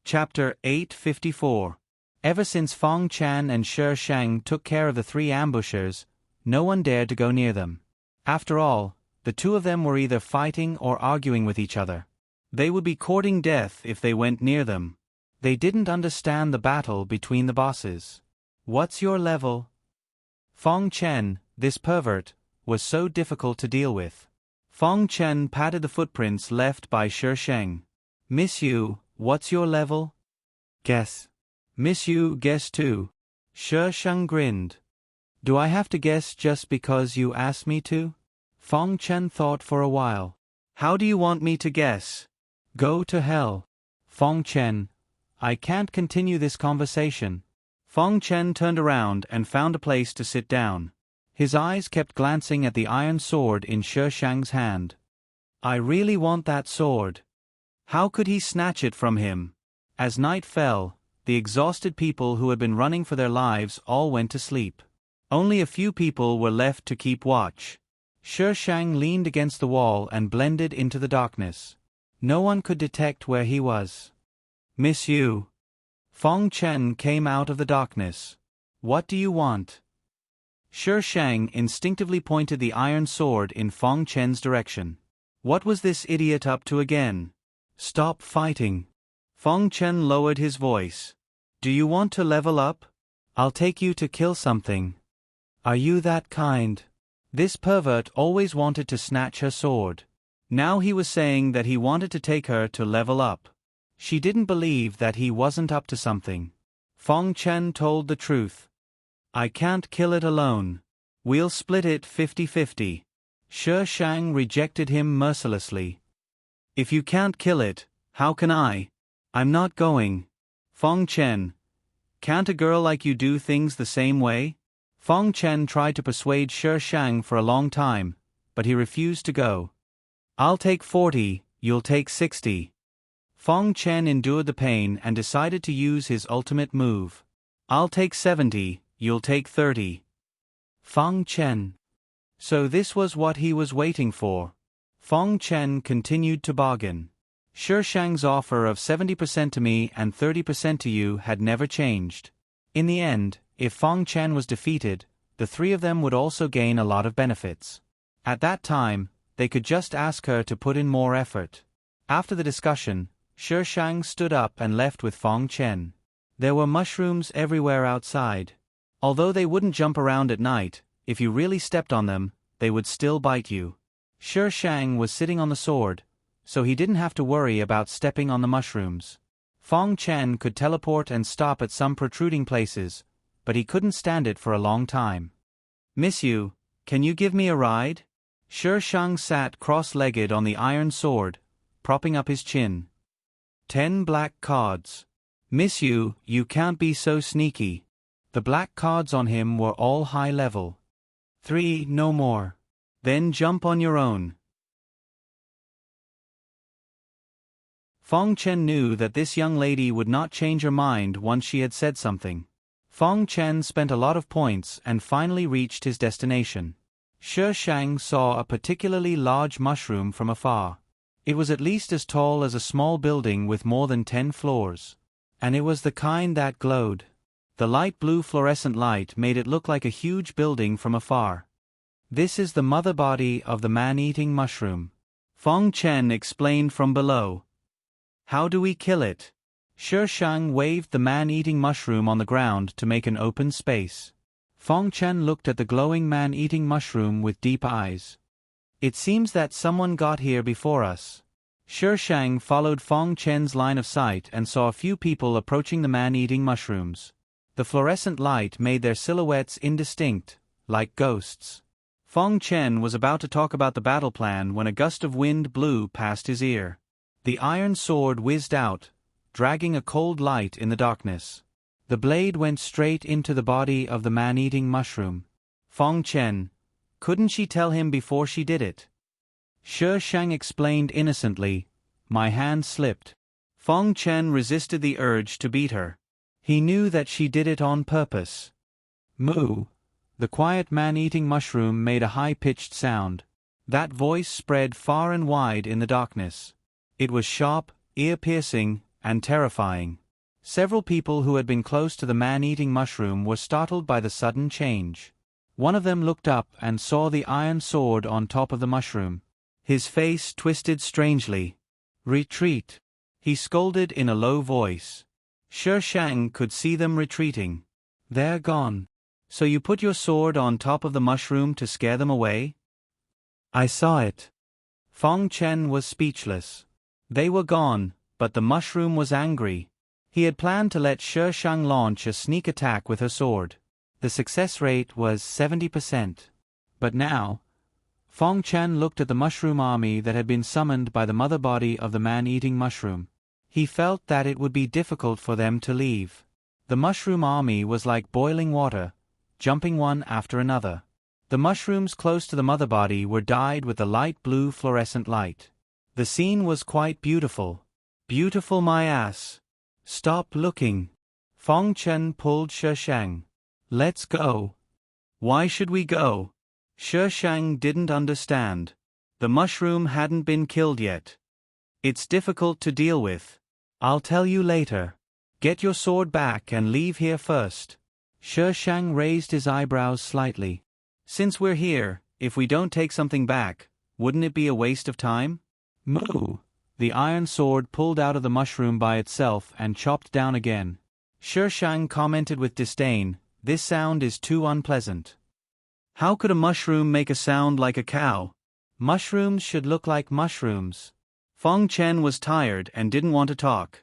[SPEAKER 1] Chapter 854. Ever since Fong Chan and Shi Shang took care of the three ambushers, no one dared to go near them. After all, the two of them were either fighting or arguing with each other. They would be courting death if they went near them. They didn't understand the battle between the bosses. What's your level? Fong Chen, this pervert, was so difficult to deal with. Fong Chen patted the footprints left by Shi Shang. Miss Yu, what's your level? Guess. Miss Yu guessed too. Shi Shang grinned. Do I have to guess just because you asked me to? Fong Chen thought for a while. How do you want me to guess? Go to hell. Fong Chen. I can't continue this conversation. Fong Chen turned around and found a place to sit down. His eyes kept glancing at the iron sword in Shi Shang's hand. I really want that sword. How could he snatch it from him? As night fell, the exhausted people who had been running for their lives all went to sleep. Only a few people were left to keep watch. Shi Shang leaned against the wall and blended into the darkness. No one could detect where he was. Miss Yu. Fong Chen came out of the darkness. What do you want? Shi Shang instinctively pointed the iron sword in Fong Chen's direction. What was this idiot up to again? Stop fighting. Fong Chen lowered his voice. Do you want to level up? I'll take you to kill something. Are you that kind? This pervert always wanted to snatch her sword. Now he was saying that he wanted to take her to level up. She didn't believe that he wasn't up to something. Fong Chen told the truth. I can't kill it alone. We'll split it 50-50. Shi Shang rejected him mercilessly. If you can't kill it, how can I? I'm not going. Fong Chen. Can't a girl like you do things the same way? Fong Chen tried to persuade Shi Shang for a long time, but he refused to go. I'll take 40, you'll take 60. Fong Chen endured the pain and decided to use his ultimate move. I'll take 70, you'll take 30. Fong Chen. So this was what he was waiting for. Fong Chen continued to bargain. Shi Shang's offer of 70% to me and 30% to you had never changed. In the end, if Fong Chen was defeated, the three of them would also gain a lot of benefits. At that time, they could just ask her to put in more effort. After the discussion, Shi Shang stood up and left with Fong Chen. There were mushrooms everywhere outside. Although they wouldn't jump around at night, if you really stepped on them, they would still bite you. Shi Shang was sitting on the sword, so he didn't have to worry about stepping on the mushrooms. Fong Chen could teleport and stop at some protruding places, but he couldn't stand it for a long time. Miss Yu, can you give me a ride? Shi Shang sat cross-legged on the iron sword, propping up his chin. 10 black cards. Miss Yu, you can't be so sneaky. The black cards on him were all high level. 3, no more. Then jump on your own. Fong Chen knew that this young lady would not change her mind once she had said something. Fong Chen spent a lot of points and finally reached his destination. Shi Shang saw a particularly large mushroom from afar. It was at least as tall as a small building with more than 10 floors. And it was the kind that glowed. The light blue fluorescent light made it look like a huge building from afar. This is the mother body of the man-eating mushroom. Fong Chen explained from below. How do we kill it? Shi Shang waved the man-eating mushroom on the ground to make an open space. Fong Chen looked at the glowing man-eating mushroom with deep eyes. It seems that someone got here before us. Shi Shang followed Fong Chen's line of sight and saw a few people approaching the man-eating mushrooms. The fluorescent light made their silhouettes indistinct, like ghosts. Fong Chen was about to talk about the battle plan when a gust of wind blew past his ear. The iron sword whizzed out, dragging a cold light in the darkness. The blade went straight into the body of the man-eating mushroom. Fong Chen, couldn't she tell him before she did it? Shi Shang explained innocently, my hand slipped. Fong Chen resisted the urge to beat her. He knew that she did it on purpose. Moo! The quiet man-eating mushroom made a high-pitched sound. That voice spread far and wide in the darkness. It was sharp, ear-piercing, and terrifying. Several people who had been close to the man-eating mushroom were startled by the sudden change. One of them looked up and saw the iron sword on top of the mushroom. His face twisted strangely. Retreat! He scolded in a low voice. Shi Shang could see them retreating. They're gone. So you put your sword on top of the mushroom to scare them away? I saw it. Fong Chen was speechless. They were gone, but the mushroom was angry. He had planned to let Shi Shang launch a sneak attack with her sword. The success rate was 70%. But now, Fong Chen looked at the mushroom army that had been summoned by the mother body of the man-eating mushroom. He felt that it would be difficult for them to leave. The mushroom army was like boiling water, jumping one after another. The mushrooms close to the mother body were dyed with the light blue fluorescent light. The scene was quite beautiful. Beautiful my ass. Stop looking. Fong Chen pulled Shi Shang. Let's go. Why should we go? Shi Shang didn't understand. The mushroom hadn't been killed yet. It's difficult to deal with. I'll tell you later. Get your sword back and leave here first. Shi Shang raised his eyebrows slightly. Since we're here, if we don't take something back, wouldn't it be a waste of time? Moo! The iron sword pulled out of the mushroom by itself and chopped down again. Shi Shang commented with disdain, this sound is too unpleasant. How could a mushroom make a sound like a cow? Mushrooms should look like mushrooms. Fong Chen was tired and didn't want to talk.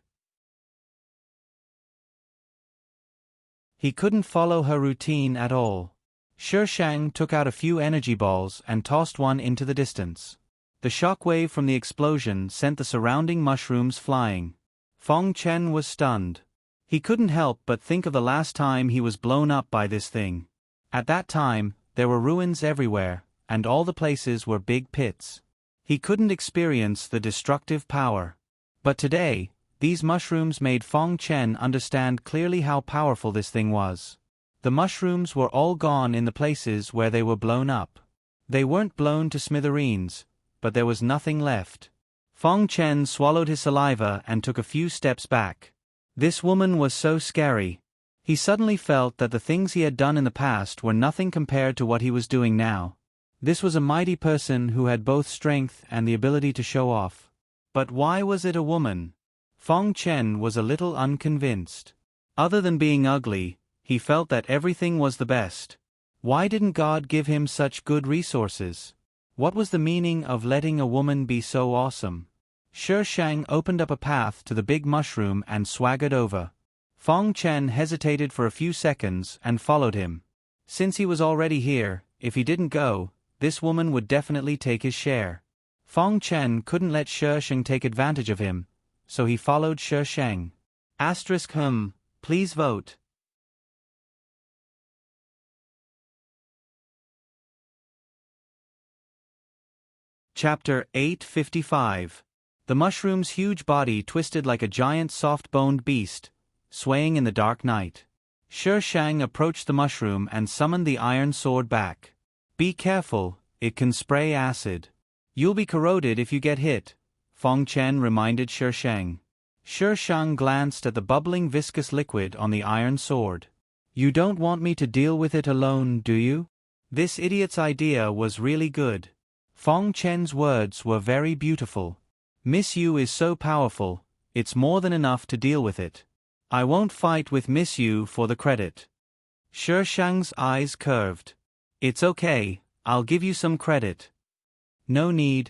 [SPEAKER 1] He couldn't follow her routine at all. Shi Shang took out a few energy balls and tossed one into the distance. The shockwave from the explosion sent the surrounding mushrooms flying. Fong Chen was stunned. He couldn't help but think of the last time he was blown up by this thing. At that time, there were ruins everywhere, and all the places were big pits. He couldn't experience the destructive power. But today, these mushrooms made Fong Chen understand clearly how powerful this thing was. The mushrooms were all gone in the places where they were blown up. They weren't blown to smithereens, but there was nothing left. Fong Chen swallowed his saliva and took a few steps back. This woman was so scary. He suddenly felt that the things he had done in the past were nothing compared to what he was doing now. This was a mighty person who had both strength and the ability to show off. But why was it a woman? Fong Chen was a little unconvinced. Other than being ugly, he felt that everything was the best. Why didn't God give him such good resources? What was the meaning of letting a woman be so awesome? Shi Shang opened up a path to the big mushroom and swaggered over. Fong Chen hesitated for a few seconds and followed him. Since he was already here, if he didn't go, this woman would definitely take his share. Fong Chen couldn't let Shi Shang take advantage of him, so he followed Shi Shang. Please vote. Chapter 855. The mushroom's huge body twisted like a giant soft-boned beast, swaying in the dark night. Sher Shang approached the mushroom and summoned the iron sword back. Be careful, it can spray acid. You'll be corroded if you get hit, Fong Chen reminded Sher Shang. Sher Shang glanced at the bubbling viscous liquid on the iron sword. You don't want me to deal with it alone, do you? This idiot's idea was really good. Fong Chen's words were very beautiful. Miss Yu is so powerful, it's more than enough to deal with it. I won't fight with Miss Yu for the credit. Sher Shang's eyes curved. It's okay, I'll give you some credit. No need.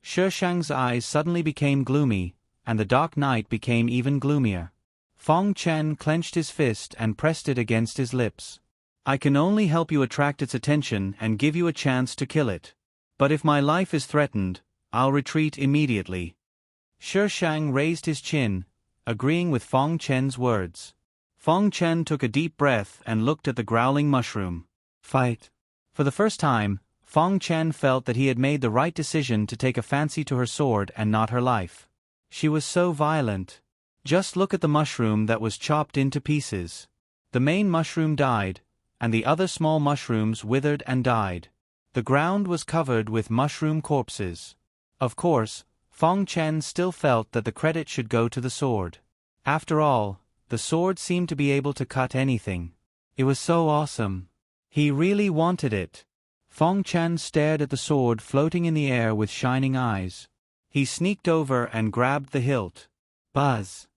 [SPEAKER 1] Sher Shang's eyes suddenly became gloomy, and the dark night became even gloomier. Fong Chen clenched his fist and pressed it against his lips. I can only help you attract its attention and give you a chance to kill it. But if my life is threatened, I'll retreat immediately. Sher Shang raised his chin, agreeing with Fong Chen's words. Fong Chen took a deep breath and looked at the growling mushroom. Fight. For the first time, Fong Chen felt that he had made the right decision to take a fancy to her sword and not her life. She was so violent. Just look at the mushroom that was chopped into pieces. The main mushroom died, and the other small mushrooms withered and died. The ground was covered with mushroom corpses. Of course, Fong Chen still felt that the credit should go to the sword. After all, the sword seemed to be able to cut anything. It was so awesome. He really wanted it. Fong Chen stared at the sword floating in the air with shining eyes. He sneaked over and grabbed the hilt. Buzz.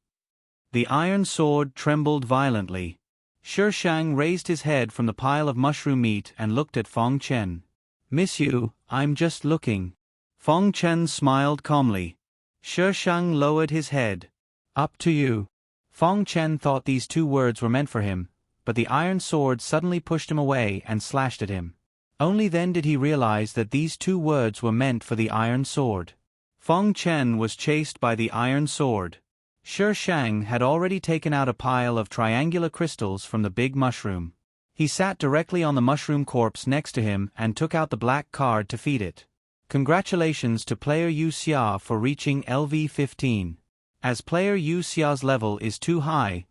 [SPEAKER 1] The iron sword trembled violently. Sher Shang raised his head from the pile of mushroom meat and looked at Fong Chen. Miss Yu, I'm just looking. Fong Chen smiled calmly. Sher Shang lowered his head. Up to you. Fong Chen thought these two words were meant for him, but the iron sword suddenly pushed him away and slashed at him. Only then did he realize that these two words were meant for the iron sword. Fong Chen was chased by the iron sword. Sher Shang had already taken out a pile of triangular crystals from the big mushroom. He sat directly on the mushroom corpse next to him and took out the black card to feed it. Congratulations to player Yu Xia for reaching LV15. As player Yu Xia's level is too high,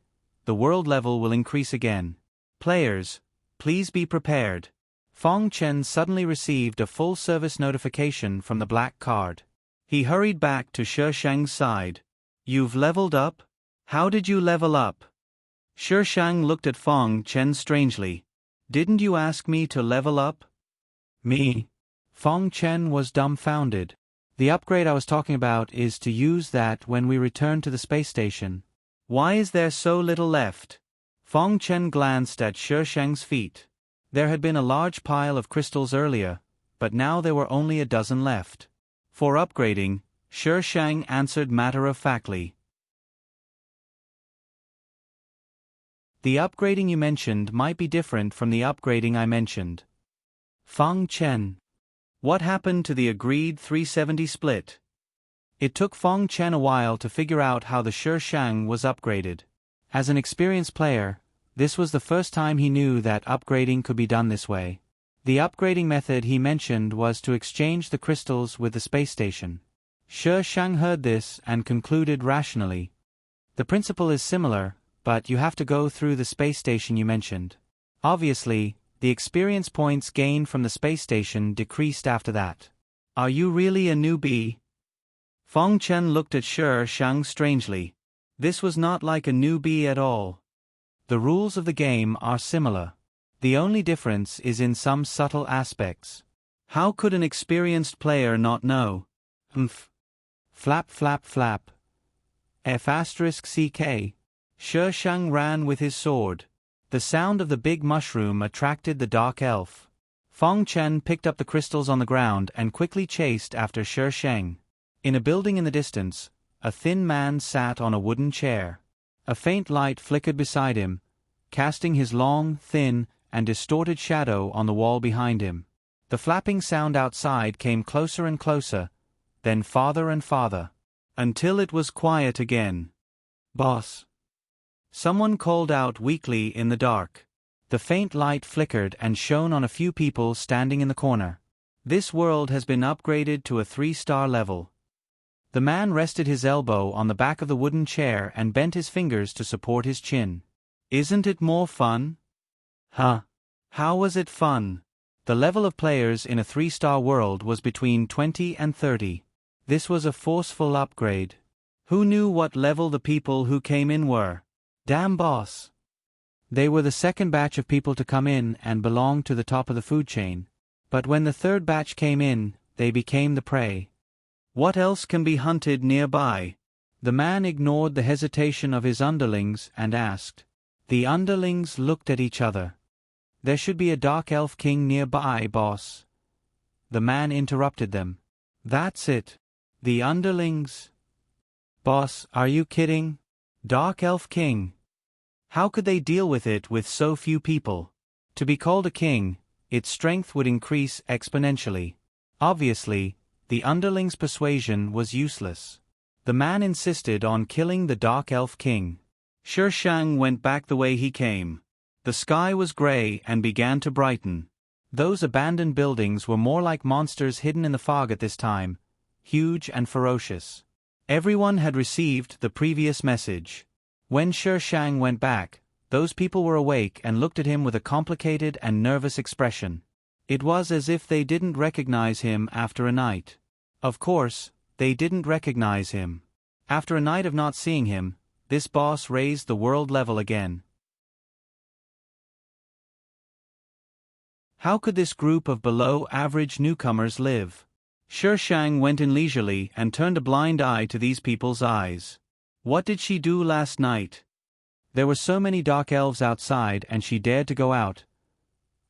[SPEAKER 1] the world level will increase again. Players, please be prepared. Fong Chen suddenly received a full service notification from the black card. He hurried back to Sher Shang's side. You've leveled up? How did you level up? Sher Shang looked at Fong Chen strangely. Didn't you ask me to level up? Me? Fong Chen was dumbfounded. The upgrade I was talking about is to use that when we return to the space station. Why is there so little left? Fong Chen glanced at Sher Shang's feet. There had been a large pile of crystals earlier, but now there were only a dozen left. For upgrading, Sher Shang answered matter-of-factly. The upgrading you mentioned might be different from the upgrading I mentioned. Fong Chen. What happened to the agreed 370 split? It took Fong Chen a while to figure out how the Sher Shang was upgraded. As an experienced player, this was the first time he knew that upgrading could be done this way. The upgrading method he mentioned was to exchange the crystals with the space station. Sher Shang heard this and concluded rationally. The principle is similar, but you have to go through the space station you mentioned. Obviously, the experience points gained from the space station decreased after that. Are you really a newbie? Fong Chen looked at Sher Shang strangely. This was not like a newbie at all. The rules of the game are similar. The only difference is in some subtle aspects. How could an experienced player not know? Flap flap flap. F***CK. Sher Shang ran with his sword. The sound of the big mushroom attracted the dark elf. Fong Chen picked up the crystals on the ground and quickly chased after Sher Shang. In a building in the distance, a thin man sat on a wooden chair. A faint light flickered beside him, casting his long, thin, and distorted shadow on the wall behind him. The flapping sound outside came closer and closer, then farther and farther, until it was quiet again. Boss. Someone called out weakly in the dark. The faint light flickered and shone on a few people standing in the corner. This world has been upgraded to a 3-star level. The man rested his elbow on the back of the wooden chair and bent his fingers to support his chin. Isn't it more fun? Huh? How was it fun? The level of players in a 3-star world was between 20 and 30. This was a forceful upgrade. Who knew what level the people who came in were? Damn boss. They were the second batch of people to come in and belonged to the top of the food chain. But when the third batch came in, they became the prey. What else can be hunted nearby? The man ignored the hesitation of his underlings and asked. The underlings looked at each other. There should be a dark elf king nearby, boss. The man interrupted them. That's it. The underlings. Boss, are you kidding? Dark elf king. How could they deal with it with so few people? To be called a king, its strength would increase exponentially. Obviously, the underlings' persuasion was useless. The man insisted on killing the dark elf king. Shi Shang went back the way he came. The sky was gray and began to brighten. Those abandoned buildings were more like monsters hidden in the fog at this time, huge and ferocious. Everyone had received the previous message. When Shi Shang went back, those people were awake and looked at him with a complicated and nervous expression. It was as if they didn't recognize him after a night. Of course, they didn't recognize him. After a night of not seeing him, this boss raised the world level again. How could this group of below-average newcomers live? Shi Shang went in leisurely and turned a blind eye to these people's eyes. What did she do last night? There were so many dark elves outside and she dared to go out.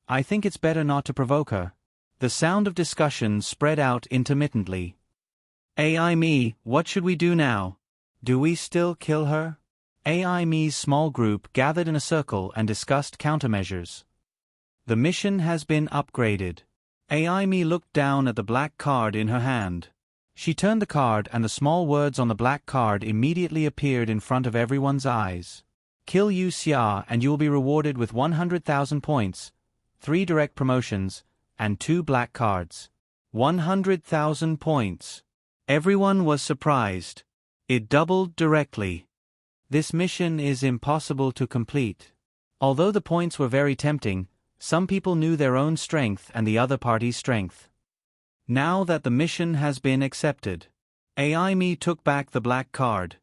[SPEAKER 1] I think it's better not to provoke her. The sound of discussion spread out intermittently. AI me, what should we do now? Do we still kill her? AI me's small group gathered in a circle and discussed countermeasures. The mission has been upgraded. AI me looked down at the black card in her hand. She turned the card and the small words on the black card immediately appeared in front of everyone's eyes. Kill Yu Xia and you will be rewarded with 100,000 points, 3 direct promotions, and 2 black cards. 100,000 points. Everyone was surprised. It doubled directly. This mission is impossible to complete. Although the points were very tempting, some people knew their own strength and the other party's strength. Now that the mission has been accepted, AI me took back the black card.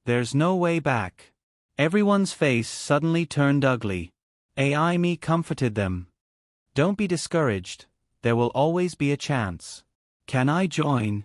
[SPEAKER 1] There's no way back. Everyone's face suddenly turned ugly. AI me comforted them. Don't be discouraged, there will always be a chance. Can I join?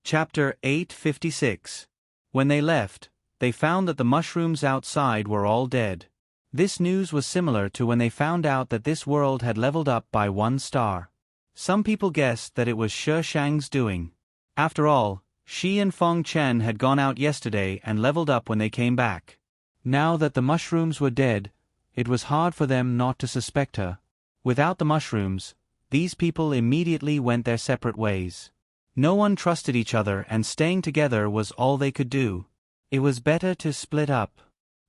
[SPEAKER 1] Chapter 856. When they left, they found that the mushrooms outside were all dead. This news was similar to when they found out that this world had leveled up by 1 star. Some people guessed that it was Shi Shang's doing. After all, she and Feng Chen had gone out yesterday and leveled up when they came back. Now that the mushrooms were dead, it was hard for them not to suspect her. Without the mushrooms, these people immediately went their separate ways. No one trusted each other and staying together was all they could do. It was better to split up.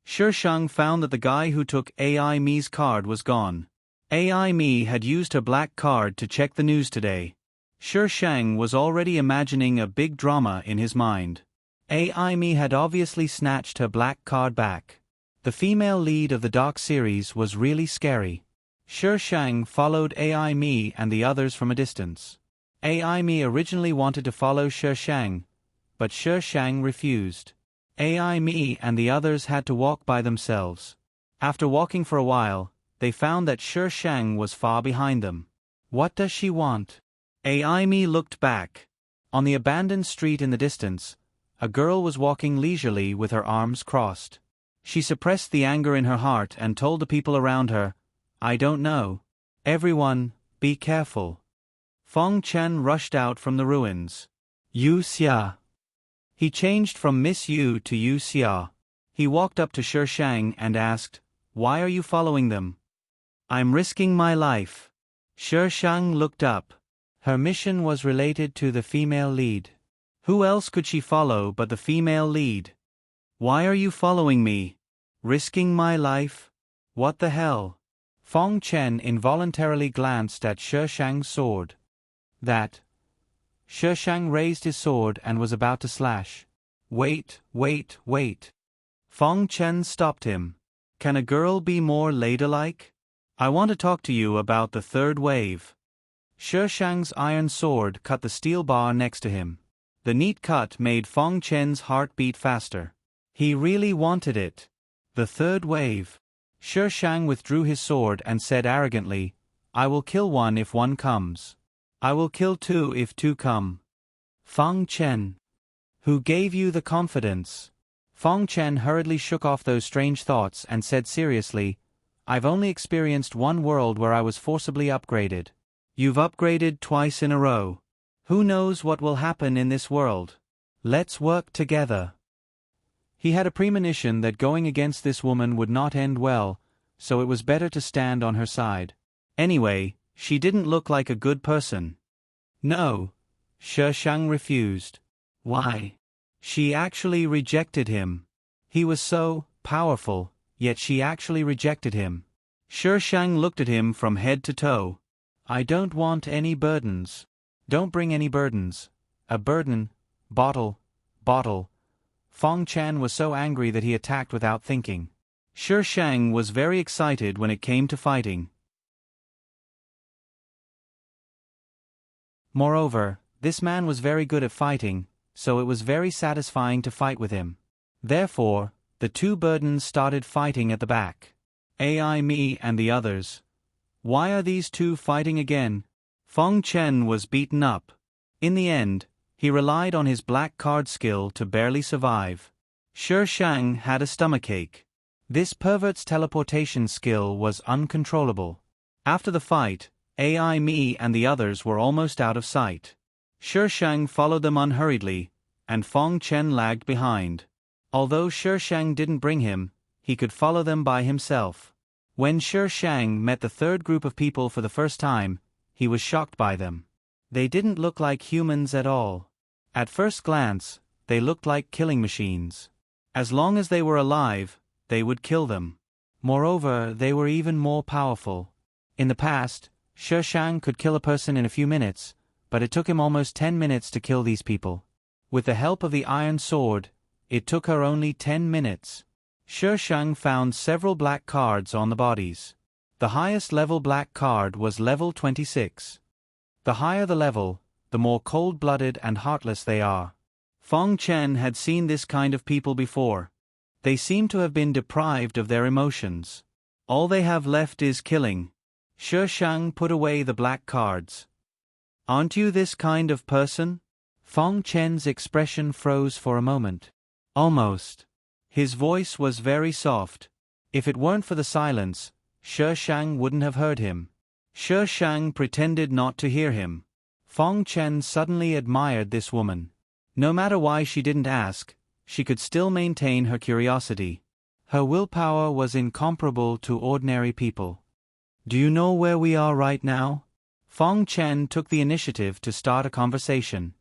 [SPEAKER 1] Shi Shang found that the guy who took AI me's card was gone. AI me had used her black card to check the news today. Shi Shang was already imagining a big drama in his mind. AI me had obviously snatched her black card back. The female lead of the Dark series was really scary. Shi Shang followed AI me and the others from a distance. AI me originally wanted to follow Shi Shang, but Shi Shang refused. AI me and the others had to walk by themselves. After walking for a while, they found that Shi Shang was far behind them. What does she want? AI me looked back. On the abandoned street in the distance, a girl was walking leisurely with her arms crossed. She suppressed the anger in her heart and told the people around her, I don't know. Everyone, be careful. Feng Chen rushed out from the ruins. Yu Xia. He changed from Miss Yu to Yu Xia. He walked up to Shi Shang and asked, Why are you following them? I'm risking my life. Shi Shang looked up. Her mission was related to the female lead. Who else could she follow but the female lead? Why are you following me? Risking my life? What the hell? Feng Chen involuntarily glanced at Shi Shang's sword. That Sheshang raised his sword and was about to slash. Wait, wait, wait. Feng Chen stopped him. Can a girl be more ladylike? I want to talk to you about the third wave. Sheshang's iron sword cut the steel bar next to him. The neat cut made Feng Chen's heart beat faster. He really wanted it. The third wave. Sheshang withdrew his sword and said arrogantly, I will kill one if one comes. I will kill two if two come. Feng Chen. Who gave you the confidence? Feng Chen hurriedly shook off those strange thoughts and said seriously, I've only experienced one world where I was forcibly upgraded. You've upgraded twice in a row. Who knows what will happen in this world? Let's work together. He had a premonition that going against this woman would not end well, so it was better to stand on her side. Anyway, she didn't look like a good person. No. Sheshang refused. Why? She actually rejected him. He was so powerful, yet she actually rejected him. Sheshang looked at him from head to toe. I don't want any burdens. Don't bring any burdens. A burden. Bottle. Feng Chen was so angry that he attacked without thinking. Sheshang was very excited when it came to fighting. Moreover, this man was very good at fighting, so it was very satisfying to fight with him. Therefore, the two burdens started fighting at the back. Ai me and the others. Why are these two fighting again? Feng Chen was beaten up. In the end, he relied on his black card skill to barely survive. Sheshang had a stomachache. This pervert's teleportation skill was uncontrollable. After the fight, Ai me and the others were almost out of sight. Sheshang followed them unhurriedly, and Feng Chen lagged behind. Although Sheshang didn't bring him, he could follow them by himself. When Sheshang met the third group of people for the first time, he was shocked by them. They didn't look like humans at all. At first glance, they looked like killing machines. As long as they were alive, they would kill them. Moreover, they were even more powerful. In the past, Sheshang could kill a person in a few minutes, but it took him almost 10 minutes to kill these people. With the help of the iron sword, it took her only 10 minutes. Sheshang found several black cards on the bodies. The highest level black card was level 26. The higher the level, the more cold-blooded and heartless they are. Feng Chen had seen this kind of people before. They seem to have been deprived of their emotions. All they have left is killing. Sheshang put away the black cards. Aren't you this kind of person? Feng Chen's expression froze for a moment. Almost. His voice was very soft. If it weren't for the silence, Sheshang wouldn't have heard him. Sheshang pretended not to hear him. Feng Chen suddenly admired this woman. No matter why she didn't ask, she could still maintain her curiosity. Her willpower was incomparable to ordinary people. Do you know where we are right now? Feng Chen took the initiative to start a conversation.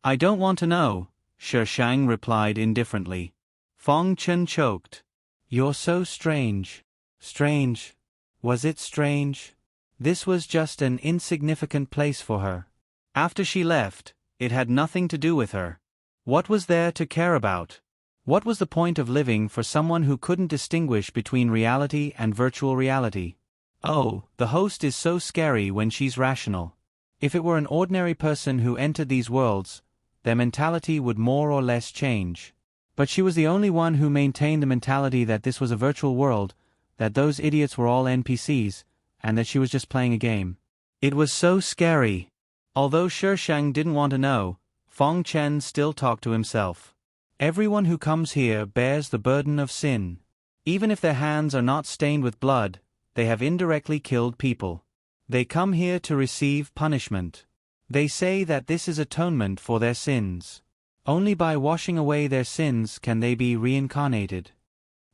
[SPEAKER 1] I don't want to know, Sheshang replied indifferently. Feng Chen choked. You're so strange. Strange. Was it strange? This was just an insignificant place for her. After she left, it had nothing to do with her. What was there to care about? What was the point of living for someone who couldn't distinguish between reality and virtual reality? Oh, the host is so scary when she's rational. If it were an ordinary person who entered these worlds, their mentality would more or less change. But she was the only one who maintained the mentality that this was a virtual world, that those idiots were all NPCs, and that she was just playing a game. It was so scary. Although Sheshang didn't want to know, Feng Chen still talked to himself. Everyone who comes here bears the burden of sin. Even if their hands are not stained with blood, they have indirectly killed people. They come here to receive punishment. They say that this is atonement for their sins. Only by washing away their sins can they be reincarnated.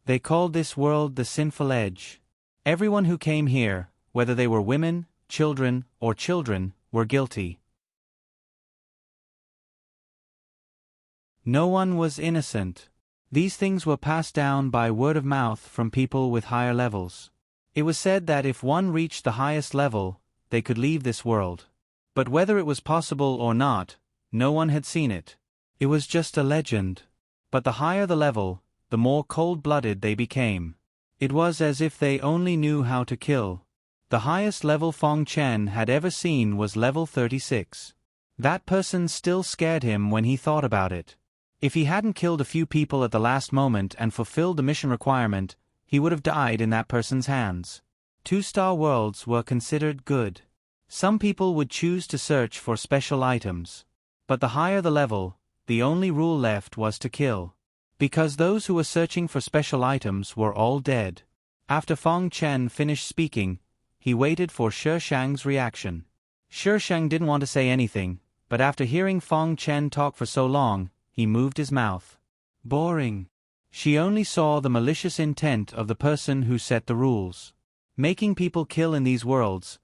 [SPEAKER 1] They called this world the sinful edge. Everyone who came here, whether they were women, children, were guilty. No one was innocent. These things were passed down by word of mouth from people with higher levels. It was said that if one reached the highest level, they could leave this world. But whether it was possible or not, no one had seen it. It was just a legend. But the higher the level, the more cold-blooded they became. It was as if they only knew how to kill. The highest level Fong Chen had ever seen was level 36. That person still scared him when he thought about it. If he hadn't killed a few people at the last moment and fulfilled the mission requirement, he would have died in that person's hands. 2-star worlds were considered good. Some people would choose to search for special items. But the higher the level, the only rule left was to kill. Because those who were searching for special items were all dead. After Fong Chen finished speaking, he waited for Shi Shang's reaction. Shi Shang didn't want to say anything, but after hearing Fong Chen talk for so long, he moved his mouth. Boring. She only saw the malicious intent of the person who set the rules. Making people kill in these worlds,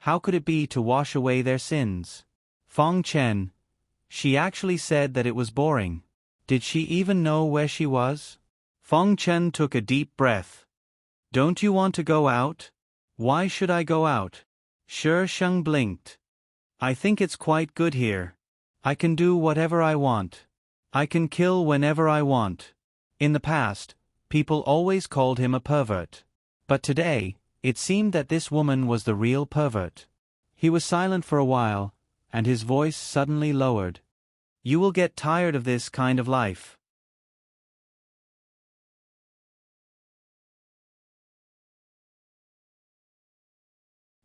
[SPEAKER 1] how could it be to wash away their sins? Fong Chen. She actually said that it was boring. Did she even know where she was? Fong Chen took a deep breath. Don't you want to go out? Why should I go out? Shi Shang blinked. I think it's quite good here. I can do whatever I want. I can kill whenever I want. In the past, people always called him a pervert. But today, it seemed that this woman was the real pervert. He was silent for a while, and his voice suddenly lowered. You will get tired of this kind of life.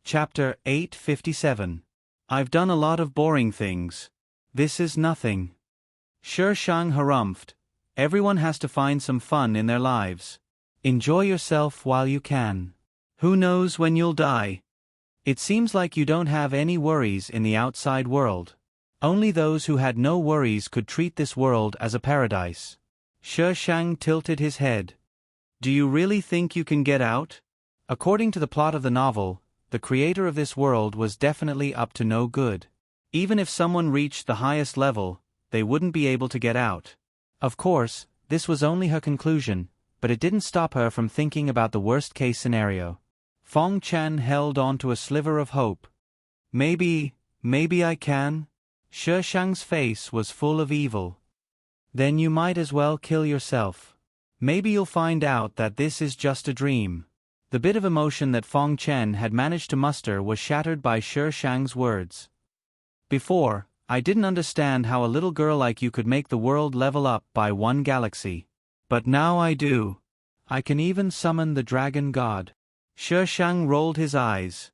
[SPEAKER 1] Chapter 857. I've done a lot of boring things. This is nothing. Shi Shang harumphed. Everyone has to find some fun in their lives. Enjoy yourself while you can. Who knows when you'll die? It seems like you don't have any worries in the outside world. Only those who had no worries could treat this world as a paradise. Shi Shang tilted his head. Do you really think you can get out? According to the plot of the novel, the creator of this world was definitely up to no good. Even if someone reached the highest level, they wouldn't be able to get out. Of course, this was only her conclusion, but it didn't stop her from thinking about the worst-case scenario. Fong Chen held on to a sliver of hope. Maybe I can? Shi Shang's face was full of evil. Then you might as well kill yourself. Maybe you'll find out that this is just a dream. The bit of emotion that Fong Chen had managed to muster was shattered by Shi Shang's words. Before, I didn't understand how a little girl like you could make the world level up by one galaxy. But now I do. I can even summon the dragon god. Shi Shang rolled his eyes.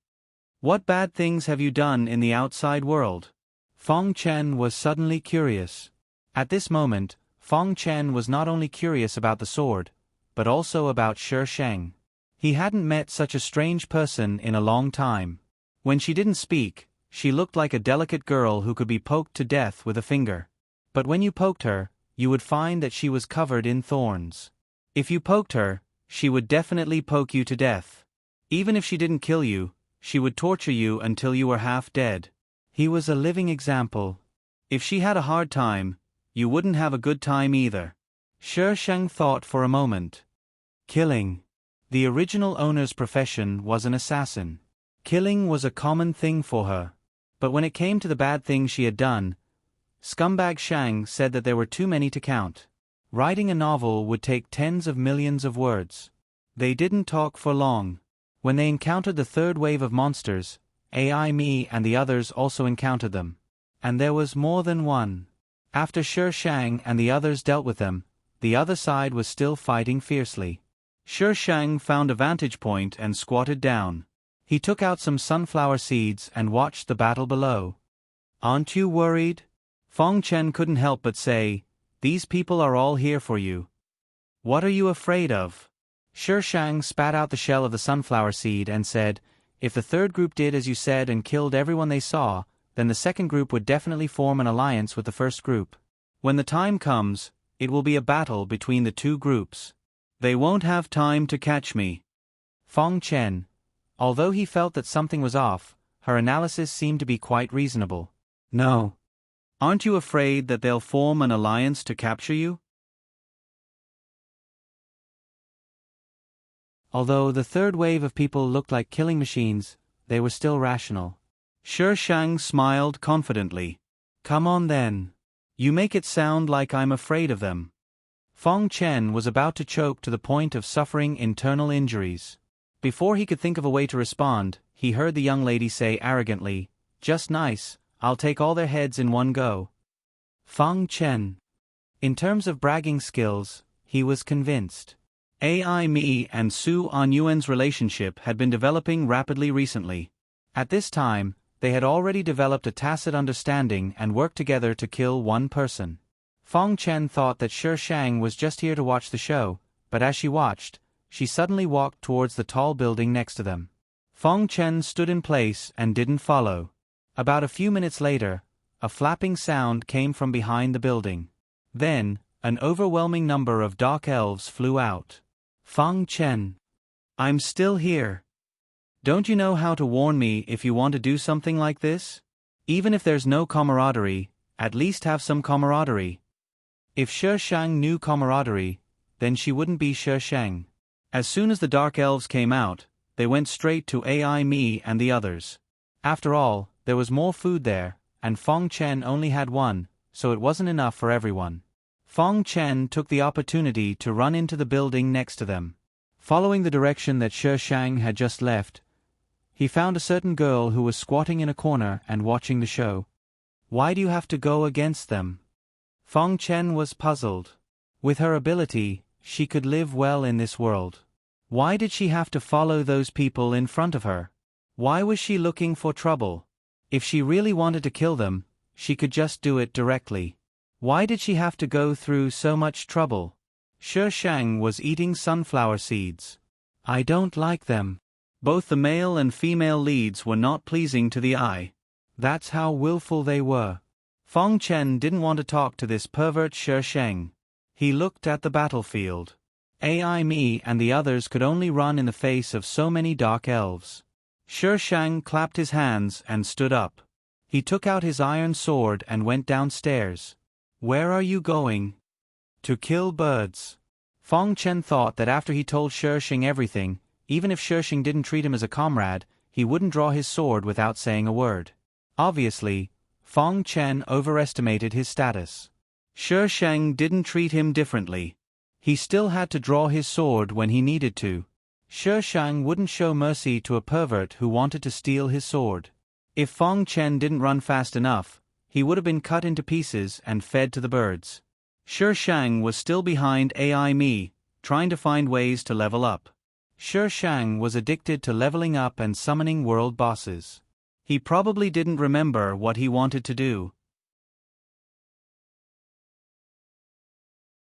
[SPEAKER 1] What bad things have you done in the outside world? Fong Chen was suddenly curious. At this moment, Fong Chen was not only curious about the sword, but also about Shi Shang. He hadn't met such a strange person in a long time. When she didn't speak, she looked like a delicate girl who could be poked to death with a finger. But when you poked her, you would find that she was covered in thorns. If you poked her, she would definitely poke you to death. Even if she didn't kill you, she would torture you until you were half dead. He was a living example. If she had a hard time, you wouldn't have a good time either. Shi Shang thought for a moment. Killing. The original owner's profession was an assassin. Killing was a common thing for her. But when it came to the bad things she had done, Scumbag Shang said that there were too many to count. Writing a novel would take tens of millions of words. They didn't talk for long. When they encountered the third wave of monsters, AI Me and the others also encountered them. And there was more than one. After Shi Shang and the others dealt with them, the other side was still fighting fiercely. Shi Shang found a vantage point and squatted down. He took out some sunflower seeds and watched the battle below. Aren't you worried? Fong Chen couldn't help but say, these people are all here for you. What are you afraid of? Shi Shang spat out the shell of the sunflower seed and said, if the third group did as you said and killed everyone they saw, then the second group would definitely form an alliance with the first group. When the time comes, it will be a battle between the two groups. They won't have time to catch me. Fong Chen. Although he felt that something was off, her analysis seemed to be quite reasonable. No. Aren't you afraid that they'll form an alliance to capture you? Although the third wave of people looked like killing machines, they were still rational. Shi Shang smiled confidently. Come on then. You make it sound like I'm afraid of them. Fong Chen was about to choke to the point of suffering internal injuries. Before he could think of a way to respond, he heard the young lady say arrogantly, "Just nice, I'll take all their heads in one go." Fong Chen. In terms of bragging skills, he was convinced. Ai Mi and Su Anyuan's relationship had been developing rapidly recently. At this time, they had already developed a tacit understanding and worked together to kill one person. Fong Chen thought that Shi Shang was just here to watch the show, but as she watched, she suddenly walked towards the tall building next to them. Fong Chen stood in place and didn't follow. About a few minutes later, a flapping sound came from behind the building. Then, an overwhelming number of dark elves flew out. Fong Chen. I'm still here. Don't you know how to warn me if you want to do something like this? Even if there's no camaraderie, at least have some camaraderie. If Shi Shang knew camaraderie, then she wouldn't be Shi Shang. As soon as the dark elves came out, they went straight to Ai Mi and the others. After all, there was more food there, and Fong Chen only had one, so it wasn't enough for everyone. Fong Chen took the opportunity to run into the building next to them. Following the direction that Shi Shang had just left, he found a certain girl who was squatting in a corner and watching the show. Why do you have to go against them? Fong Chen was puzzled. With her ability, she could live well in this world. Why did she have to follow those people in front of her? Why was she looking for trouble? If she really wanted to kill them, she could just do it directly. Why did she have to go through so much trouble? Shi Shang was eating sunflower seeds. I don't like them. Both the male and female leads were not pleasing to the eye. That's how willful they were. Fong Chen didn't want to talk to this pervert Shi Shang. He looked at the battlefield. Ai Mi and the others could only run in the face of so many dark elves. Shi Shang clapped his hands and stood up. He took out his iron sword and went downstairs. Where are you going? To kill birds. Fong Chen thought that after he told Shi Shang everything, even if Shi Shang didn't treat him as a comrade, he wouldn't draw his sword without saying a word. Obviously, Fong Chen overestimated his status. Shi Shang didn't treat him differently. He still had to draw his sword when he needed to. Shi Shang wouldn't show mercy to a pervert who wanted to steal his sword. If Fong Chen didn't run fast enough, he would have been cut into pieces and fed to the birds. Shi Shang was still behind Ai Mi, trying to find ways to level up. Shi Shang was addicted to leveling up and summoning world bosses. He probably didn't remember what he wanted to do.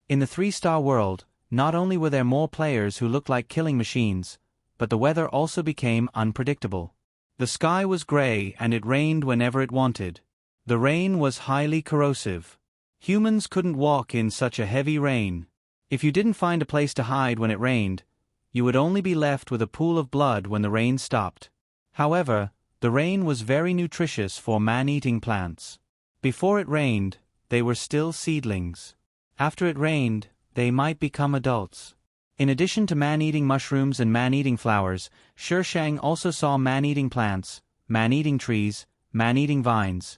[SPEAKER 1] In the 3-star world, not only were there more players who looked like killing machines, but the weather also became unpredictable. The sky was gray and it rained whenever it wanted. The rain was highly corrosive. Humans couldn't walk in such a heavy rain. If you didn't find a place to hide when it rained, you would only be left with a pool of blood when the rain stopped. However, the rain was very nutritious for man-eating plants. Before it rained, they were still seedlings. After it rained, they might become adults. In addition to man-eating mushrooms and man-eating flowers, Shi Shang also saw man-eating plants, man-eating trees, man-eating vines.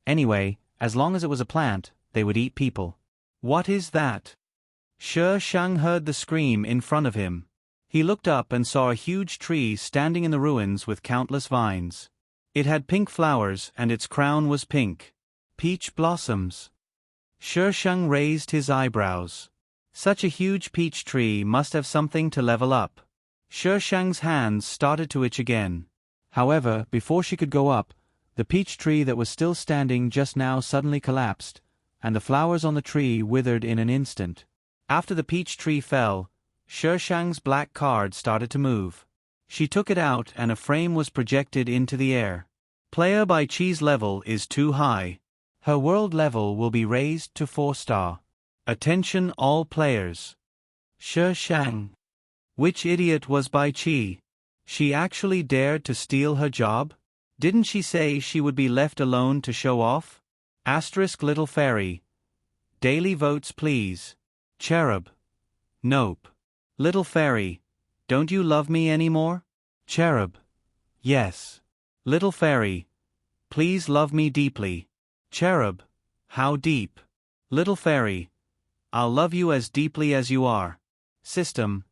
[SPEAKER 1] Anyway, as long as it was a plant, they would eat people. What is that? Shi Shang heard the scream in front of him. He looked up and saw a huge tree standing in the ruins with countless vines. It had pink flowers and its crown was pink. Peach blossoms. Shi Shang raised his eyebrows. Such a huge peach tree must have something to level up. Shi Shang's hands started to itch again. However, before she could go up, the peach tree that was still standing just now suddenly collapsed, and the flowers on the tree withered in an instant. After the peach tree fell, Shi Shang's black card started to move. She took it out and a frame was projected into the air. Player by Chi's level is too high. Her world level will be raised to 4-star. Attention all players. Shi Shang. Which idiot was Bai Chi? She actually dared to steal her job? Didn't she say she would be left alone to show off? Asterisk little fairy. Daily votes please. Cherub. Nope. Little fairy. Don't you love me anymore? Cherub. Yes. Little fairy, please love me deeply. Cherub, how deep? Little fairy, I'll love you as deeply as you are. System,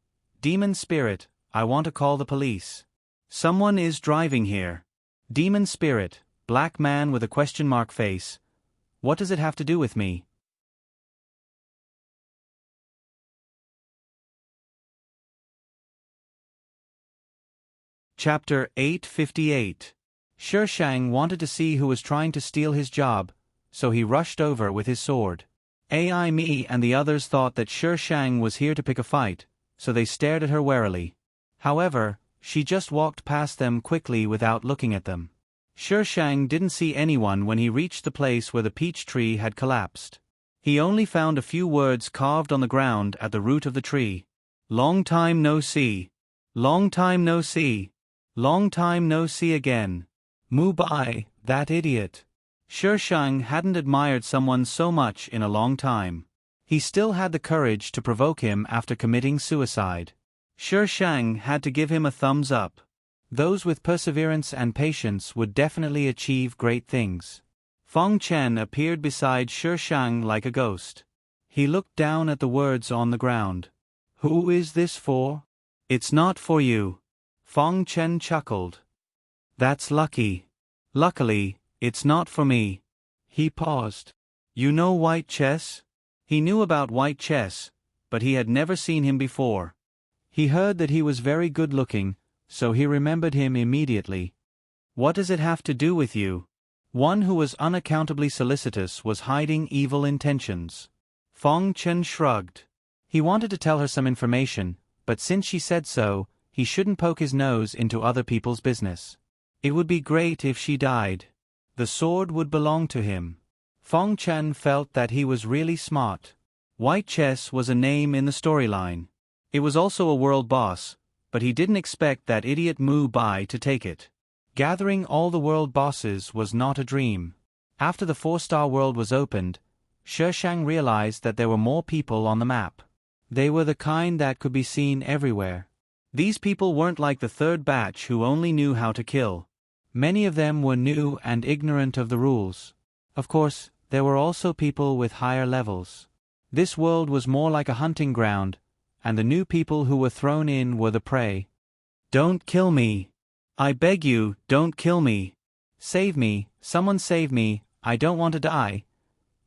[SPEAKER 1] demon spirit, I want to call the police. Someone is driving here. Demon spirit, black man with a question mark face. What does it have to do with me? Chapter 858. Sher Shang wanted to see who was trying to steal his job, so he rushed over with his sword. Ai Me and the others thought that Sher Shang was here to pick a fight, so they stared at her warily. However, she just walked past them quickly without looking at them. Sher Shang didn't see anyone when he reached the place where the peach tree had collapsed. He only found a few words carved on the ground at the root of the tree. Long time no see. Long time no see. Long time no see again. Mu Bai, that idiot. Sher Shang hadn't admired someone so much in a long time. He still had the courage to provoke him after committing suicide. Sher Shang had to give him a thumbs up. Those with perseverance and patience would definitely achieve great things. Fong Chen appeared beside Sher Shang like a ghost. He looked down at the words on the ground. Who is this for? It's not for you. Fong Chen chuckled. That's lucky. Luckily, it's not for me. He paused. You know white chess? He knew about white chess, but he had never seen him before. He heard that he was very good-looking, so he remembered him immediately. What does it have to do with you? One who was unaccountably solicitous was hiding evil intentions. Fong Chen shrugged. He wanted to tell her some information, but since she said so, he shouldn't poke his nose into other people's business. It would be great if she died. The sword would belong to him. Fong Chen felt that he was really smart. White chess was a name in the storyline. It was also a world boss, but he didn't expect that idiot Mu Bai to take it. Gathering all the world bosses was not a dream. After the 4-star world was opened, Sher Shang realized that there were more people on the map. They were the kind that could be seen everywhere. These people weren't like the third batch who only knew how to kill. Many of them were new and ignorant of the rules. Of course, there were also people with higher levels. This world was more like a hunting ground, and the new people who were thrown in were the prey. Don't kill me. I beg you, don't kill me. Save me, someone save me, I don't want to die.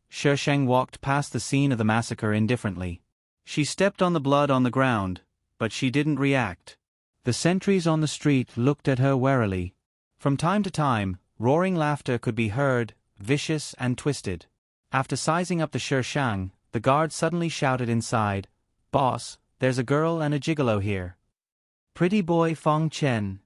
[SPEAKER 1] Sher Shang walked past the scene of the massacre indifferently. She stepped on the blood on the ground, but she didn't react. The sentries on the street looked at her warily. From time to time, roaring laughter could be heard, vicious and twisted. After sizing up the Sher Shang, the guard suddenly shouted inside, "Boss, there's a girl and a gigolo here." Pretty boy Fong Chen.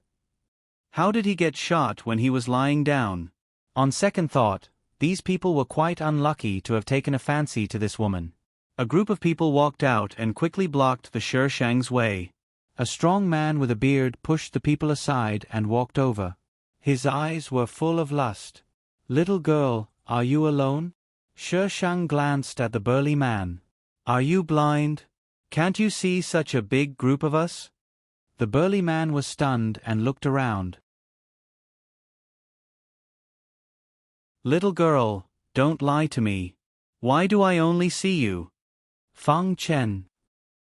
[SPEAKER 1] How did he get shot when he was lying down? On second thought, these people were quite unlucky to have taken a fancy to this woman. A group of people walked out and quickly blocked the Sher Shang's way. A strong man with a beard pushed the people aside and walked over. His eyes were full of lust. Little girl, are you alone? Sher Shang glanced at the burly man. Are you blind? Can't you see such a big group of us? The burly man was stunned and looked around. Little girl, don't lie to me. Why do I only see you? Fong Chen.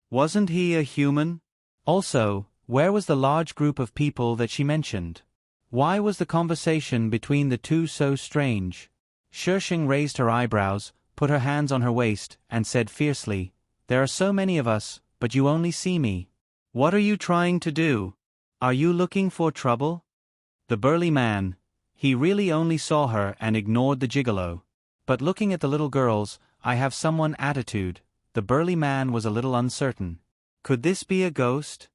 [SPEAKER 1] Wasn't he a human? Also, where was the large group of people that she mentioned? Why was the conversation between the two so strange? Sher Shang raised her eyebrows, put her hands on her waist, and said fiercely, "There are so many of us, but you only see me. What are you trying to do? Are you looking for trouble?" The burly man, he really only saw her and ignored the gigolo. But looking at the little girls, I have someone attitude. The burly man was a little uncertain. Could this be a ghost?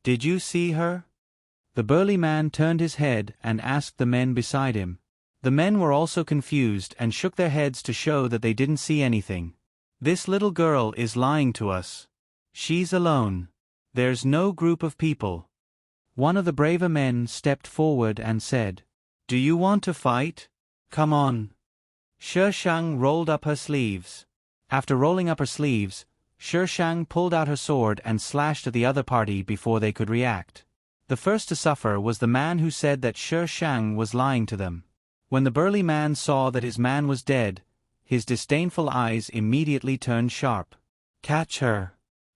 [SPEAKER 1] Did you see her? The burly man turned his head and asked the men beside him. The men were also confused and shook their heads to show that they didn't see anything. This little girl is lying to us. She's alone. There's no group of people. One of the braver men stepped forward and said, "Do you want to fight? Come on." Sher Shang rolled up her sleeves. After rolling up her sleeves, Sher Shang pulled out her sword and slashed at the other party before they could react. The first to suffer was the man who said that Sher Shang was lying to them. When the burly man saw that his man was dead, his disdainful eyes immediately turned sharp. Catch her.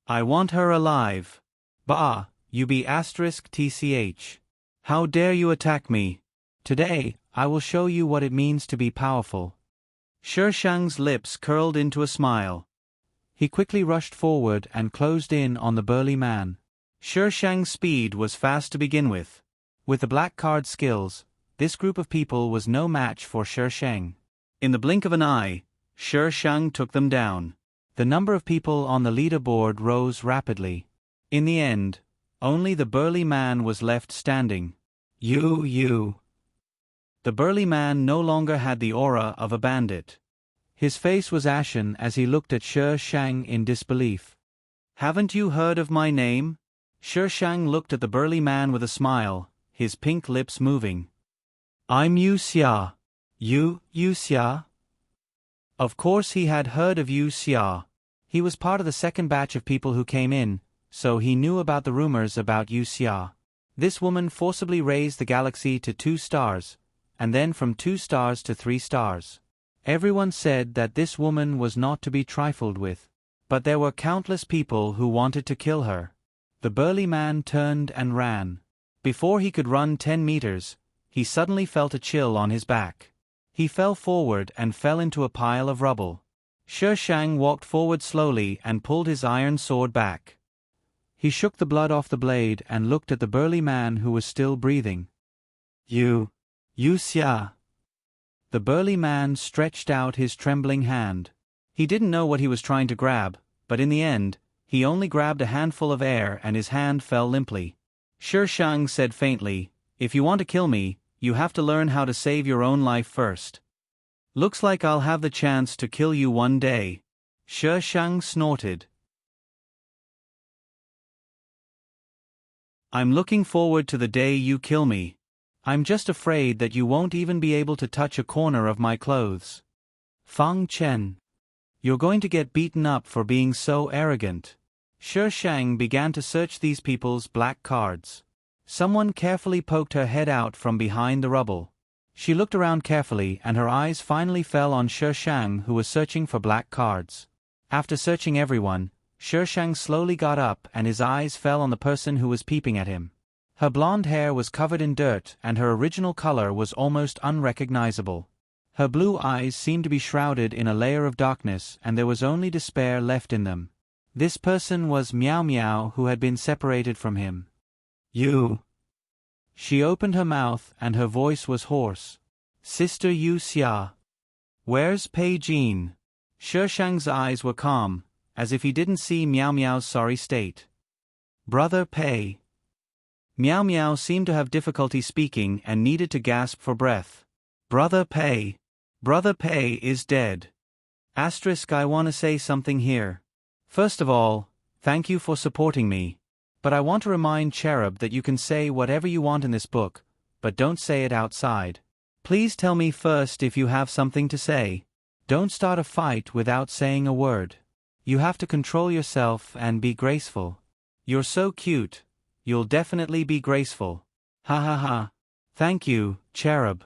[SPEAKER 1] I want her alive. Bah, you be *tch. How dare you attack me? Today, I will show you what it means to be powerful. Sher Shang's lips curled into a smile. He quickly rushed forward and closed in on the burly man. Sher Shang's speed was fast to begin with. With the black card skills, this group of people was no match for Sher Shang. In the blink of an eye, Sher Shang took them down. The number of people on the leaderboard rose rapidly. In the end, only the burly man was left standing. You. The burly man no longer had the aura of a bandit. His face was ashen as he looked at Sher Shang in disbelief. Haven't you heard of my name? Sher Shang looked at the burly man with a smile, his pink lips moving. I'm Yu Xia. Yu Xia? Of course he had heard of Yu Xia. He was part of the second batch of people who came in, so he knew about the rumors about Yu Xia. This woman forcibly raised the galaxy to 2 stars, and then from 2 stars to 3 stars. Everyone said that this woman was not to be trifled with. But there were countless people who wanted to kill her. The burly man turned and ran. Before he could run 10 meters, he suddenly felt a chill on his back. He fell forward and fell into a pile of rubble. Sher Shang walked forward slowly and pulled his iron sword back. He shook the blood off the blade and looked at the burly man who was still breathing. Yu Xia. The burly man stretched out his trembling hand. He didn't know what he was trying to grab, but in the end, he only grabbed a handful of air and his hand fell limply. Sher Shang said faintly, "If you want to kill me, you have to learn how to save your own life first. Looks like I'll have the chance to kill you one day." Sher Shang snorted. "I'm looking forward to the day you kill me. I'm just afraid that you won't even be able to touch a corner of my clothes. Fang Chen. You're going to get beaten up for being so arrogant." Sher Shang began to search these people's black cards. Someone carefully poked her head out from behind the rubble. She looked around carefully and her eyes finally fell on Sher Shang, who was searching for black cards. After searching everyone, Sher Shang slowly got up and his eyes fell on the person who was peeping at him. Her blonde hair was covered in dirt and her original color was almost unrecognizable. Her blue eyes seemed to be shrouded in a layer of darkness and there was only despair left in them. This person was Miao Miao, who had been separated from him. "You." She opened her mouth and her voice was hoarse. "Sister Yu Xia. Where's Pei Jin?" Sher Shang's eyes were calm, as if he didn't see Miao Miao's sorry state. "Brother Pei." Miao Miao seemed to have difficulty speaking and needed to gasp for breath. "Brother Pei. Brother Pei is dead. I want to say something here. First of all, thank you for supporting me. But I want to remind Cherub that you can say whatever you want in this book, but don't say it outside. Please tell me first if you have something to say. Don't start a fight without saying a word. You have to control yourself and be graceful. You're so cute. You'll definitely be graceful. Ha ha ha. Thank you, Cherub."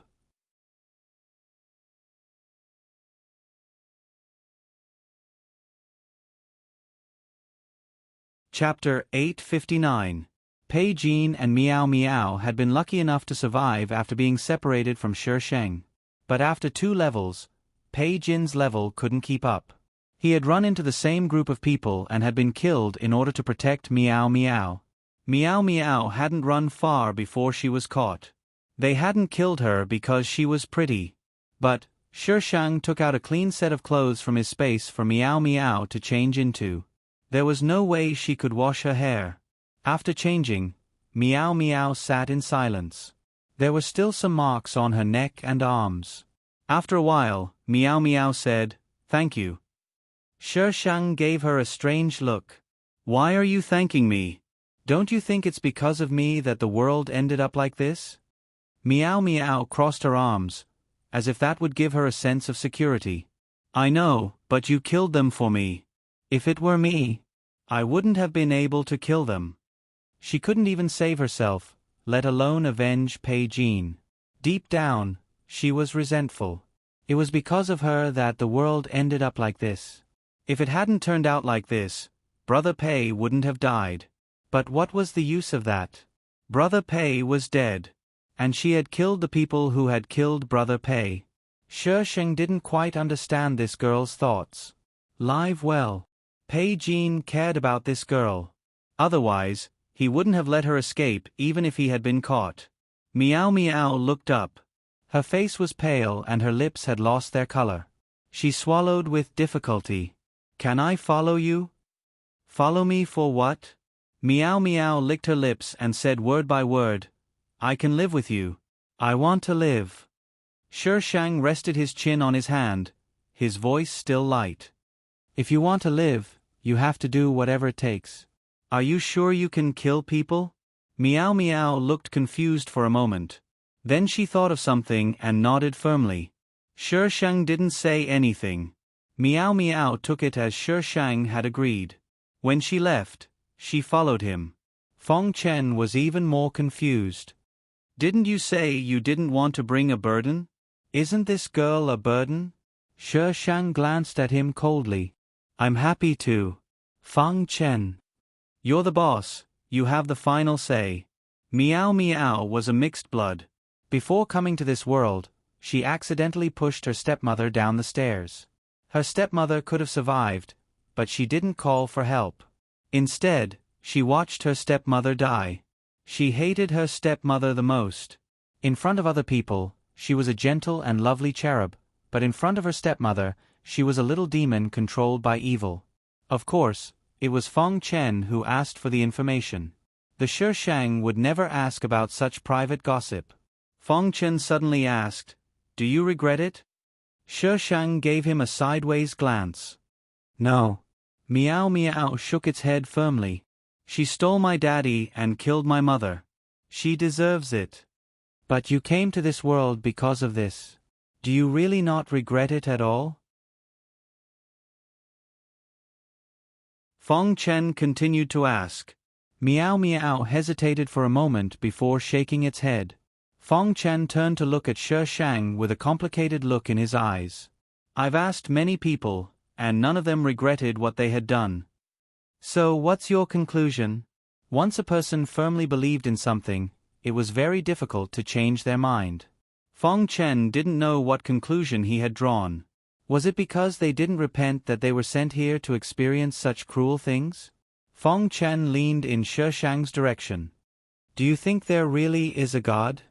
[SPEAKER 1] Chapter 859. Pei Jin and Miao Miao had been lucky enough to survive after being separated from Sher Shang. But after 2 levels, Pei Jin's level couldn't keep up. He had run into the same group of people and had been killed in order to protect Miao Miao. Miao Miao hadn't run far before she was caught. They hadn't killed her because she was pretty. But Sher Shang took out a clean set of clothes from his space for Miao Miao to change into. There was no way she could wash her hair. After changing, Miao Miao sat in silence. There were still some marks on her neck and arms. After a while, Miao Miao said, "Thank you." Sher Shang gave her a strange look. "Why are you thanking me? Don't you think it's because of me that the world ended up like this?" Miao Miao crossed her arms, as if that would give her a sense of security. "I know, but you killed them for me. If it were me, I wouldn't have been able to kill them." She couldn't even save herself, let alone avenge Pei Jean. Deep down, she was resentful. It was because of her that the world ended up like this. If it hadn't turned out like this, Brother Pei wouldn't have died. But what was the use of that? Brother Pei was dead. And she had killed the people who had killed Brother Pei. Shi Sheng didn't quite understand this girl's thoughts. Live well. Pei Jean cared about this girl. Otherwise, he wouldn't have let her escape even if he had been caught. Meow Meow looked up. Her face was pale and her lips had lost their color. She swallowed with difficulty. Can I follow you? Follow me for what? Meow Meow licked her lips and said word by word, I can live with you. I want to live. Shi Shang rested his chin on his hand, his voice still light. If you want to live, you have to do whatever it takes. Are you sure you can kill people? Meow Meow looked confused for a moment. Then she thought of something and nodded firmly. Shi Shang didn't say anything. Meow Meow took it as Shi Shang had agreed. When she left, she followed him. Fong Chen was even more confused. Didn't you say you didn't want to bring a burden? Isn't this girl a burden? Shi Shang glanced at him coldly. I'm happy to. Fong Chen. You're the boss, you have the final say. Meow Meow was a mixed blood. Before coming to this world, she accidentally pushed her stepmother down the stairs. Her stepmother could have survived, but she didn't call for help. Instead, she watched her stepmother die. She hated her stepmother the most. In front of other people, she was a gentle and lovely cherub, but in front of her stepmother, she was a little demon controlled by evil. Of course, it was Fong Chen who asked for the information. The Shi Shang would never ask about such private gossip. Fong Chen suddenly asked, Do you regret it? Shi Shang gave him a sideways glance. No. Meow Meow shook its head firmly. She stole my daddy and killed my mother. She deserves it. But you came to this world because of this. Do you really not regret it at all? Fong Chen continued to ask. Meow Meow hesitated for a moment before shaking its head. Fong Chen turned to look at Shi Shang with a complicated look in his eyes. I've asked many people, and none of them regretted what they had done. So what's your conclusion? Once a person firmly believed in something, it was very difficult to change their mind. Fong Chen didn't know what conclusion he had drawn. Was it because they didn't repent that they were sent here to experience such cruel things? Fong Chen leaned in Shi Shang's direction. Do you think there really is a God?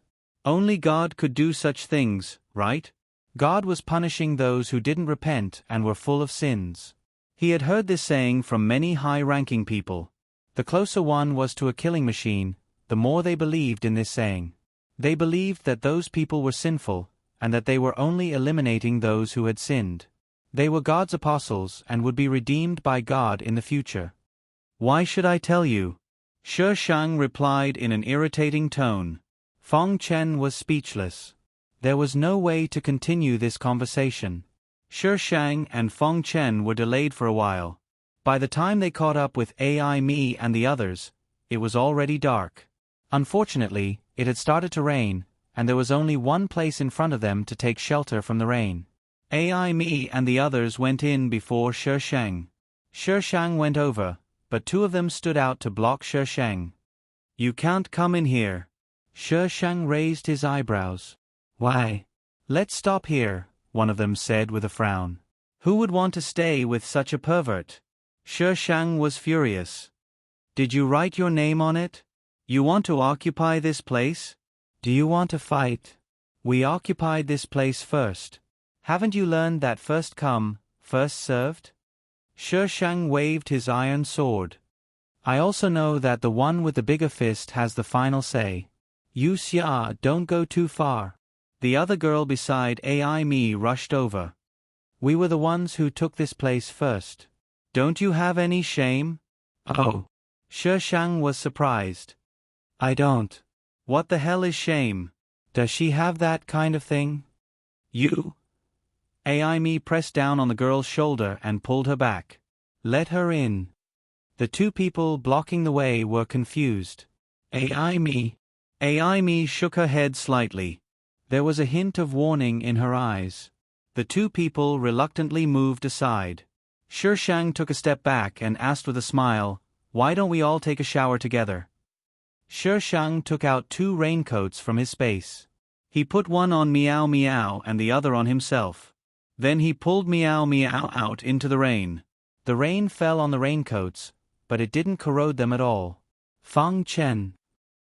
[SPEAKER 1] Only God could do such things, right? God was punishing those who didn't repent and were full of sins. He had heard this saying from many high-ranking people. The closer one was to a killing machine, the more they believed in this saying. They believed that those people were sinful, and that they were only eliminating those who had sinned. They were God's apostles and would be redeemed by God in the future. Why should I tell you? Shi Shang replied in an irritating tone. Fong Chen was speechless. There was no way to continue this conversation. Shi Shang and Fong Chen were delayed for a while. By the time they caught up with Ai Me and the others, it was already dark. Unfortunately, it had started to rain, and there was only one place in front of them to take shelter from the rain. Ai Me and the others went in before Shi Shang. Shi Shang went over, but two of them stood out to block Shi Shang. You can't come in here. Shi Shang raised his eyebrows. Why? Let's stop here, one of them said with a frown. Who would want to stay with such a pervert? Shi Shang was furious. Did you write your name on it? You want to occupy this place? Do you want to fight? We occupied this place first. Haven't you learned that first come, first served? Shi Shang waved his iron sword. I also know that the one with the bigger fist has the final say. You Xia, don't go too far. The other girl beside Ai Me rushed over. We were the ones who took this place first. Don't you have any shame? Oh. Shi Shang was surprised. I don't. What the hell is shame? Does she have that kind of thing? You? Ai Me pressed down on the girl's shoulder and pulled her back. Let her in. The two people blocking the way were confused. Ai Me. Aimi shook her head slightly. There was a hint of warning in her eyes. The two people reluctantly moved aside. Shishang took a step back and asked with a smile, "Why don't we all take a shower together?" Shishang took out 2 raincoats from his space. He put one on Meow Meow and the other on himself. Then he pulled Meow Meow out into the rain. The rain fell on the raincoats, but it didn't corrode them at all. Fang Chen.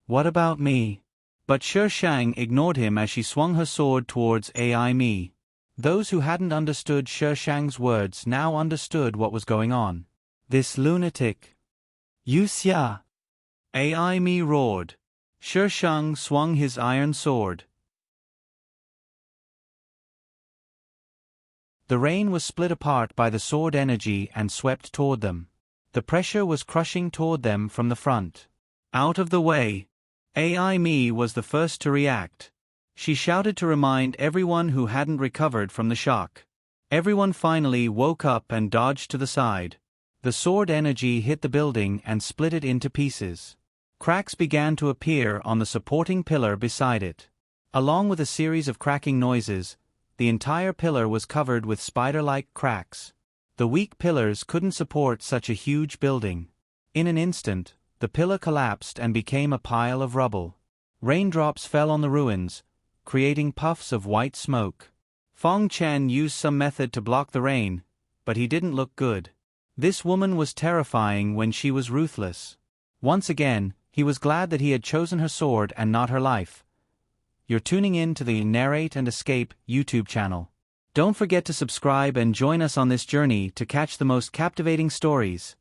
[SPEAKER 1] What about me? But Shishang ignored him as she swung her sword towards Aimi. Those who hadn't understood Shishang's words now understood what was going on. This lunatic. Yuxia! Aimi roared. Shishang swung his iron sword. The rain was split apart by the sword energy and swept toward them. The pressure was crushing toward them from the front. Out of the way! Aimi was the first to react. She shouted to remind everyone who hadn't recovered from the shock. Everyone finally woke up and dodged to the side. The sword energy hit the building and split it into pieces. Cracks began to appear on the supporting pillar beside it. Along with a series of cracking noises, the entire pillar was covered with spider-like cracks. The weak pillars couldn't support such a huge building. In an instant, the pillar collapsed and became a pile of rubble. Raindrops fell on the ruins, creating puffs of white smoke. Fang Chen used some method to block the rain, but he didn't look good. This woman was terrifying when she was ruthless. Once again, he was glad that he had chosen her sword and not her life. You're tuning in to the Narrate and Escape YouTube channel. Don't forget to subscribe and join us on this journey to catch the most captivating stories.